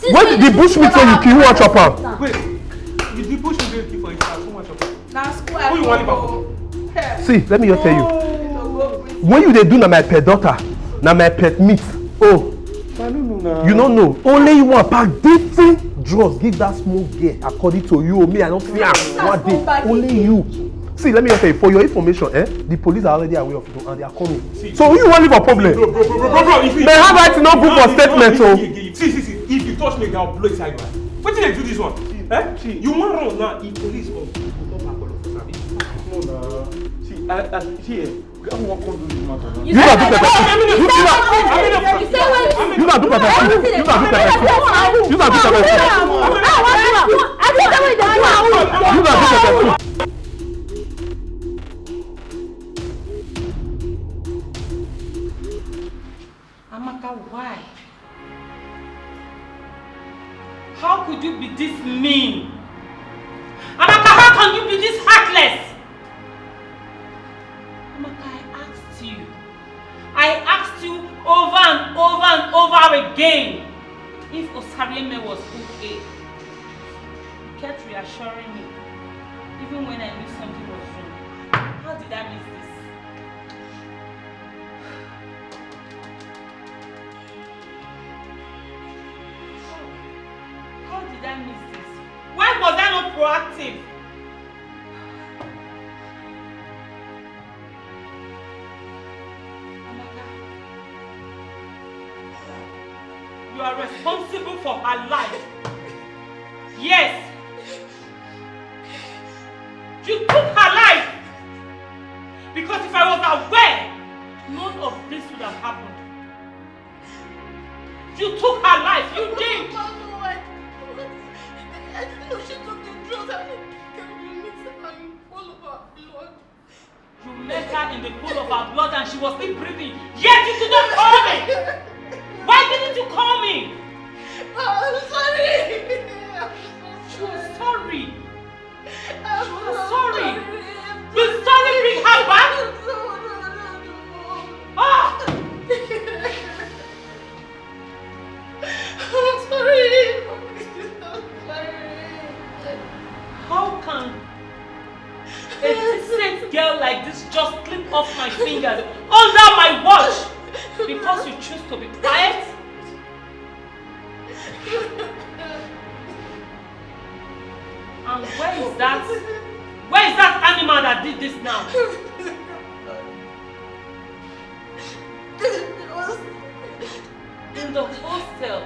When the bushmeat say you kill, who want chop am? Wait, the bushmeat dey kill for his house, who want chop am? Na school Who you want leave am? See, let me just tell you. When you dey do na my pet daughter, na my pet meat. Oh, I don't know now. you don't know. Only you want pack different drugs. Give that small girl according to you. Me, I don't see am. One day, only you. See, let me just tell you, for your information, the police are already aware of you and they are coming. So who you want leave a problem? Bro, they have right to not go for statement. See, if you touch me, I'll blow inside you. What did they do this one? See, you want run now, if police come, you go back all of us. No, see, I won't come do this matter now. You not do pepper. You not do pepper. You not do pepper. Amaka, why? How could you be this mean? Amaka, how can you be this heartless? Amaka, I asked you over and over and over again if Osarieme was okay. You kept reassuring me, even when I knew something was wrong. How did I miss this? How did I miss this? Why was I not proactive? Amaka, you are responsible for her life. Yes. You took her life. Because if I was aware, none of this would have happened. You took her life. You did. I didn't know she took the drugs. I didn't mix her in full of her blood. You met her in the pool of her blood and she was still breathing. Yet you did not call me! Why didn't you call me? I'm sorry. She was sorry. She was sorry. Will sorry bring her back? Ah! I'm sorry. How can a decent girl like this just slip off my fingers under my watch because you choose to be quiet? And where is that animal that did this now? In the hostel.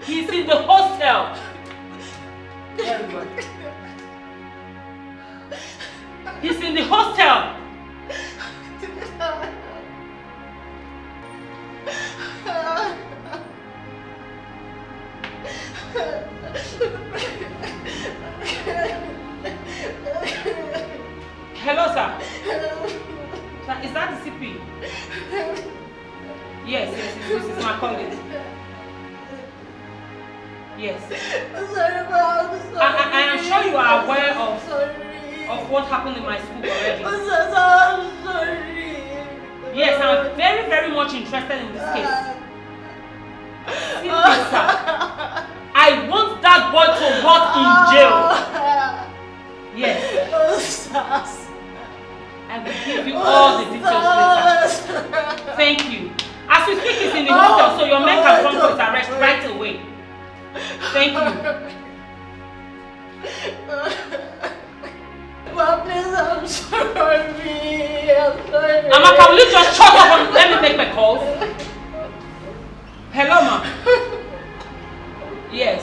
He's in the hostel. Very good. He's in the hostel. Hello, sir. Sir, is that the CP? Yes, this is my colleague. Yes. Sorry, Ma, I'm sorry. I am sure you are aware of what happened in my school already. I'm sorry. Yes, I'm very, very much interested in this case. Simply, sir, I want that boy to rot in jail. Yes. I will give you all the details later. Thank you. As we speak, he's in the hostel, so your men can come for his arrest right away. Thank you. Ma, please, I'm sorry. I'm sorry. Amaka, will you just shut up and let me make my calls? Hello, ma. Yes.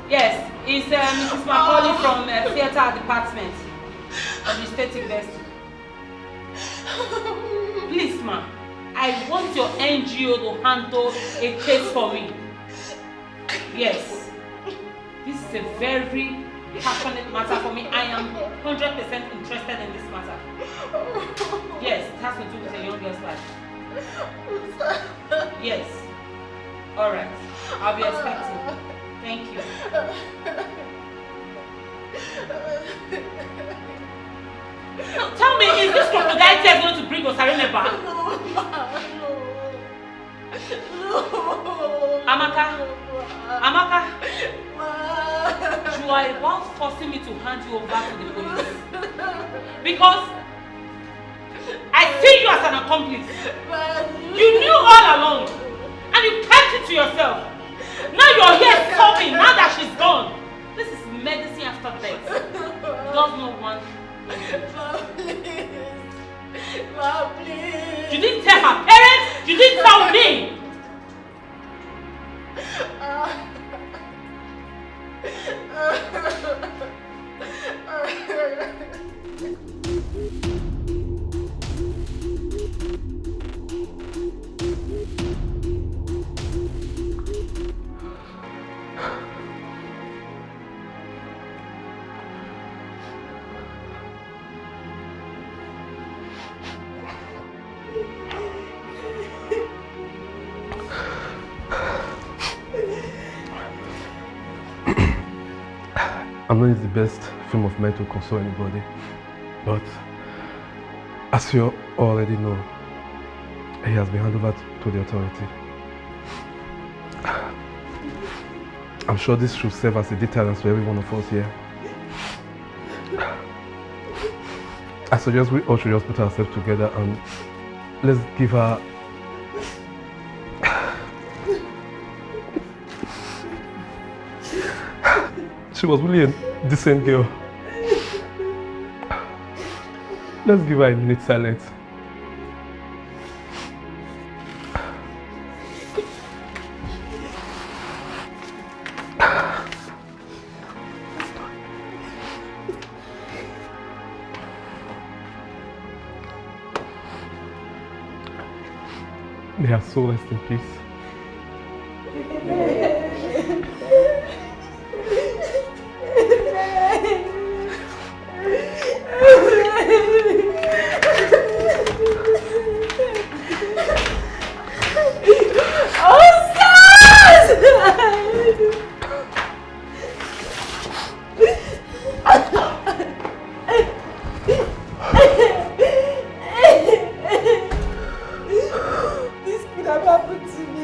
Yes, it's Mrs. Macaulay from theatre department of the State University. Please, ma, I want your NGO to handle a case for me. Yes, this is a very passionate matter for me. I am 100% interested in this matter. Yes, it has to do with a young girl's life. Yes. Alright, I'll be expecting. Thank you. Tell me, is this crocodile tear going to bring Osareme back? No. Amaka, you are about forcing me to hand you over to the police. Because I see you as an accomplice. You knew all along, and you kept it to yourself. Now you're here sobbing, now that she's gone. This is medicine after death. Does no one. Ma, please. You didn't tell her parents, you didn't tell me. I'm not the best film of men to console anybody, but as you already know, he has been handed over to the authority. I'm sure this should serve as a deterrent to every one of us here. I suggest we all should just put ourselves together and let's give her she was really a decent girl. Let's give her a minute silence. May her soul rest in peace. This could have happened to me.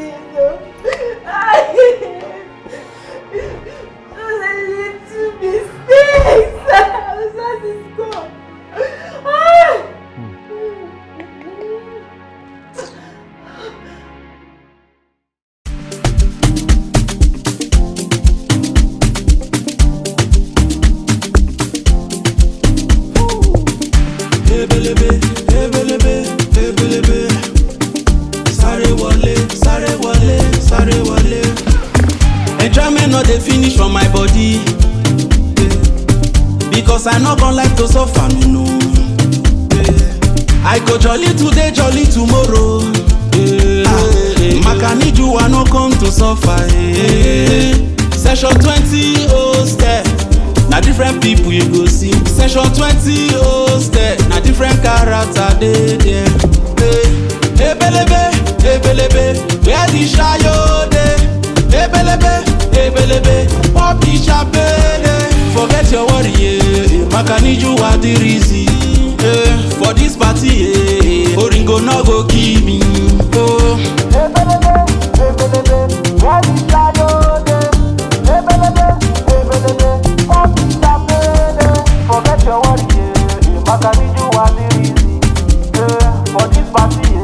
finish for my body. Because I no gon like to suffer, me no. I go jolly today, jolly tomorrow. Maka need you, I no come to suffer. Session 20 hostel. Na different people you go see. Session 20 hostel. Na different character dey there. Ebelebe, ebelebe, where the shayo dey? Ebelebe, ebelebe, poppy chapele. Forget your worry, Maka need you at the reason. For this party, Oringo no go kill me. Oh. Ebelebe, ebelebe, where the shayo dey? Ebelebe, ebelebe, poppy chapele. Forget your worry, Maka need you at the reason. For this party,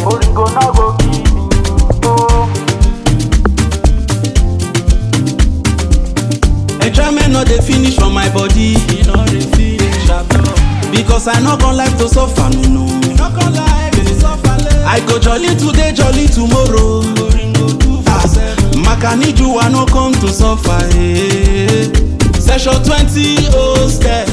Oringo no go kill me. Oh. Enjoyment no dey finish for my body. E no dey finish at all. Because I no gon like to suffer, me no. No gon like to suffer. I go jolly today, jolly tomorrow. Maka need you, I no come to suffer. Session 20 hostel.